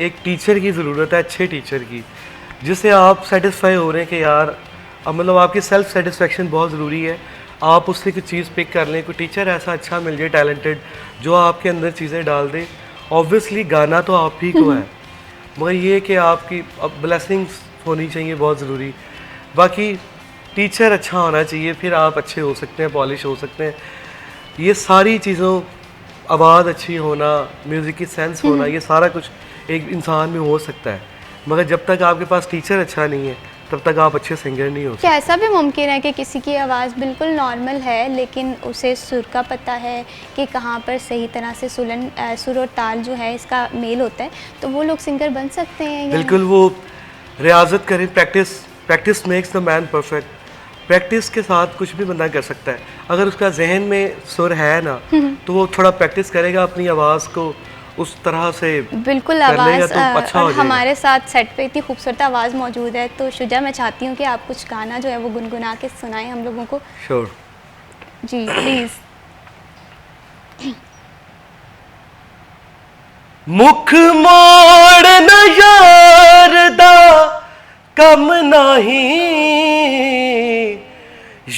एक टीचर की ज़रूरत है, अच्छे टीचर की, जिससे आप सेटिस्फाई हो रहे हैं कि यार अब मतलब आपकी सेल्फ सेटिस्फेक्शन बहुत ज़रूरी है। आप उससे कुछ चीज़ पिक कर लें, कोई टीचर ऐसा अच्छा मिल जाए टैलेंटेड, जो आपके अंदर चीज़ें डाल दे। ऑब्वियसली गाना तो आप ही को है, मगर ये कि आपकी अब ब्लेसिंग्स होनी चाहिए बहुत ज़रूरी। बाकी टीचर अच्छा होना चाहिए, फिर आप अच्छे हो सकते हैं, पॉलिश हो सकते हैं। ये सारी चीज़ों, आवाज़ अच्छी होना, म्यूज़िक की सेंस होना, ये सारा कुछ एक इंसान में हो सकता है, मगर जब तक आपके पास टीचर अच्छा नहीं है तब तक आप अच्छे सिंगर नहीं हो सकते। क्या ऐसा भी मुमकिन है कि किसी की आवाज़ बिल्कुल नॉर्मल है लेकिन उसे सुर का पता है कि कहाँ पर सही तरह से सुर और ताल जो है इसका मेल होता है, तो वो लोग सिंगर बन सकते हैं या बिल्कुल, वो रियाजत करें, practice makes the man perfect. Practice के साथ कुछ भी बंदा कर सकता है। अगर उसका जहन में सुर है ना, तो वो थोड़ा प्रैक्टिस करेगा, अपनी आवाज़ को उस तरह से बिल्कुल कर लेगा आवाज़ तो अच्छा हो और जाएगा। हमारे साथ सेट पे इतनी खूबसूरत आवाज़ मौजूद है, तो शुजा मैं चाहती हूँ कि आप कुछ गाना जो है वो गुनगुना के सुनाएं हम लोगों को। श्योर। जी प्लीज़। मुख मोड़ न यारदा कम नहीं,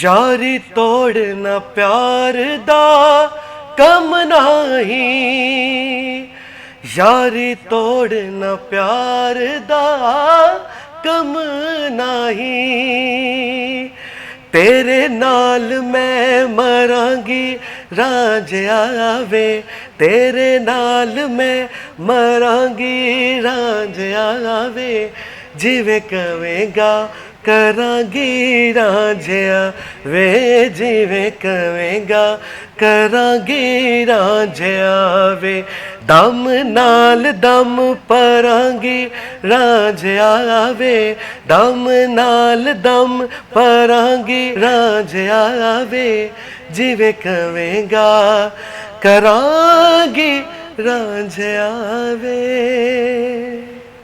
यारी तोड़ न प्यार दा कम नहीं, यारी तोड़ न प्यार दा कम नहीं, तेरे नाल मैं मरांगी रांझिया वे, तेरे नाल मैं मरांगी रांझिया वे, जिवें कवेंगा करांगी रांझिया वे, जिवें कवेंगा करांगी रांझिया वे, दम नाल दम परांगी रांझिया वे, दम नाल दम परांगी रांझिया वे, जिवें कवेंगा करांगी रांझिया वे।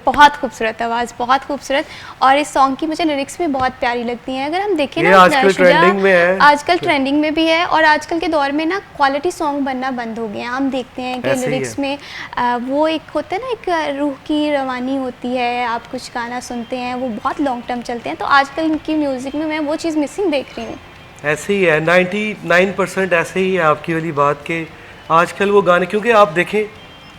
बहुत खूबसूरत आवाज़, बहुत खूबसूरत। और इस सॉन्ग की मुझे लिरिक्स भी बहुत प्यारी लगती हैं। अगर हम देखें ये ना, आजकल शुजा, ट्रेंडिंग में है। आजकल ट्रेंडिंग में भी है, और आजकल के दौर में ना क्वालिटी सॉन्ग बनना बंद हो गए हैं। हम देखते हैं कि ऐसे ही लिरिक्स है। में वो एक होता है ना, एक रूह की रवानी होती है, आप कुछ गाना सुनते हैं वो बहुत लॉन्ग टर्म चलते हैं। तो आजकल की म्यूज़िक में मैं वो चीज़ मिसिंग देख रही हूँ। ऐसे ही है, 99% ऐसे ही है आपकी वाली बात के आजकल वो गाने, क्योंकि आप देखें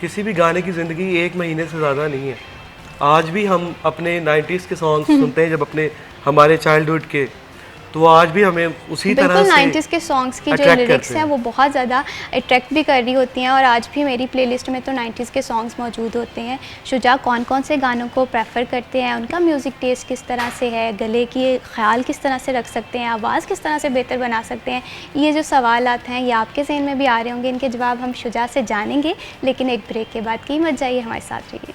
किसी भी गाने की ज़िंदगी 1 महीने से ज़्यादा नहीं है। आज भी हम अपने 90s के सॉन्ग सुनते हैं, जब अपने हमारे चाइल्डहुड के, तो आज भी हमें उसी तरह बिल्कुल से 90s के सॉन्ग्स की जो attract लिरिक्स करते हैं वो बहुत ज़्यादा अट्रैक्ट भी कर रही होती हैं, और आज भी मेरी प्लेलिस्ट में तो 90s के सॉन्ग्स मौजूद होते हैं। शुजा कौन कौन से गानों को प्रेफर करते हैं, उनका म्यूज़िक टेस्ट किस तरह से है, गले की ख्याल किस तरह से रख सकते हैं, आवाज़ किस तरह से बेहतर बना सकते हैं, ये जो सवालात हैं ये आपके जहन में भी आ रहे होंगे। इनके जवाब हम शुजा से जानेंगे, लेकिन एक ब्रेक के बाद। कहीं मत जाइए, हमारे साथ रहिए।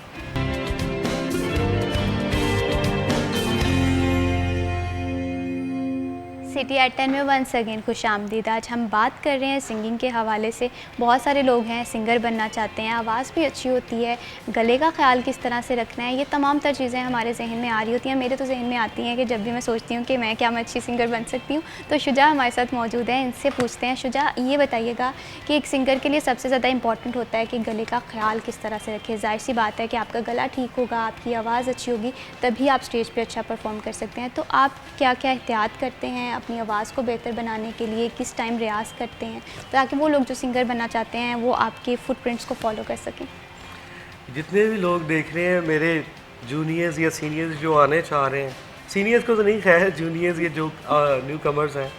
सिटी एट 10 में वंस अगेन खुश आमदीद। आज हम बात कर रहे हैं सिंगिंग के हवाले से। बहुत सारे लोग हैं सिंगर बनना चाहते हैं, आवाज़ भी अच्छी होती है, गले का ख्याल किस तरह से रखना है, ये तमाम तर चीज़ें हमारे जहन में आ रही होती हैं। मेरे तो जहन में आती हैं कि जब भी मैं सोचती हूँ कि मैं अच्छी सिंगर बन सकती हूँ, तो शुजा हमारे साथ मौजूद है, इनसे पूछते हैं। शुजा, ये बताइएगा कि एक सिंगर के लिए सबसे ज़्यादा इंपॉर्टेंट होता है कि गले का ख्याल किस तरह से रखें। जाहिर सी बात है कि आपका गला ठीक होगा, आपकी आवाज़ अच्छी होगी, तभी आप स्टेज पर अच्छा परफॉर्म कर सकते हैं। तो आप क्या क्या एहतियात करते हैं अपनी आवाज़ को बेहतर बनाने के लिए, किस टाइम रियाज़ करते हैं, ताकि वो लोग जो सिंगर बनना चाहते हैं वो आपके फुटप्रिंट्स को फॉलो कर सकें? जितने भी लोग देख रहे हैं, मेरे जूनियर्स या सीनियर्स जो आने चाह रहे हैं, सीनियर्स को तो नहीं, खैर जूनियर्स ये जो न्यू कमर्स हैं,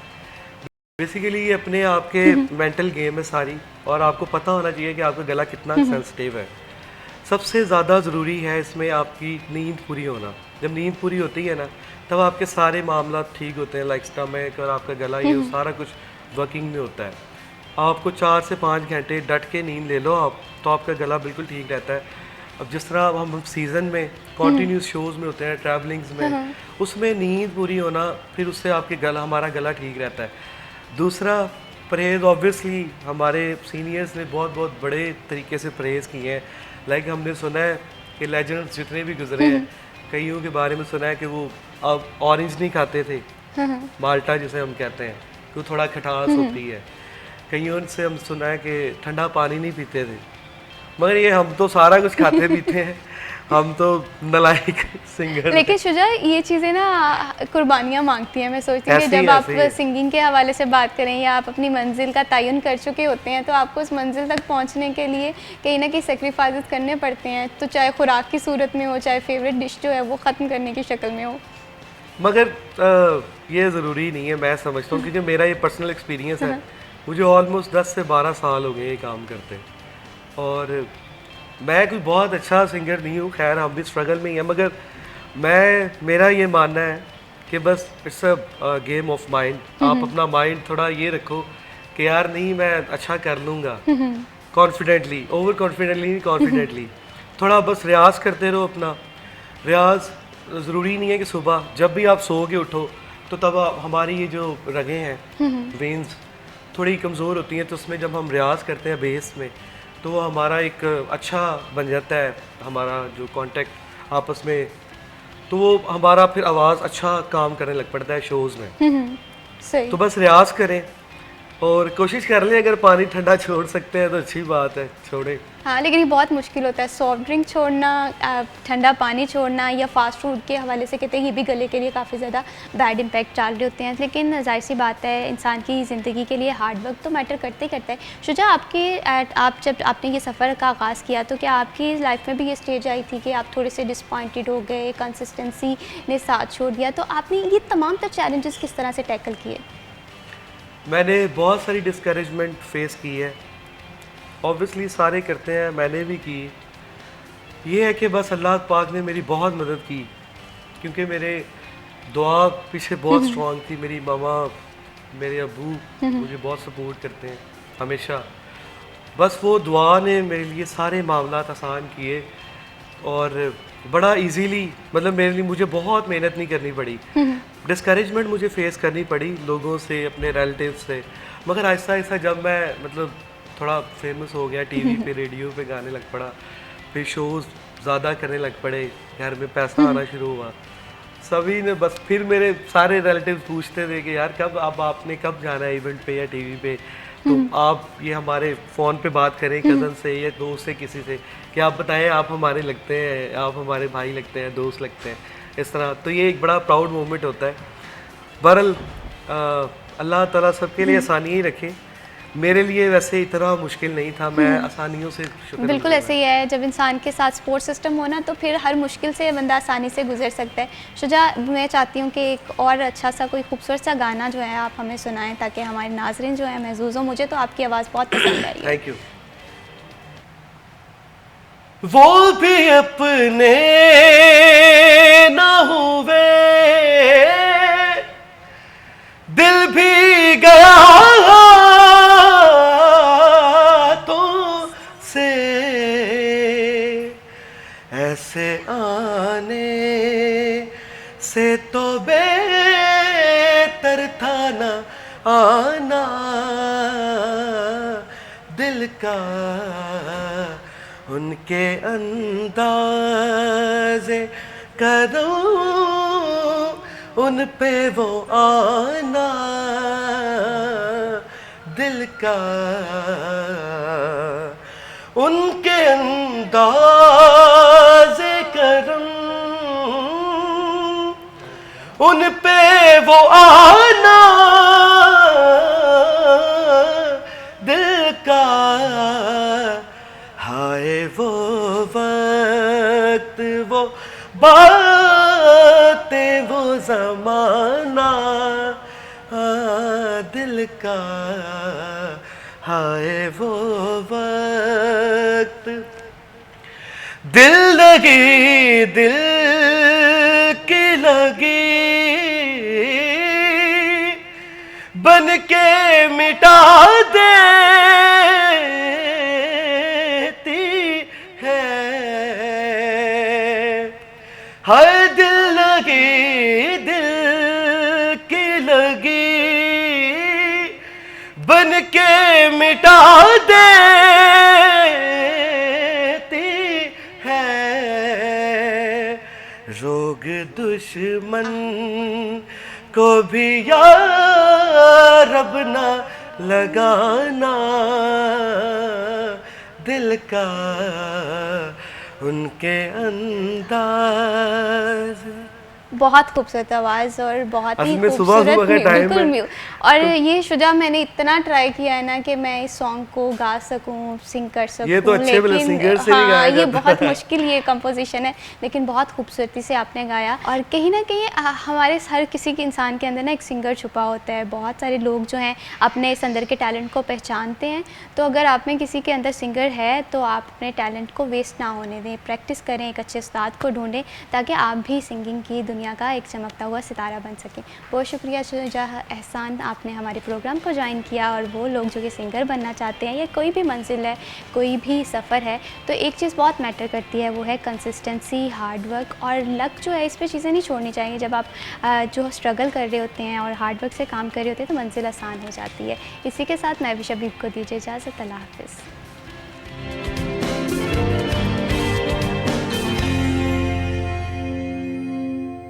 बेसिकली ये अपने आपके मेंटल गेम है सारी, और आपको पता होना चाहिए कि आपका गला कितना सेंसिटिव है। सबसे ज़्यादा ज़रूरी है इसमें आपकी नींद पूरी होना। जब नींद पूरी होती है ना, तब आपके सारे मामला ठीक होते हैं, लाइक स्टमक और आपका गला, ये सारा कुछ वर्किंग में होता है। आपको 4 से 5 घंटे डट के नींद ले लो आप, तो आपका गला बिल्कुल ठीक रहता है। अब जिस तरह अब हम सीज़न में कॉन्टीन्यूस शोज़ में होते हैं, ट्रैवलिंग्स में, उसमें नींद पूरी होना, फिर उससे आपके गला, हमारा गला ठीक रहता है। दूसरा परहेज़, ऑब्वियसली हमारे सीनियर्स ने बहुत बहुत बड़े तरीके से परहेज़ किए हैं। लाइक हमने सुना है कि लेजेंड्स जितने भी गुजरे हैं, कईयों के बारे में सुना है कि वो अब ऑरेंज नहीं खाते थे, माल्टा जिसे हम कहते हैं, तो थोड़ा खटास होती है। कईयों से हम सुना है कि ठंडा पानी नहीं पीते थे, मगर ये हम तो सारा कुछ खाते पीते हैं, हम तो नलायक सिंगर। लेकिन शुजा, ये चीज़ें ना कुर्बानियाँ मांगती हैं। मैं सोचती हूँ कि जब आप सिंगिंग के हवाले से बात करें या आप अपनी मंजिल का तयन कर चुके होते हैं, तो आपको उस मंजिल तक पहुँचने के लिए कहीं ना कहीं सेक्रीफाइस करने पड़ते हैं, तो चाहे खुराक की सूरत में हो, चाहे फेवरेट डिश जो है वो ख़त्म करने की शक्ल में हो। मगर ये ज़रूरी नहीं है, मैं समझता हूँ, क्योंकि मेरा ये पर्सनल एक्सपीरियंस है। मुझे ऑलमोस्ट 10 से 12 साल हो गए ये काम करते, और मैं कोई बहुत अच्छा सिंगर नहीं हूँ, खैर हम भी स्ट्रगल में ही हैं, मगर मेरा ये मानना है कि बस it's a game of mind. आप अपना माइंड थोड़ा ये रखो कि यार नहीं, मैं अच्छा कर लूँगा, कॉन्फिडेंटली, ओवर कॉन्फिडेंटली नहीं, कॉन्फिडेंटली। थोड़ा बस रियाज करते रहो अपना। रियाज ज़रूरी नहीं है कि सुबह जब भी आप सो के उठो, तो तब हमारी ये जो रगें हैं, वेन्स थोड़ी कमज़ोर होती हैं, तो उसमें जब हम रियाज करते हैं बेस में, तो वो हमारा एक अच्छा बन जाता है, हमारा जो कांटेक्ट आपस में, तो वो हमारा फिर आवाज़ अच्छा काम करने लग पड़ता है शोज़ में। सही। तो बस रियाज करें और कोशिश कर लें, अगर पानी ठंडा छोड़ सकते हैं तो अच्छी बात है, छोड़ें। हाँ, लेकिन ये बहुत मुश्किल होता है, सॉफ्ट ड्रिंक छोड़ना, ठंडा पानी छोड़ना, या फास्ट फूड के हवाले से कहते हैं ये भी गले के लिए काफ़ी ज़्यादा बैड इम्पैक्ट डाल रहे होते हैं। लेकिन जाहिर सी बात है, इंसान की ज़िंदगी के लिए हार्ड वर्क तो मैटर करते ही करता है। शुजा, आप जब आपने ये सफ़र का आगाज़ किया, तो क्या आपकी लाइफ में भी ये स्टेज आई थी कि आप थोड़े से डिसपॉइंटेड हो गए, कंसिस्टेंसी ने साथ छोड़ दिया, तो आपने ये तमाम तर चैलेंजेस किस तरह से टैकल किए? मैंने बहुत सारी डिस्करेजमेंट फेस की है, ऑब्वियसली सारे करते हैं, मैंने भी की। ये है कि बस अल्लाह पाक ने मेरी बहुत मदद की, क्योंकि मेरे दुआ पीछे बहुत स्ट्रॉन्ग थी। मेरी मामा, मेरे अब्बू मुझे बहुत सपोर्ट करते हैं हमेशा। बस वो दुआ ने मेरे लिए सारे मामलात आसान किए, और बड़ा इजीली, मतलब मेरे लिए, मुझे बहुत मेहनत नहीं करनी पड़ी। डिस्करेजमेंट मुझे फेस करनी पड़ी लोगों से, अपने रिलेटिव से, मगर आहिस्ता आहिस्ता जब मैं मतलब थोड़ा फेमस हो गया, टीवी पे, रेडियो पे गाने लग पड़ा, फिर शोज़ ज़्यादा करने लग पड़े, घर में पैसा आना शुरू हुआ, सभी ने बस, फिर मेरे सारे रिलेटिव पूछते थे कि यार कब, अब आपने कब जाना है इवेंट पे या टीवी पे, तो आप ये हमारे फ़ोन पे बात करें कज़न से या दोस्त से, किसी से, कि आप बताएं आप हमारे लगते हैं, आप हमारे भाई लगते हैं, दोस्त लगते हैं, इस तरह। तो ये एक बड़ा प्राउड मोमेंट होता है। बहरहाल अल्लाह ताला सबके लिए आसानी ही रखे। मेरे लिए वैसे इतना मुश्किल नहीं था, मैं आसानियों से बिल्कुल ऐसे ही है, जब इंसान के साथ सपोर्ट सिस्टम होना, तो फिर हर मुश्किल से बंदा आसानी से गुजर सकता है। शुजा, मैं चाहती हूँ कि एक और अच्छा सा कोई खूबसूरत सा गाना जो है आप हमें सुनाएं, ताकि हमारे नाज़रीन जो है महसूस हो। मुझे तो आपकी आवाज़ बहुत पसंद आई है। Thank you. वो भी अपने ना हुए, दिल भी गया तो से, ऐसे आने से तो बेहतर था ना आना, दिल का उनके अंदाज़े करूं, उन पे वो आना, दिल का उनके अंदाज़े करूं, उन पे वो आना, दिल का। हाय वो वक्त, वो बातें, वो ज़माना, दिल का। हाय वो वक्त, दिल लगी दिल की लगी बन के मिटा देती है। हर दिल लगी दिल की लगी बन के मिटा देती है। रोग दुश्मन को भी यार अब ना लगाना, दिल का उनके अंदाज। बहुत खूबसूरत आवाज़ और बहुत ही असल में सुबह खूबसूरत सुबह का टाइम बिल्कुल है। और ये शुजा मैंने इतना ट्राई किया है ना कि मैं इस सॉन्ग को गा सकूं, सिंग कर सकूं, ये तो अच्छे वाले सिंगर से नहीं गाया हाँ, ये जाता। बहुत मुश्किल ये कंपोजिशन है, लेकिन बहुत खूबसूरती से आपने गाया। और कहीं ना कहीं हमारे हर किसी के इंसान के अंदर ना एक सिंगर छुपा होता है। बहुत सारे लोग जो हैं अपने इस अंदर के टैलेंट को पहचानते हैं। तो अगर आप में किसी के अंदर सिंगर है तो आप अपने टैलेंट को वेस्ट ना होने दें, प्रैक्टिस करें, एक अच्छे उस्ताद को ढूंढें ताकि आप भी सिंगिंग की दुनिया का एक चमकता हुआ सितारा बन सके। बहुत शुक्रिया शुजा एहसान, आपने हमारे प्रोग्राम को ज्वाइन किया। और वो लोग जो कि सिंगर बनना चाहते हैं या कोई भी मंजिल है, कोई भी सफ़र है, तो एक चीज़ बहुत मैटर करती है, वो है कंसिस्टेंसी, हार्ड वर्क और लक जो है। इस पे चीज़ें नहीं छोड़नी चाहिए। जब आप जो स्ट्रगल कर रहे होते हैं और हार्ड वर्क से काम कर रहे होते हैं तो मंजिल आसान हो जाती है। इसी के साथ मैं भी शबीब को दीजिए इजाज़त। अल्लाह हाफ़िज़।